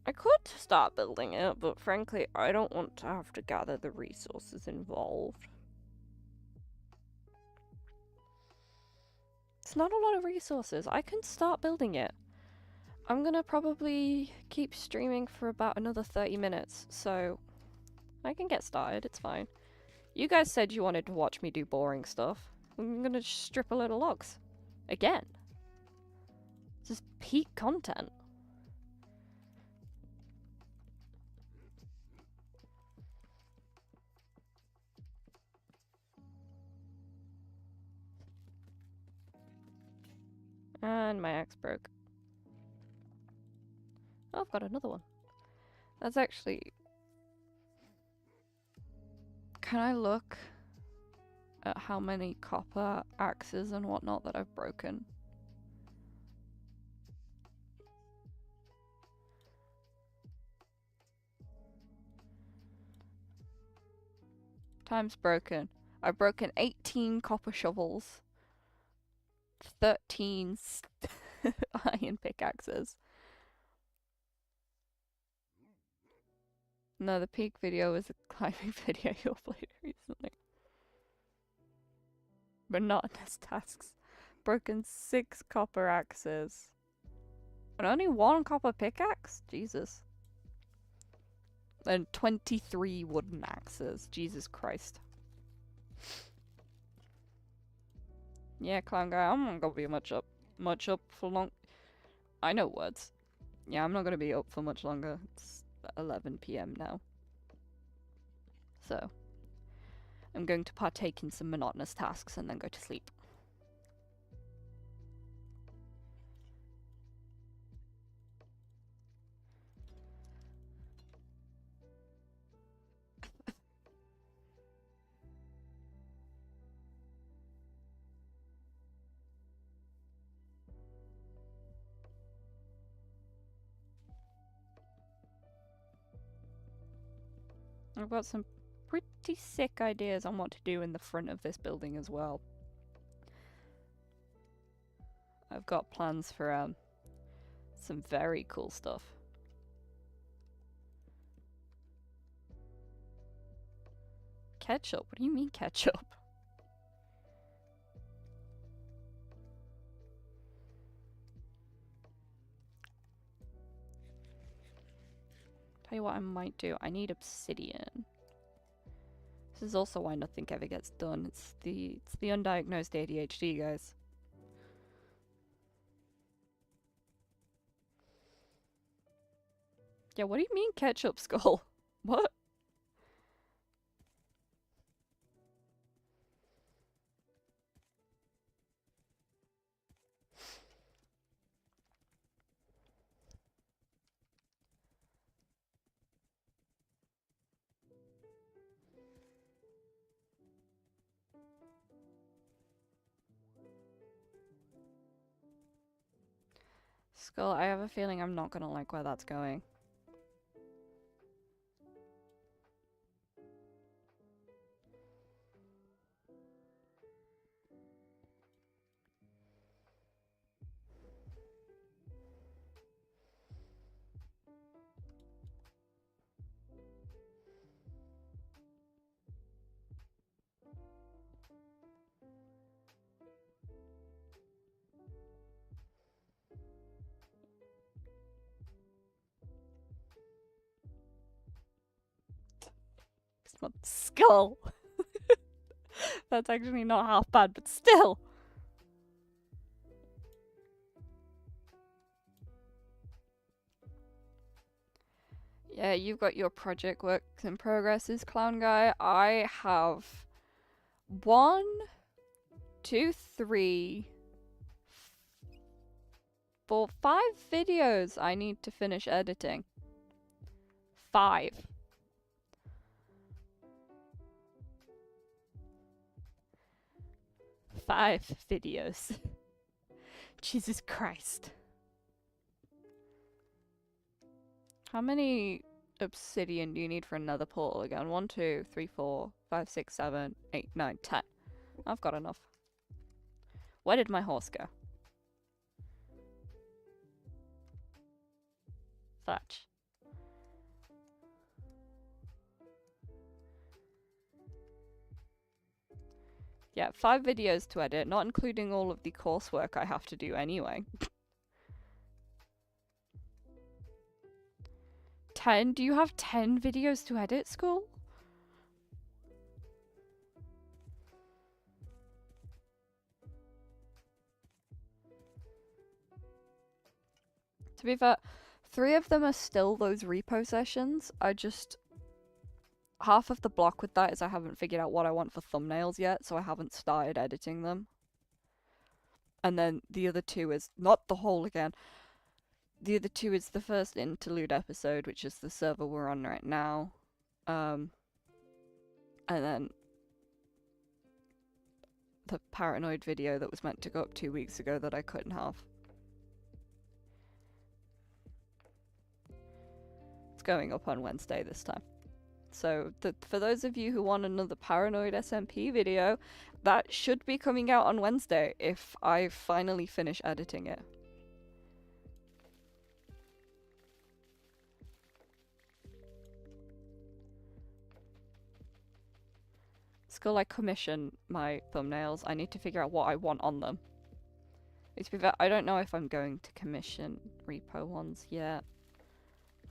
I could start building it, but frankly, I don't want to have to gather the resources involved. It's not a lot of resources. I can start building it. I'm gonna probably keep streaming for about another 30 minutes, so I can get started, it's fine. You guys said you wanted to watch me do boring stuff. I'm gonna just strip a load of logs. Again. This is peak content. And my axe broke. Oh, I've got another one. That's actually... Can I look at how many copper axes and whatnot that I've broken? Times broken. I've broken 18 copper shovels. 13 iron pickaxes. No, the peak video was a climbing video you uploaded recently. Monotonous tasks. Broken 6 copper axes. And only 1 copper pickaxe? Jesus. And 23 wooden axes. Jesus Christ. Yeah, clown guy, I'm not gonna be much up for long. I know words. Yeah, I'm not gonna be up for much longer. It's 11 PM now. So, I'm going to partake in some monotonous tasks and then go to sleep. I've got some pretty sick ideas on what to do in the front of this building as well. I've got plans for some very cool stuff. Ketchup? What do you mean ketchup? Tell you what I might do. I need obsidian. This is also why nothing ever gets done. It's the undiagnosed ADHD, guys. Yeah, what do you mean ketchup skull? What? Skull, I have a feeling I'm not gonna like where that's going. month. Skull! That's actually not half bad, but still! Yeah, you've got your project works in progresses, clown guy. I have 1, 2, 3, 4, 5 videos I need to finish editing. 5. Five videos. Jesus Christ. How many obsidian do you need for another portal again? 1, 2, 3, 4, 5, 6, 7, 8, 9, 10. I've got enough. Where did my horse go? Fetch. Yeah, 5 videos to edit, not including all of the coursework I have to do anyway. 10? Do you have 10 videos to edit, school? To be fair, 3 of them are still those repo sessions. Half of the block with that is I haven't figured out what I want for thumbnails yet, so I haven't started editing them. And then the other 2 is, not the whole again, the other 2 is the first Interlude episode, which is the server we're on right now. And then the paranoid video that was meant to go up 2 weeks ago that I cut in half. It's going up on Wednesday this time. So for those of you who want another Paranoid SMP video, that should be coming out on Wednesday if I finally finish editing it. Still, I commission my thumbnails. I need to figure out what I want on them. To be fair, I don't know if I'm going to commission repo ones yet.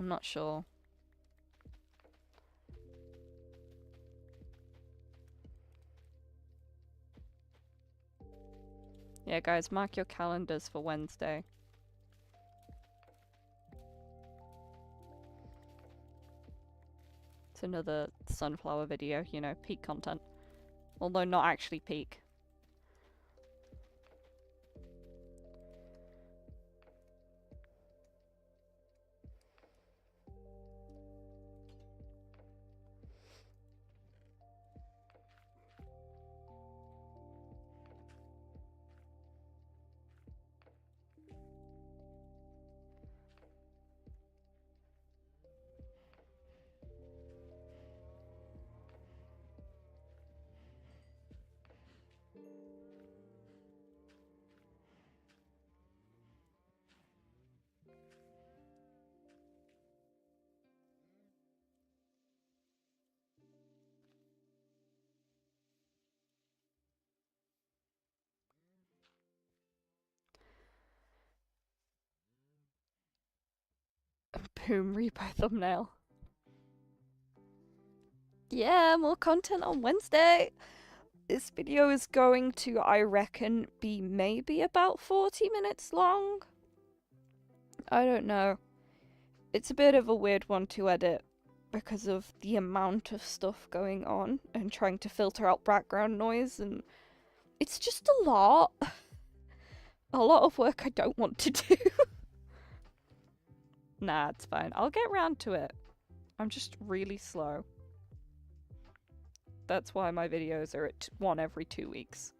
I'm not sure. Yeah, guys, mark your calendars for Wednesday. It's another Sunnflower video, you know, peak content. Although not actually peak. Boom, repo thumbnail. Yeah, more content on Wednesday. This video is going to, I reckon, be maybe about 40 minutes long. I don't know. It's a bit of a weird one to edit because of the amount of stuff going on and trying to filter out background noise, and it's just a lot. A lot of work I don't want to do. Nah, it's fine. I'll get round to it. I'm just really slow. That's why my videos are at 1 every 2 weeks.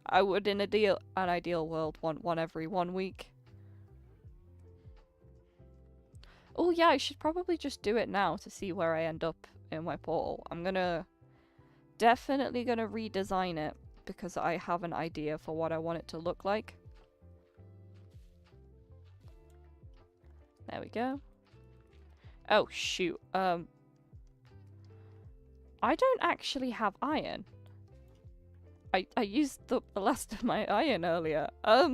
I would, in an ideal world, want 1 every 1 week. Oh yeah, I should probably just do it now to see where I end up in my portal. I'm definitely gonna redesign it because I have an idea for what I want it to look like. There we go. Oh shoot, I don't actually have iron. I used the last of my iron earlier. Huh.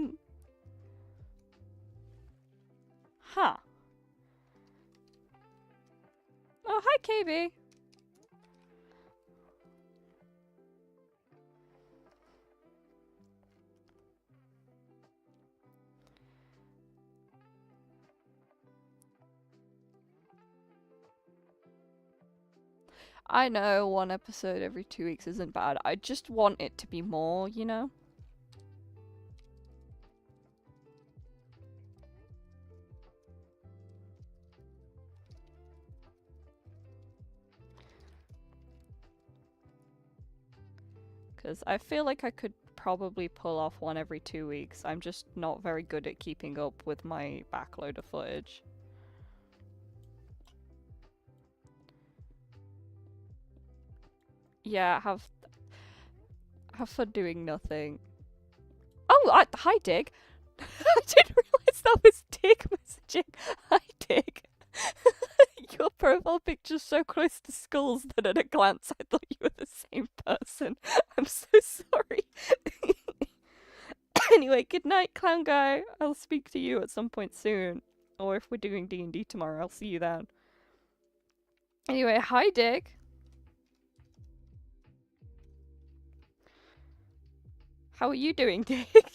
Oh, hi, KB. I know one episode every 2 weeks isn't bad. I just want it to be more, you know? Because I feel like I could probably pull off one every 2 weeks. I'm just not very good at keeping up with my backload of footage. Yeah, have fun doing nothing. Oh, hi Dig. I didn't realize that was Dig messaging. Hi Dig. Your profile picture's so close to Skull's that at a glance I thought you were the same person. I'm so sorry. Anyway, good night, clown guy. I'll speak to you at some point soon. Or if we're doing D&D tomorrow, I'll see you then. Anyway, hi Dig. How are you doing, Dig? I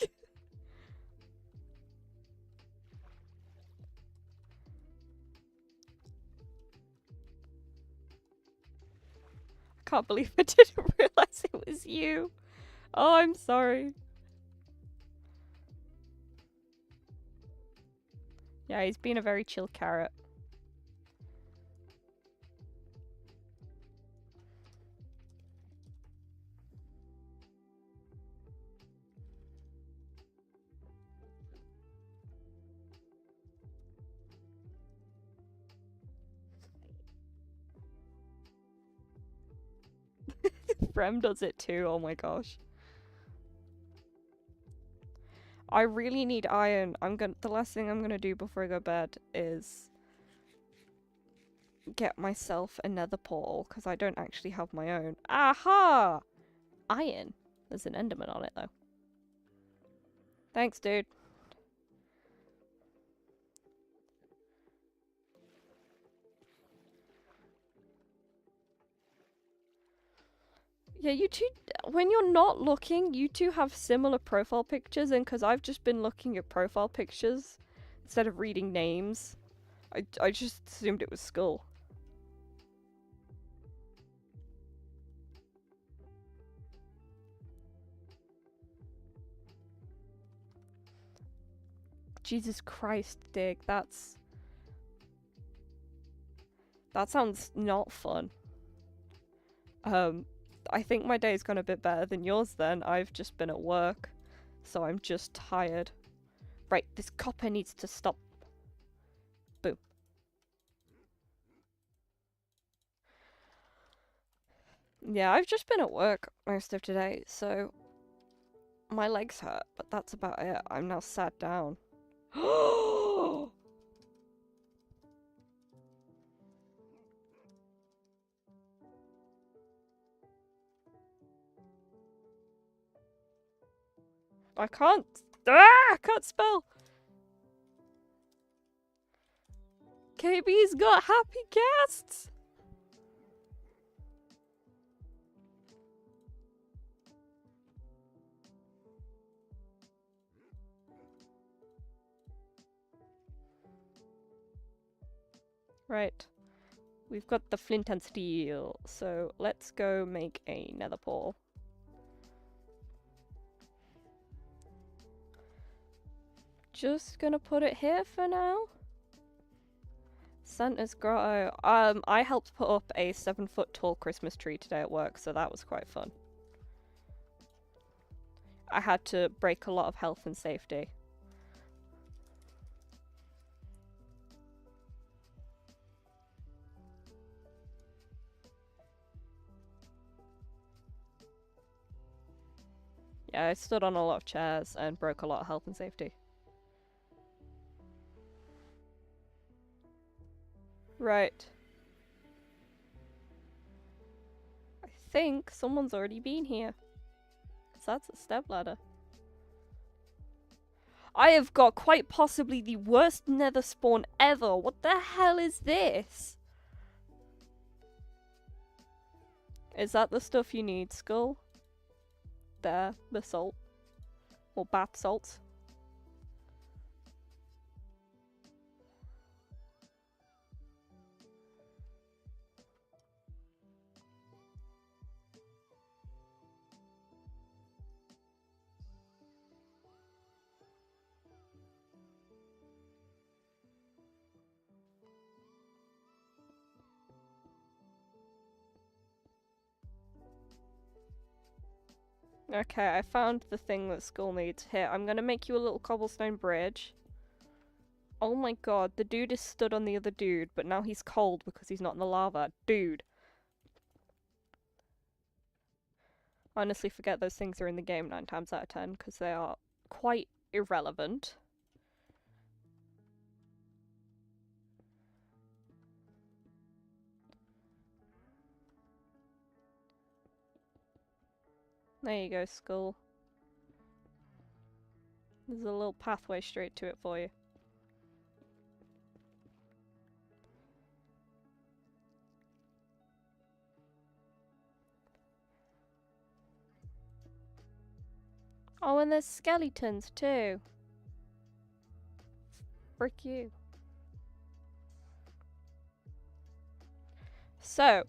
can't believe I didn't realize it was you. Oh, I'm sorry. Yeah, he's been a very chill carrot. Frem does it too, oh my gosh. I really need iron. The last thing I'm gonna do before I go to bed is get myself a nether portal, because I don't actually have my own. Aha! Iron. There's an enderman on it though. Thanks, dude. Yeah, you two, when you're not looking, you two have similar profile pictures, and because I've just been looking at profile pictures instead of reading names, I just assumed it was Skull. Jesus Christ, Dig, that sounds not fun. I think my day's gone a bit better than yours then. I've just been at work, so I'm just tired. Right, this copper needs to stop. Boom. Yeah, I've just been at work most of today, so my legs hurt, but that's about it. I'm now sat down. I can't. I can't spell. KB's got happy guests. Right. We've got the flint and steel, so let's go make a nether portal. Just gonna put it here for now. Santa's grotto. I helped put up a 7-foot tall Christmas tree today at work, so that was quite fun. I had to break a lot of health and safety. Yeah, I stood on a lot of chairs and broke a lot of health and safety. Right. I think someone's already been here. Because that's a stepladder. I have got quite possibly the worst nether spawn ever. What the hell is this? Is that the stuff you need, Skull? There, the salt. Or bath salts. Okay, I found the thing that school needs. Here, I'm gonna make you a little cobblestone bridge. Oh my god, the dude is stood on the other dude, but now he's cold because he's not in the lava. Dude. Honestly, forget those things are in the game 9 times out of 10 because they are quite irrelevant. There you go, Skull. There's a little pathway straight to it for you. Oh, and there's skeletons too. Frick you. So,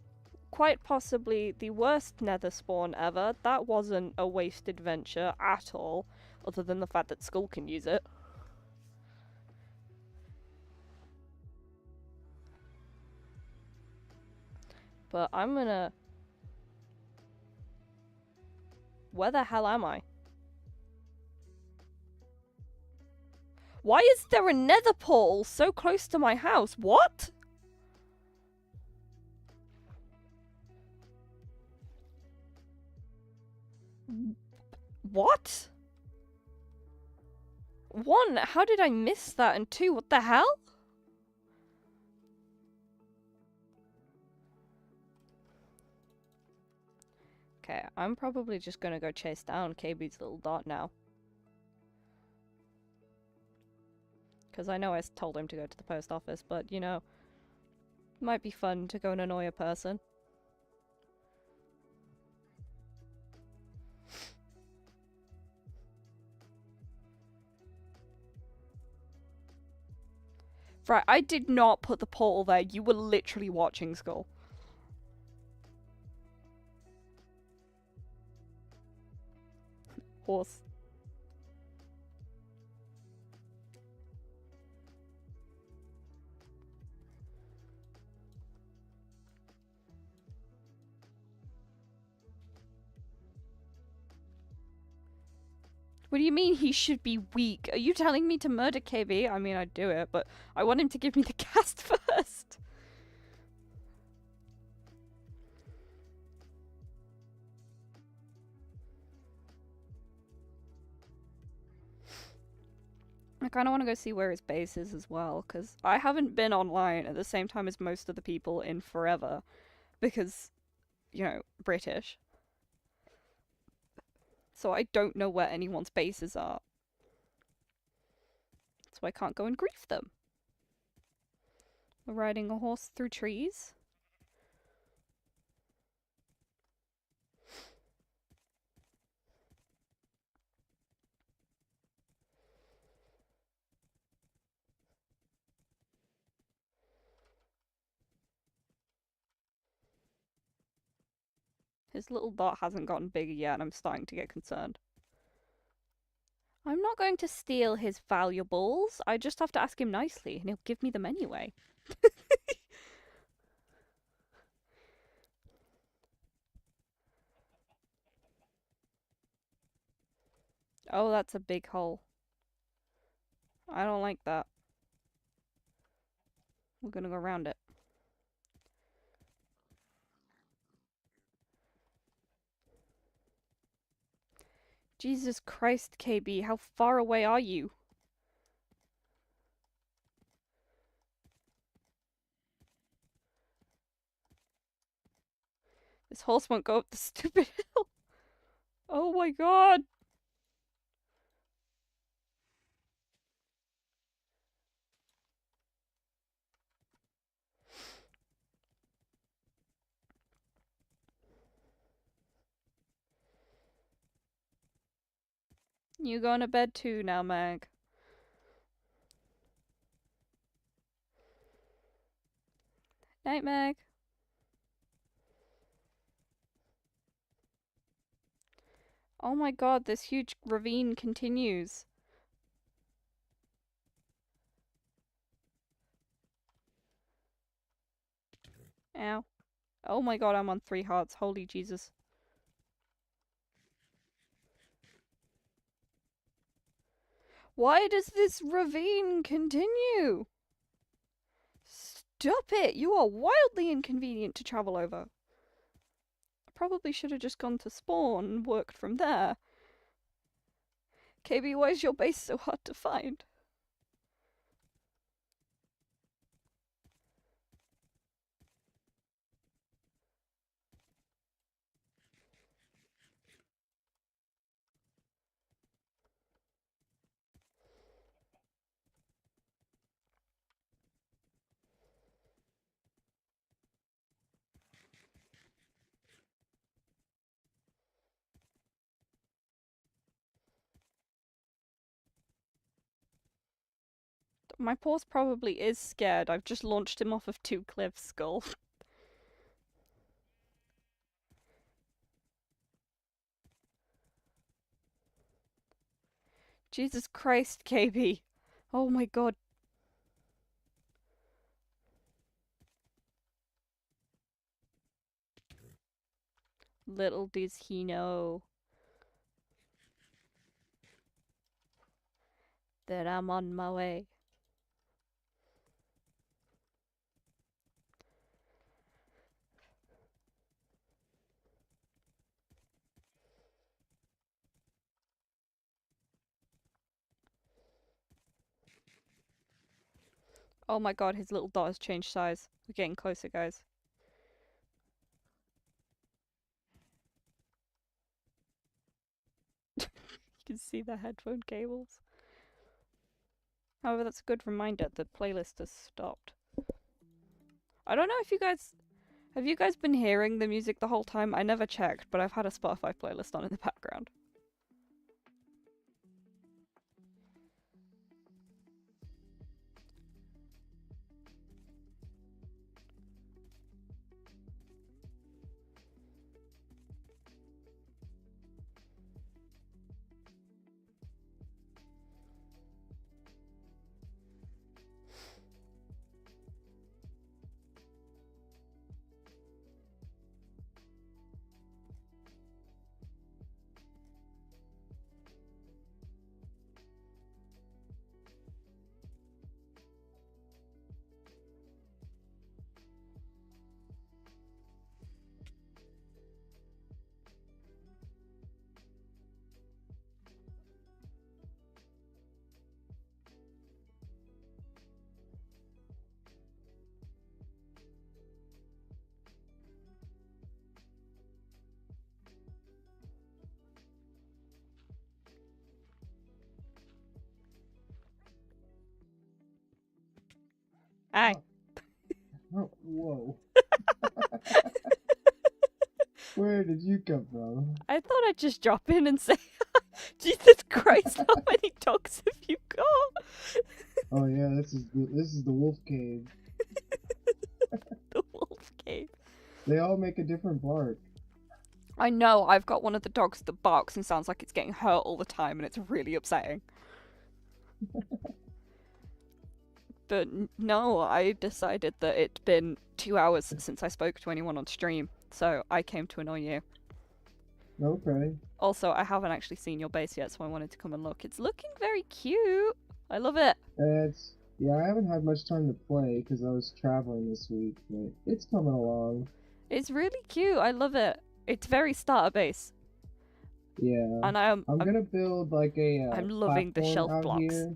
quite possibly the worst nether spawn ever. That wasn't a wasted venture at all, other than the fact that Skull can use it. But I'm gonna... Where the hell am I? Why is there a nether portal so close to my house? What? What? 1, how did I miss that? And 2, what the hell? Okay, I'm probably just gonna go chase down KB's little dot now. Because I know I told him to go to the post office, but, you know, might be fun to go and annoy a person. Right, I did not put the portal there. You were literally watching, Skull. Horse. What do you mean he should be weak? Are you telling me to murder KB? I mean, I'd do it, but I want him to give me the cast first. I kind of want to go see where his base is as well, because I haven't been online at the same time as most of the people in forever, because, you know, British. So I don't know where anyone's bases are. So I can't go and grief them. We're riding a horse through trees. His little dot hasn't gotten bigger yet, and I'm starting to get concerned. I'm not going to steal his valuables. I just have to ask him nicely, and he'll give me them anyway. Oh, that's a big hole. I don't like that. We're gonna go around it. Jesus Christ, KB, how far away are you? This horse won't go up the stupid hill. Oh my god. You going to bed too now, Meg? Night, Meg. Oh my god, this huge ravine continues. Ow. Oh my god, I'm on 3 hearts. Holy Jesus. Why does this ravine continue? Stop it! You are wildly inconvenient to travel over. I probably should have just gone to spawn and worked from there. KB, why is your base so hard to find? My paw's probably is scared. I've just launched him off of 2 cliffs, Skull. Jesus Christ, KB. Oh my god. Little does he know that I'm on my way. Oh my god, his little dot has changed size. We're getting closer, guys. You can see the headphone cables. However, that's a good reminder. The playlist has stopped. I don't know if you guys... Have you guys been hearing the music the whole time? I never checked, but I've had a Spotify playlist on in the background. Aye. Oh, whoa. Where did you come from? I thought I'd just drop in and say, Jesus Christ, how many dogs have you got? Oh yeah, this is the wolf cave. The wolf cave. They all make a different bark. I know, I've got one of the dogs that barks and sounds like it's getting hurt all the time, and it's really upsetting. But no, I decided that it'd been 2 hours since I spoke to anyone on stream, so I came to annoy you. Okay. Also, I haven't actually seen your base yet, so I wanted to come and look. It's looking very cute. I love it. Yeah, I haven't had much time to play because I was traveling this week, but it's coming along. It's really cute. I love it. It's very starter base. Yeah. And I'm gonna build like a I'm loving the platform shelf out blocks. here.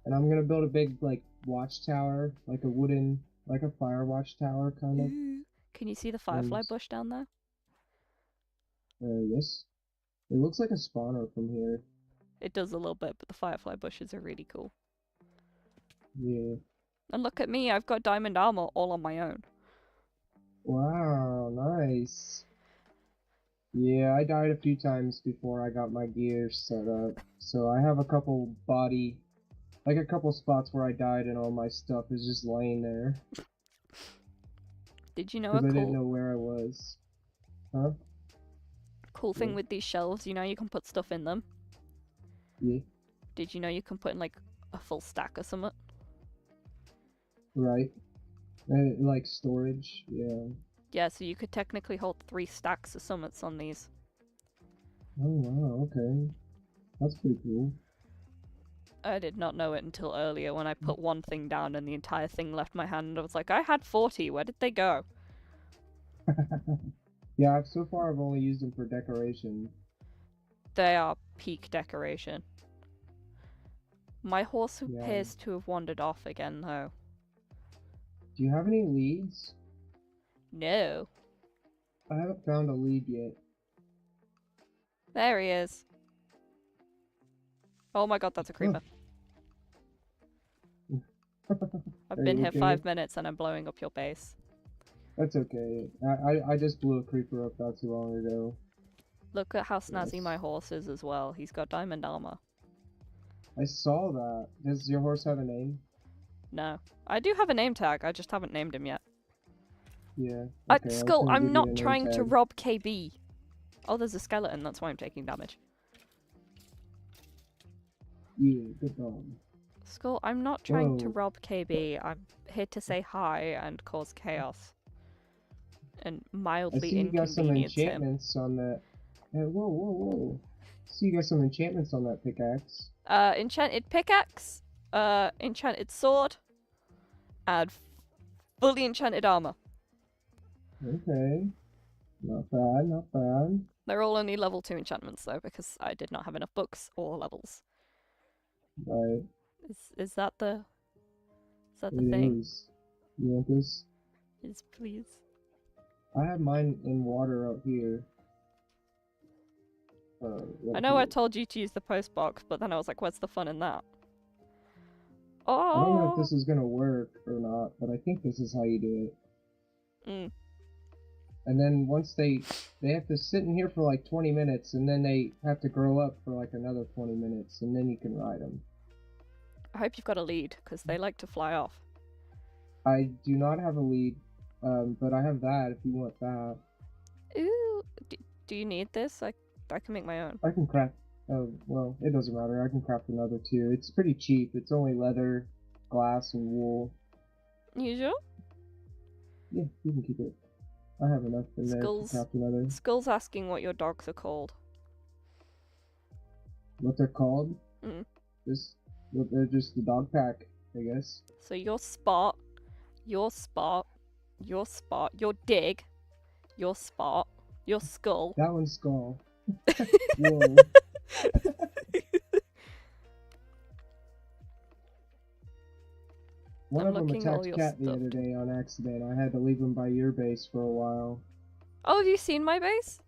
And I'm gonna build a big like watchtower, like a wooden, like a fire watchtower kind of. Ooh. Can you see the firefly bush down there? Yes. It looks like a spawner from here. It does a little bit, but the firefly bushes are really cool. Yeah. And look at me, I've got diamond armor all on my own. Wow, nice. Yeah, I died a few times before I got my gear set up. So I have a couple spots where I died and all my stuff is just laying there. Did you know Because a I didn't cool know where I was. Huh? thing Yeah. with these shelves? You know you can put stuff in them. Yeah. Did you know you can put in like a full stack or something? Right. Like storage, yeah. Yeah, so you could technically hold 3 stacks of summits on these. Oh wow, okay. That's pretty cool. I did not know it until earlier when I put one thing down and the entire thing left my hand. I was like, I had 40. Where did they go? Yeah, so far I've only used them for decoration. They are peak decoration. My horse Yeah. appears to have wandered off again, though. Do you have any leads? No. I haven't found a lead yet. There he is. Oh my god, that's a creeper. I've Are been you here okay? 5 minutes and I'm blowing up your base. That's okay. I just blew a creeper up not too long ago. Look at how snazzy Yes. my horse is as well. He's got diamond armor. I saw that. Does your horse have a name? No. I do have a name tag, I just haven't named him yet. Yeah. Okay, I was Skull, gonna I'm give you a not name trying to tag. rob KB. Oh, there's a skeleton, that's why I'm taking damage. Yeah, good dog. Skull, I'm not trying to Whoa. rob KB. I'm here to say hi and cause chaos. And I mildly see you got some inconvenience him. enchantments on that. Whoa, whoa, whoa. I see you got some enchantments on that pickaxe. Enchanted pickaxe, enchanted sword, and fully enchanted armor. Okay. Not bad, not bad. They're all only level 2 enchantments though, because I did not have enough books or levels. Right. Is that the It thing? is. You want this? Yes, please. I have mine in water out here. I Right know I here. told you to use the post box, but then I was like, what's the fun in that? I don't know if Oh! this is gonna work or not, but I think this is how you do it. Mm. And then once they have to sit in here for like 20 minutes, and then they have to grow up for like another 20 minutes, and then you can ride them. I hope you've got a lead, because they like to fly off. I do not have a lead, but I have that if you want that. Ooh! Do you need this? I can make my own. I can craft. Oh, well, it doesn't matter. I can craft another too. It's pretty cheap. It's only leather, glass, and wool. You sure? Yeah, you can keep it. I have enough in there to craft another. Skull's asking what your dogs are called. What they're called? Mm. They're just the dog pack, I guess. So your spot, your dig, your spot, your skull. That one's Skull. Whoa. One I'm of them looking all attacked your Cat the stuff. other day on accident. I had to leave him by your base for a while. Oh, have you seen my base?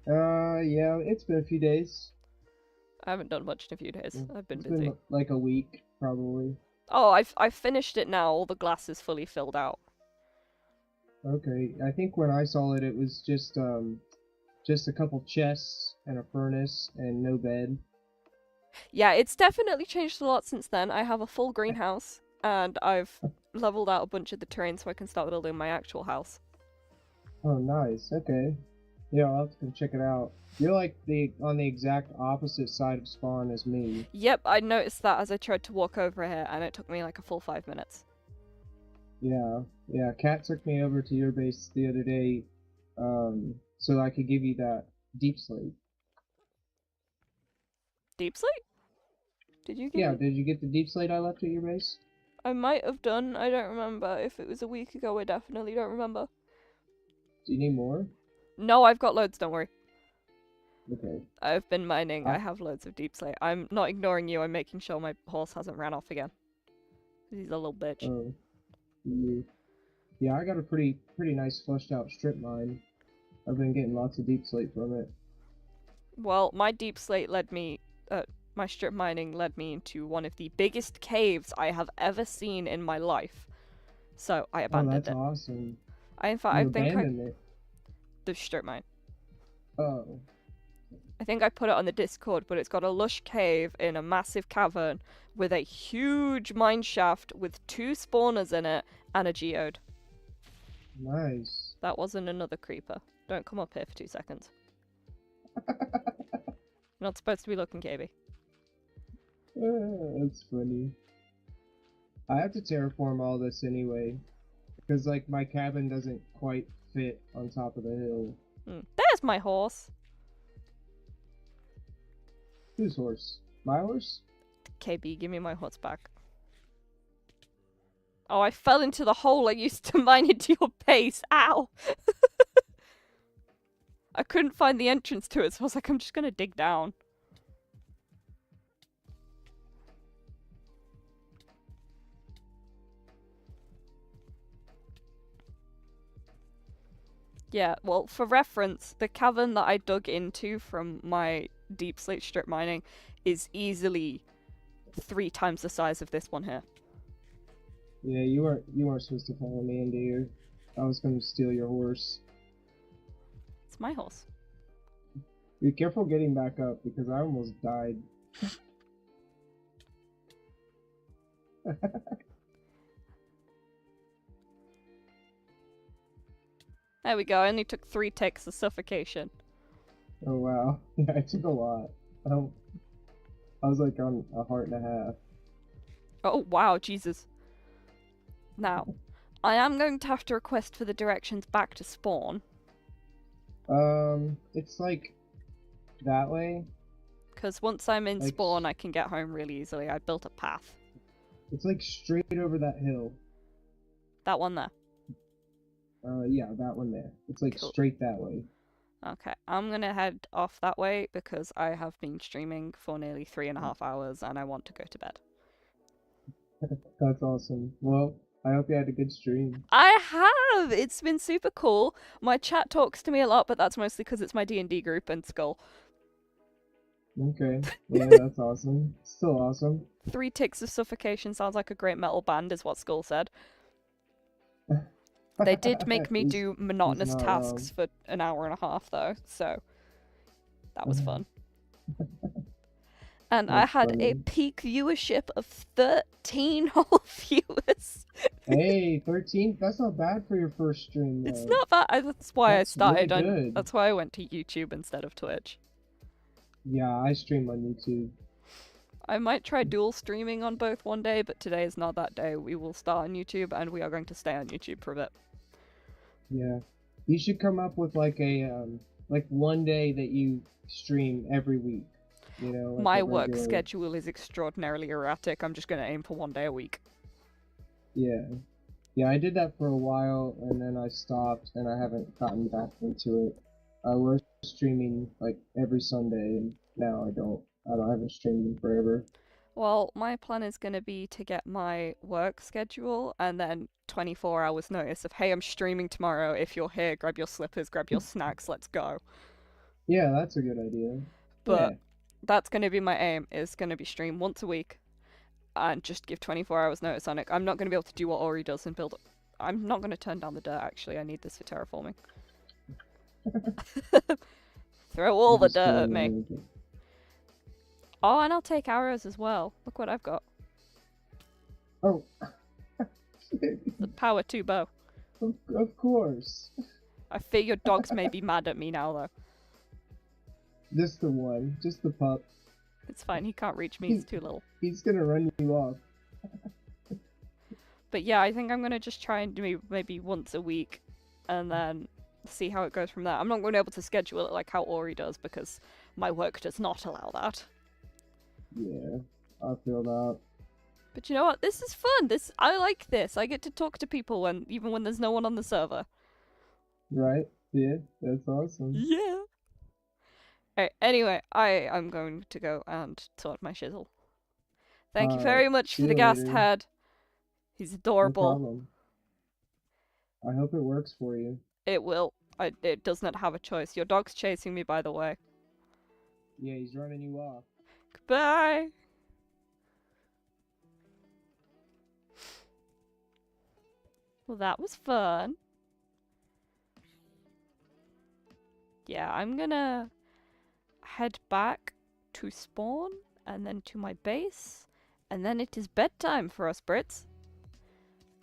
Yeah, it's been a few days. I haven't done much in a few days. I've been It's busy. been like a week, probably. Oh, I've finished it now. All the glass is fully filled out. Okay, I think when I saw it, it was just a couple chests and a furnace and no bed. Yeah, it's definitely changed a lot since then. I have a full greenhouse, and I've leveled out a bunch of the terrain so I can start building my actual house. Oh, nice. Okay. Yeah, I'll have to come check it out. You're like on the exact opposite side of spawn as me. Yep, I noticed that as I tried to walk over here, and it took me like a full 5 minutes. Yeah. Kat took me over to your base the other day, so I could give you that deep slate. Deep sleep? Did you get Yeah, it? did you get the deep slate I left at your base? I might have done. I don't remember. If it was a week ago, I definitely don't remember. Do you need more? No, I've got loads, don't worry. Okay. I've been mining. I have loads of deep slate. I'm not ignoring you. I'm making sure my horse hasn't ran off again. He's a little bitch. Oh. Yeah, I got a pretty nice fleshed out strip mine. I've been getting lots of deep slate from it. Well, my deep slate led me, my strip mining led me into one of the biggest caves I have ever seen in my life. So I abandoned that's it. awesome. In fact, You I think abandoned it. the strip mine. Oh. I think I put it on the Discord, but it's got a lush cave in a massive cavern with a huge mine shaft with 2 spawners in it and a geode. Nice. That wasn't another creeper. Don't come up here for 2 seconds. You're not supposed to be looking, KB. That's funny. I have to terraform all this anyway, because like my cabin doesn't quite fit on top of the hill. There's my horse. Whose horse? My horse? KB, give me my huts back. Oh, I fell into the hole I used to mine into your base. Ow! I couldn't find the entrance to it, so I was like, I'm just gonna dig down. Yeah, well, for reference, the cavern that I dug into from my deep slate strip mining is easily 3 times the size of this one here. Yeah, you weren't supposed to follow me into here. I was gonna steal your horse. It's my horse. Be careful getting back up because I almost died. There we go, I only took 3 ticks of suffocation. Oh wow. Yeah, I took a lot. I was like on a heart and a half. Oh, wow, Jesus. Now, I am going to have to request for the directions back to spawn. It's like that way. Because once I'm in Like- spawn, I can get home really easily. I built a path. It's like straight over that hill. That one there. Yeah, that one there. It's like Cool. straight that way. Okay, I'm gonna head off that way because I have been streaming for nearly 3.5 hours and I want to go to bed. That's awesome. Well, I hope you had a good stream. I have! It's been super cool. My chat talks to me a lot, but that's mostly because it's my D&D group and Skull. Okay. Yeah, that's awesome. Still awesome. 3 ticks of suffocation sounds like a great metal band, is what Skull said. They did make me He's- do monotonous not tasks for an hour and a half, though, so that was fun. And I That's had a funny. peak viewership of 13 whole viewers. Hey, 13? That's not bad for your first stream, though. It's not bad. That's why That's I started really on. good. That's why I went to YouTube instead of Twitch. Yeah, I stream on YouTube. I might try dual streaming on both one day, but today is not that day. We will start on YouTube, and we are going to stay on YouTube for a bit. Yeah. You should come up with like a, like one day that you stream every week. You know? Like My a work regular- schedule is extraordinarily erratic. I'm just going to aim for one day a week. Yeah. Yeah, I did that for a while, and then I stopped, and I haven't gotten back into it. I was streaming like every Sunday, and now I haven't streamed in forever. Well, my plan is going to be to get my work schedule and then 24 hours notice of, hey, I'm streaming tomorrow. If you're here, grab your slippers, grab your snacks, let's go. Yeah, that's a good idea. But that's going to be my aim, is going to be stream once a week and just give 24 hours notice on it. I'm not going to be able to do what Ori does and build. I'm not going to turn down the dirt, actually. I need this for terraforming. Throw all the Just dirt at going me. on with it. Oh, and I'll take arrows as well. Look what I've got. Oh. The power 2 bow. Of course. I fear your dogs may be mad at me now, though. Just the one. Just the pup. It's fine, he can't reach me, he's too little. He's gonna run you off. But yeah, I think I'm gonna just try and do maybe once a week, and then see how it goes from there. I'm not going to be able to schedule it like how Ori does, because my work does not allow that. Yeah, I feel that. But you know what? This is fun. I like this. I get to talk to people even when there's no one on the server. Right? Yeah, that's awesome. Yeah. Anyway, I am going to go and sort my shizzle. Thank you very much see for the you ghast later. head. He's No adorable. problem. I hope it works for you. It will. It does not have a choice. Your dog's chasing me, by the way. Yeah, he's running you off. Goodbye. Well, that was fun. Yeah, I'm gonna head back to spawn and then to my base, and then it is bedtime for us Brits.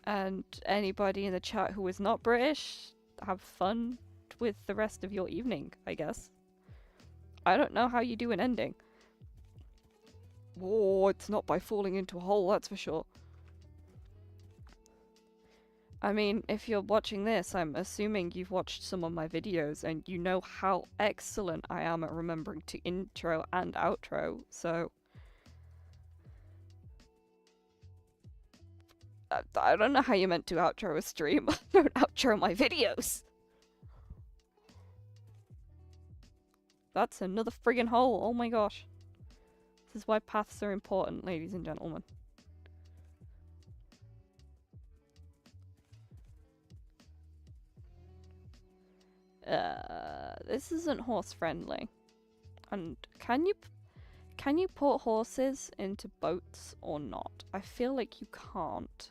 And anybody in the chat who is not British, have fun with the rest of your evening, I guess. I don't know how you do an ending. Oh, it's not by falling into a hole, that's for sure. I mean, if you're watching this, I'm assuming you've watched some of my videos and you know how excellent I am at remembering to intro and outro, so I don't know how you meant to outro a stream. Don't outro my videos. That's another friggin' hole. Oh my gosh. This is why paths are important, ladies and gentlemen. This isn't horse friendly. And can you put horses into boats or not? I feel like you can't.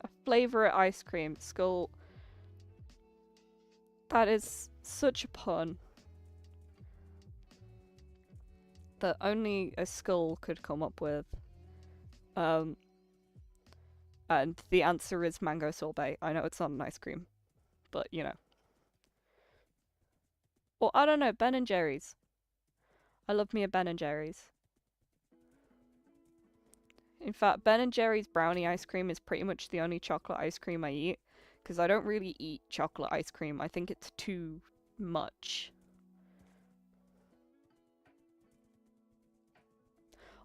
A flavor ice cream. Skull. That is such a pun that only a skull could come up with. And the answer is mango sorbet. I know it's not an ice cream, but you know. Or I don't know, Ben and Jerry's. I love me a Ben and Jerry's. In fact, Ben and Jerry's brownie ice cream is pretty much the only chocolate ice cream I eat, because I don't really eat chocolate ice cream. I think it's too much.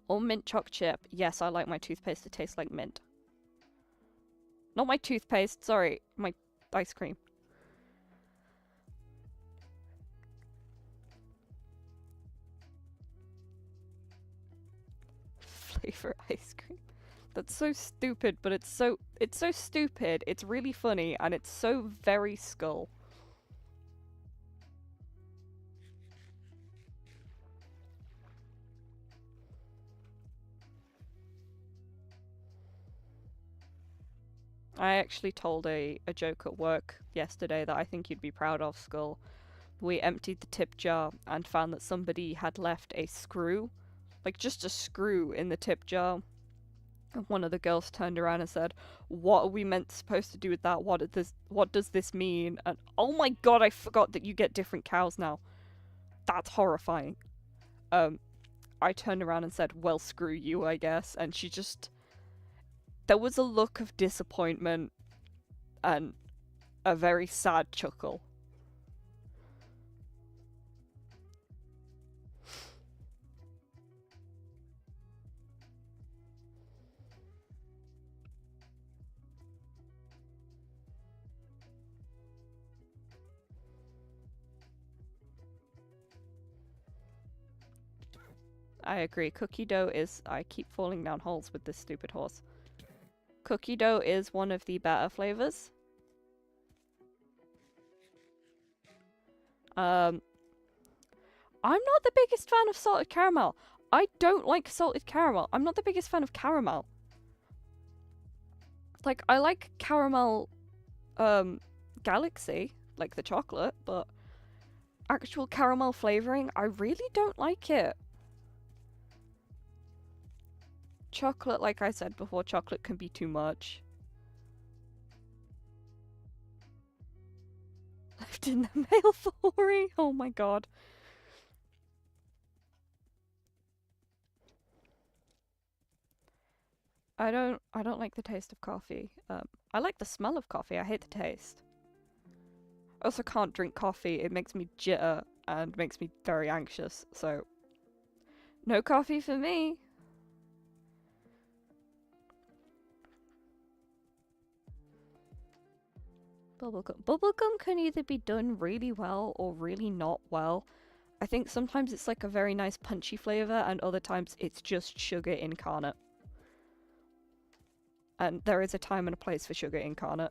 Or mint choc chip. Yes, I like my toothpaste to taste like mint. Not my toothpaste, sorry, my ice cream. Flavor ice cream. That's so stupid, but it's so stupid, it's really funny, and it's so very Skull. I actually told a joke at work yesterday that I think you'd be proud of, Skull. We emptied the tip jar and found that somebody had left a screw, like just a screw in the tip jar. And one of the girls turned around and said, "What are we supposed to do with that? What does this mean?" And oh my god, I forgot that you get different cows now. That's horrifying. I turned around and said, "Well, screw you, I guess." And she just... There was a look of disappointment and a very sad chuckle. I agree. Cookie dough is... I keep falling down holes with this stupid horse. Cookie dough is one of the better flavors. I'm not the biggest fan of salted caramel. I don't like salted caramel. I'm not the biggest fan of caramel. Like, I like caramel, Galaxy, like the chocolate, but actual caramel flavoring, I really don't like it. Chocolate, like I said before, chocolate can be too much. Left in the mail for Ori. Oh my god. I don't like the taste of coffee. I like the smell of coffee. I hate the taste. I also can't drink coffee. It makes me jitter and makes me very anxious. So, no coffee for me. Bubblegum. Bubblegum can either be done really well or really not well. I think sometimes it's like a very nice punchy flavor, and other times it's just sugar incarnate. And there is a time and a place for sugar incarnate.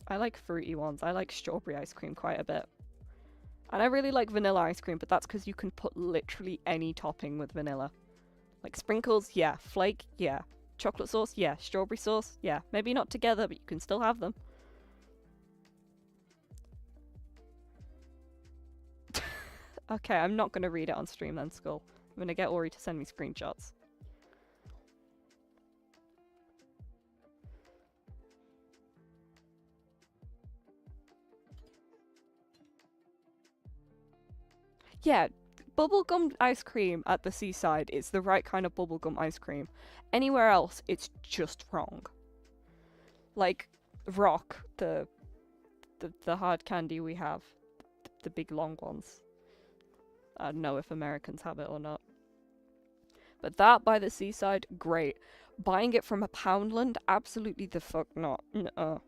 I like fruity ones. I like strawberry ice cream quite a bit. And I really like vanilla ice cream, but that's because you can put literally any topping with vanilla. Like sprinkles, yeah. Flake, yeah. Chocolate sauce, yeah. Strawberry sauce, yeah. Maybe not together, but you can still have them. Okay, I'm not gonna read it on stream then, Skull. I'm gonna get Ori to send me screenshots. Yeah, bubblegum ice cream at the seaside is the right kind of bubblegum ice cream. Anywhere else, it's just wrong. Like Rock, the hard candy we have, the big long ones. I don't know if Americans have it or not. But that by the seaside, great. Buying it from a Poundland, absolutely the fuck not. Nuh-uh.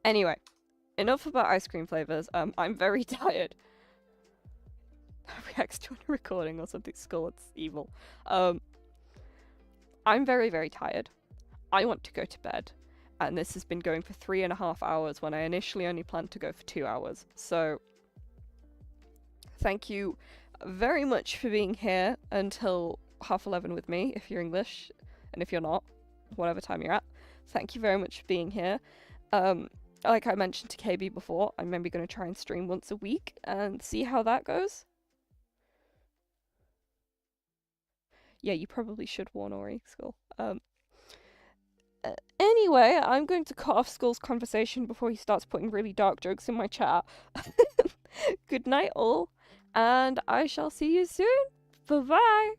Anyway, enough about ice cream flavors. I'm very tired. Reacts to a recording or something. Skull, it's evil. I'm very, very tired. I want to go to bed. And this has been going for 3.5 hours when I initially only planned to go for 2 hours. So, thank you very much for being here until 11:30 with me, if you're English, and if you're not, whatever time you're at. Thank you very much for being here. Like I mentioned to KB before, I'm maybe going to try and stream once a week and see how that goes. Yeah, you probably should warn Ori, Skull. Anyway, I'm going to cut off Skull's conversation before he starts putting really dark jokes in my chat. Good night, all, and I shall see you soon. Bye-bye.